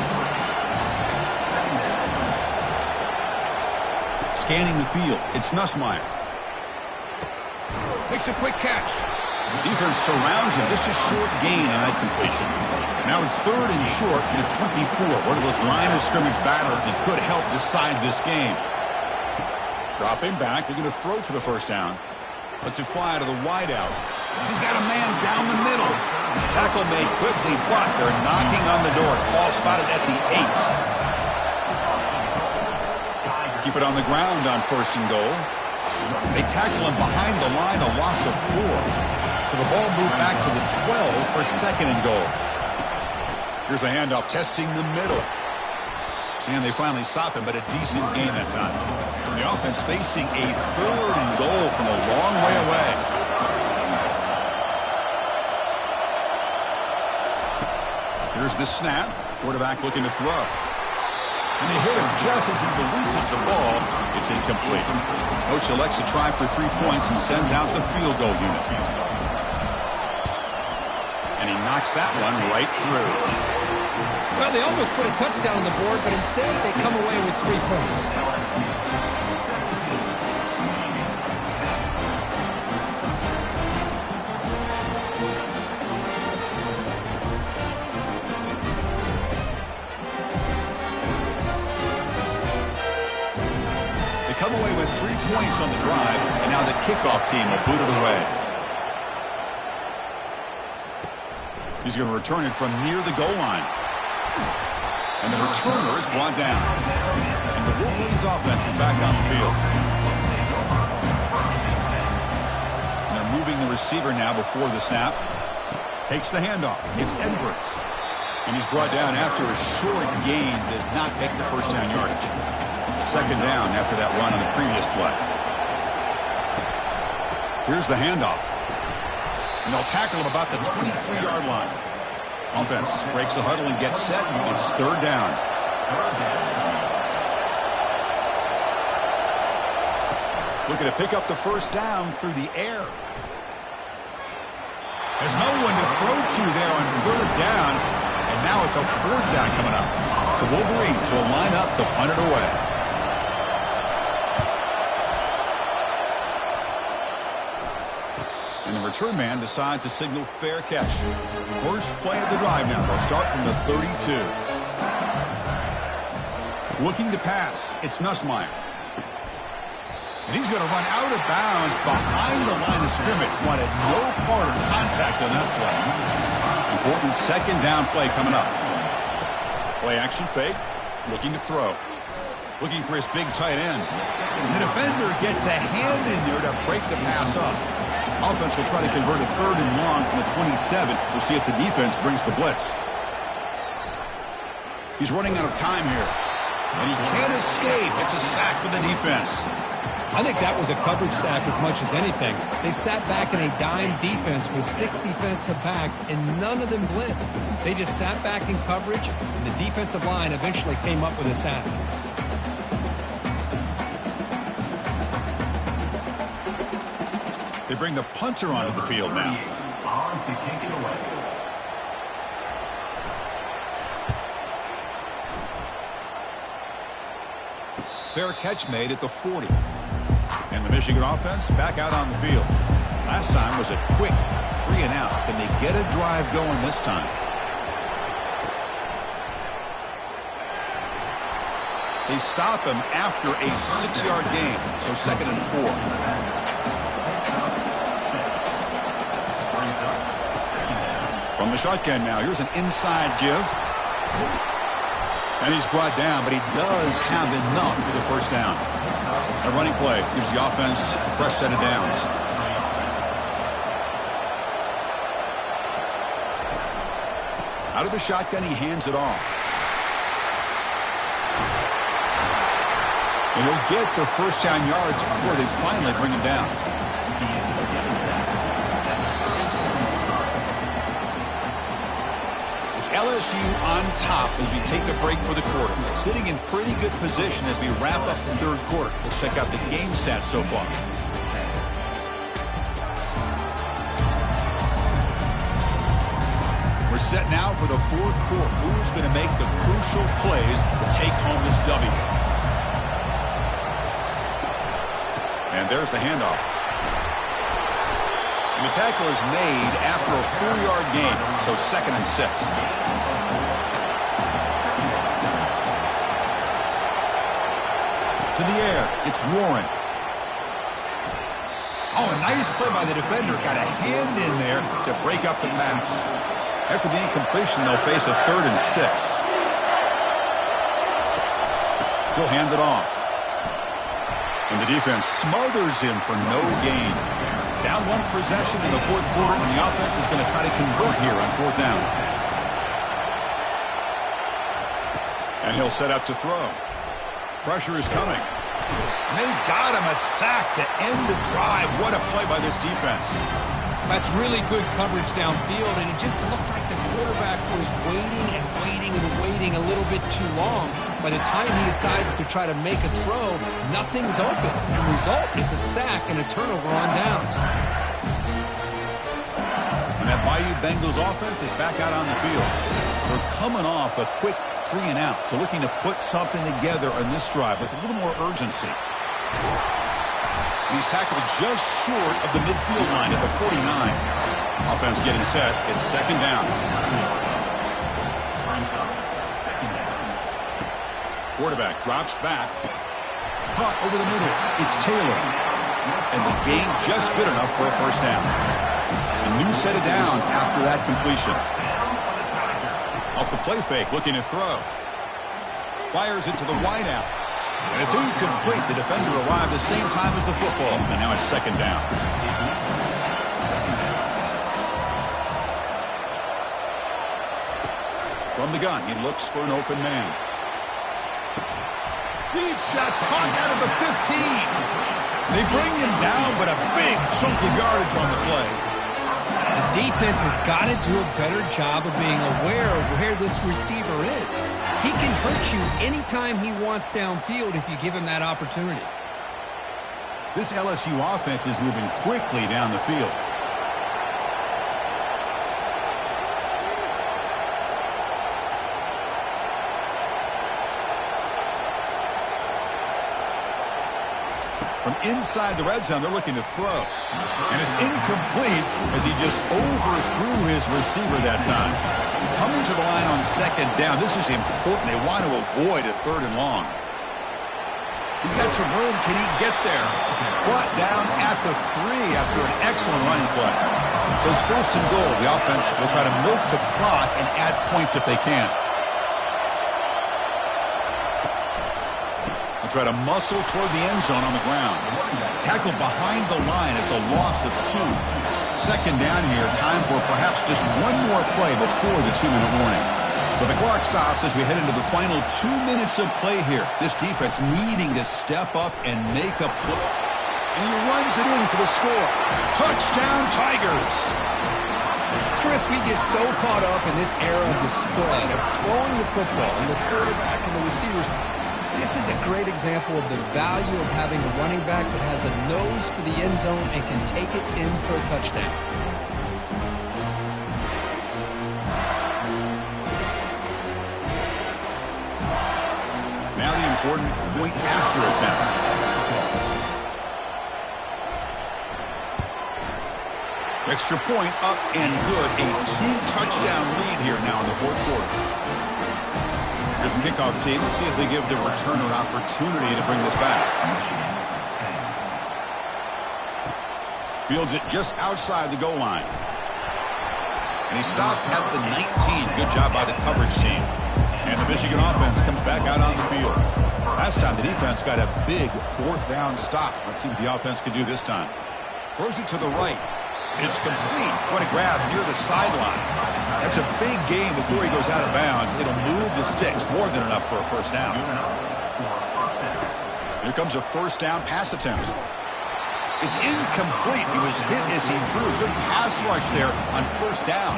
Scanning the field, it's Nussmeier. Makes a quick catch. Defense surrounds him. Just a short gain on that completion. Now it's 3rd and short in the 24. One of those line of scrimmage battles that could help decide this game. Dropping back, looking to throw for the 1st down. Lets it fly to the wideout. He's got a man down the middle. Tackle made quickly, but they're knocking on the door. Ball spotted at the 8. Keep it on the ground on 1st and goal. They tackle him behind the line, a loss of 4. So the ball moved back to the 12 for 2nd and goal. Here's a handoff testing the middle. And they finally stop him, but a decent gain that time. The offense facing a 3rd and goal from a long way away. Here's the snap. Quarterback looking to throw. And they hit him just as he releases the ball. It's incomplete. Coach elects to try for 3 points and sends out the field goal unit. And he knocks that one right through. Well, they almost put a touchdown on the board, but instead they come away with 3 points. They come away with 3 points on the drive, and now the kickoff team will boot it away. He's going to return it from near the goal line. And the returner is brought down. And the Wolverines offense is back on the field. And they're moving the receiver now before the snap. Takes the handoff. It's Edwards. And he's brought down after a short gain. Does not make the 1st down yardage. 2nd down after that run on the previous play. Here's the handoff. And they'll tackle him about the 23-yard line. Offense breaks the huddle and gets set. It's 3rd down. Looking to pick up the 1st down through the air. There's no one to throw to there on 3rd down. And now it's a 4th down coming up. The Wolverines will line up to punt it away. And the return man decides to signal fair catch. First play of the drive now. They'll start from the 32. Looking to pass. It's Nussmeier. And he's going to run out of bounds behind the line of scrimmage. Wanted no part of contact on that play. Important 2nd down play coming up. Play action fake. Looking to throw. Looking for his big tight end. And the defender gets a hand in there to break the pass up. Offense will try to convert a 3rd and long from the 27. We'll see if the defense brings the blitz. He's running out of time here. And he can't escape. It's a sack for the defense. I think that was a coverage sack as much as anything. They sat back in a dime defense with 6 defensive backs, and none of them blitzed. They just sat back in coverage, and the defensive line eventually came up with a sack. They bring the punter onto the field now. On to kick it away. Fair catch made at the 40. And the Michigan offense back out on the field. Last time was a quick 3-and-out. Can they get a drive going this time? They stop him after a 6-yard gain, so 2nd and 4. From the shotgun now, here's an inside give. And he's brought down, but he does have enough for the first down. A running play gives the offense a fresh set of downs. Out of the shotgun, he hands it off. And he'll get the first down yards before they finally bring him down. LSU on top as we take the break for the quarter. Sitting in pretty good position as we wrap up the third quarter. Let's check out the game stats so far. We're set now for the fourth quarter. Who's going to make the crucial plays to take home this W? And there's the handoff. And the tackle is made after a 4-yard gain, so 2nd and 6. To the air, it's Warren. Oh, a nice play by the defender. Got a hand in there to break up the pass. After the incompletion, they'll face a 3rd and 6. He'll hand it off. And the defense smothers him for no gain. Down 1 possession in the fourth quarter, and the offense is going to try to convert here on 4th down. And he'll set up to throw. Pressure is coming. And they've got him a sack to end the drive. What a play by this defense. That's really good coverage downfield, and it just looked like the quarterback was waiting and waiting and waiting a little bit too long. By the time he decides to try to make a throw, nothing's open. The result is a sack and a turnover on downs. And that Bayou Bengals offense is back out on the field. They're coming off a quick 3-and-out, so looking to put something together on this drive with a little more urgency. He's tackled just short of the midfield line at the 49. Offense getting set. It's 2nd down. Quarterback drops back. Caught over the middle. It's Taylor. And the gain just good enough for a first down. A new set of downs after that completion. Off the play fake, looking to throw. Fires it to the wideout. And it's incomplete. The defender arrived the same time as the football. And now it's 2nd down. From the gun, he looks for an open man. Deep shot caught out of the 15. They bring him down, but a big chunk of yardage on the play. The defense has got to do a better job of being aware of where this receiver is. He can hurt you anytime he wants downfield if you give him that opportunity. This LSU offense is moving quickly down the field. From inside the red zone, they're looking to throw. And it's incomplete as he just overthrew his receiver that time. Coming to the line on 2nd down. This is important. They want to avoid a 3rd and long. He's got some room. Can he get there? Brought down at the 3 after an excellent running play. So it's 1st and goal. The offense will try to milk the clock and add points if they can. Try to muscle toward the end zone on the ground. Tackled behind the line. It's a loss of 2. 2nd down here. Time for perhaps just one more play before the 2-minute warning. So the clock stops as we head into the final 2 minutes of play here. This defense needing to step up and make a play. And he runs it in for the score. Touchdown, Tigers. Chris, we get so caught up in this era of the spread, of throwing the football and the quarterback and the receivers. This is a great example of the value of having a running back that has a nose for the end zone and can take it in for a touchdown. Now the important point after attempt. Extra point up and good. A 2-touchdown lead here now in the fourth quarter. Here's the kickoff team. Let's see if they give the returner an opportunity to bring this back. Fields it just outside the goal line. And he stopped at the 19. Good job by the coverage team. And the Michigan offense comes back out on the field. Last time the defense got a big fourth down stop. Let's see what the offense can do this time. Throws it to the right. It's complete. What a grab near the sideline. That's a big gain before he goes out of bounds. It'll move the sticks. More than enough for a first down. Here comes a first down pass attempt. It's incomplete. He was hit as he threw. Good pass rush there on first down.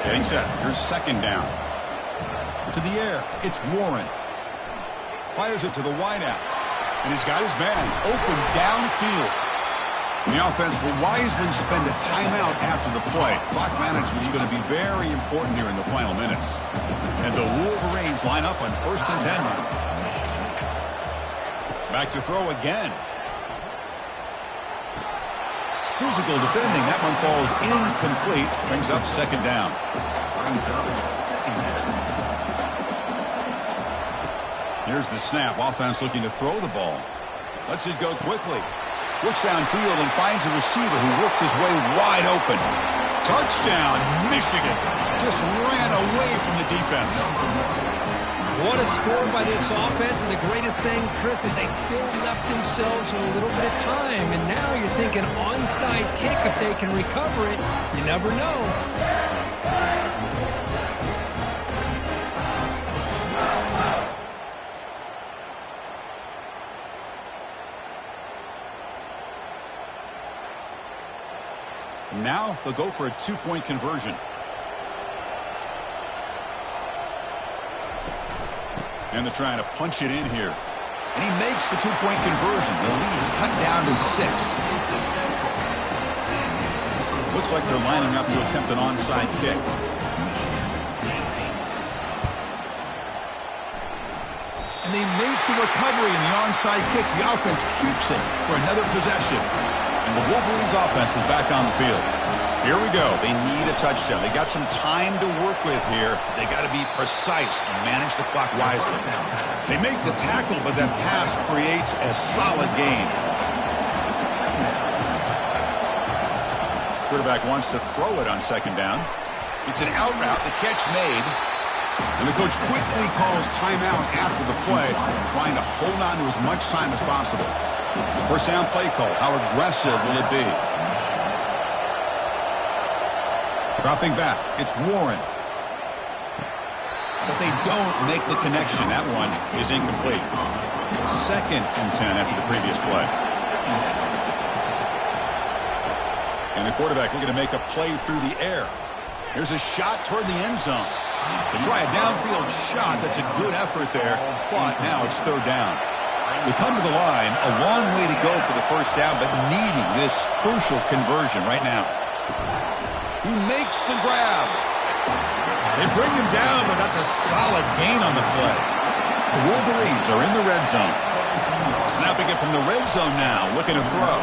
Getting set. Here's second down. To the air. It's Warren. Fires it to the wideout. And he's got his man open downfield. And the offense will wisely spend a timeout after the play. Clock management is going to be very important here in the final minutes. And the Wolverines line up on 1st and 10. Back to throw again. Physical defending. That one falls incomplete. Brings up second down. Here's the snap. Offense looking to throw the ball. Lets it go quickly. Looks downfield and finds a receiver who worked his way wide open. Touchdown, Michigan. Just ran away from the defense. What a score by this offense, and the greatest thing, Chris, is they still left themselves with a little bit of time. And now you're thinking onside kick, if they can recover it, you never know. Now they'll go for a 2-point conversion. And they're trying to punch it in here. And he makes the 2-point conversion. The lead cut down to 6. Looks like they're lining up to attempt an onside kick. And they make the recovery in the onside kick. The offense keeps it for another possession. And the Wolverines offense is back on the field. Here we go. They need a touchdown. They got some time to work with here. They got to be precise and manage the clock wisely. They make the tackle, but that pass creates a solid gain. Quarterback wants to throw it on second down. It's an out route. The catch made. And the coach quickly calls timeout after the play, trying to hold on to as much time as possible. First down play call. How aggressive will it be? Dropping back. It's Warren. But they don't make the connection. That one is incomplete. 2nd and 10 after the previous play. And the quarterback looking to make a play through the air. Here's a shot toward the end zone. They try a downfield shot. That's a good effort there. But now it's 3rd down. They come to the line, a long way to go for the first down, but needing this crucial conversion right now. He makes the grab. They bring him down, but that's a solid gain on the play. The Wolverines are in the red zone. Snapping it from the red zone now, looking to throw.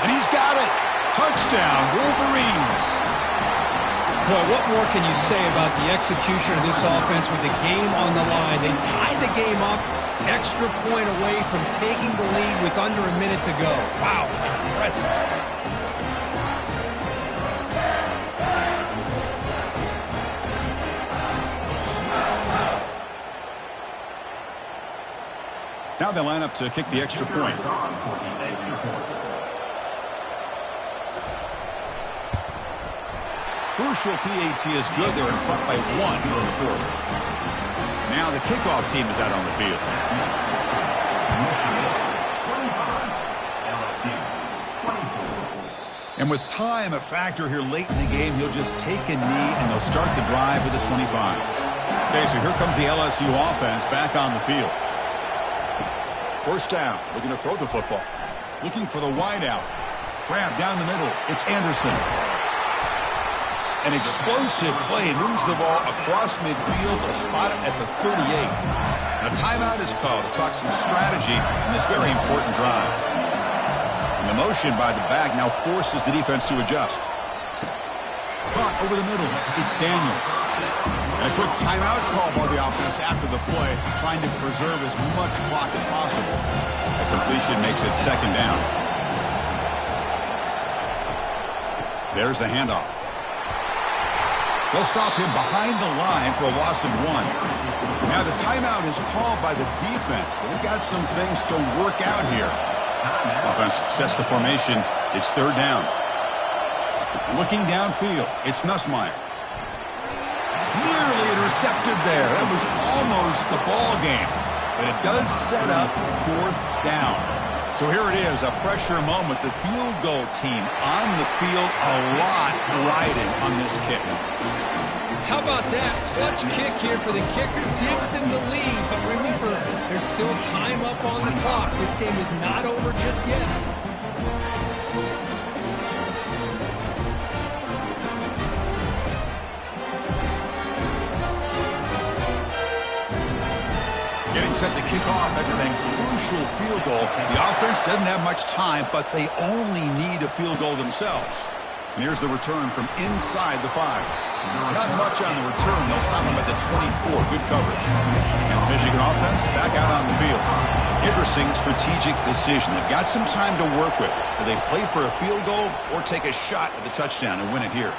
And he's got it. Touchdown, Wolverines. Boy, what more can you say about the execution of this offense with the game on the line? They tied the game up, extra point away from taking the lead with under a minute to go. Wow, impressive. Now they line up to kick the extra point. crucial PAT is good. They're in front by 1 here in the fourth. Now the kickoff team is out on the field. And with time a factor here late in the game, he'll just take a knee and they'll start the drive with a 25. Okay, so here comes the LSU offense back on the field. First down, looking to throw the football. Looking for the wide out. Grab down the middle. It's Anderson. An explosive play, moves the ball across midfield. They'll spot it at the 38. And a timeout is called to talk some strategy in this very important drive. And the motion by the back now forces the defense to adjust. Caught over the middle. It's Daniels. And a quick timeout call by the offense after the play, trying to preserve as much clock as possible. A completion makes it second down. There's the handoff. They'll stop him behind the line for a loss of 1. Now the timeout is called by the defense. They've got some things to work out here. Offense sets the formation. It's third down. Looking downfield, it's Nussmeier. Nearly intercepted there. That was almost the ball game. But it does set up fourth down. So here it is, a pressure moment. The field goal team on the field, a lot riding on this kick. How about that? Clutch kick here for the kicker. Gives him the lead. But remember, there's still time up on the clock. This game is not over just yet. Getting set to kick off after that crucial field goal. The offense doesn't have much time, but they only need a field goal themselves. And here's the return from inside the 5. Not much on the return. They'll stop him at the 24. Good coverage. And the Michigan offense back out on the field. Interesting strategic decision. They've got some time to work with. Will they play for a field goal or take a shot at the touchdown and win it here?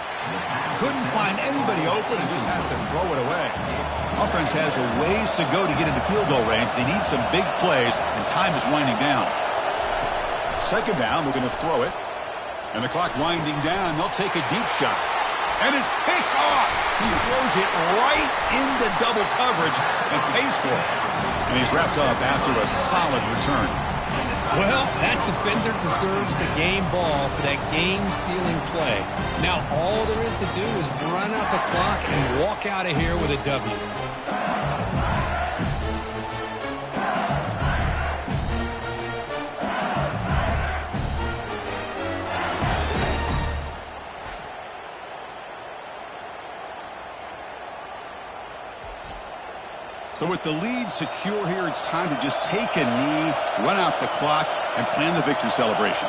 Couldn't find anybody open and just has to throw it away. Offense has a ways to go to get into field goal range. They need some big plays, and time is winding down. Second down, we're going to throw it. And the clock winding down, they'll take a deep shot. And it's picked off. He throws it right into double coverage and pays for it. And he's wrapped up after a solid return. Well, that defender deserves the game ball for that game-sealing play. Now all there is to do is run out the clock and walk out of here with a W. So with the lead secure here, it's time to just take a knee, run out the clock, and plan the victory celebration.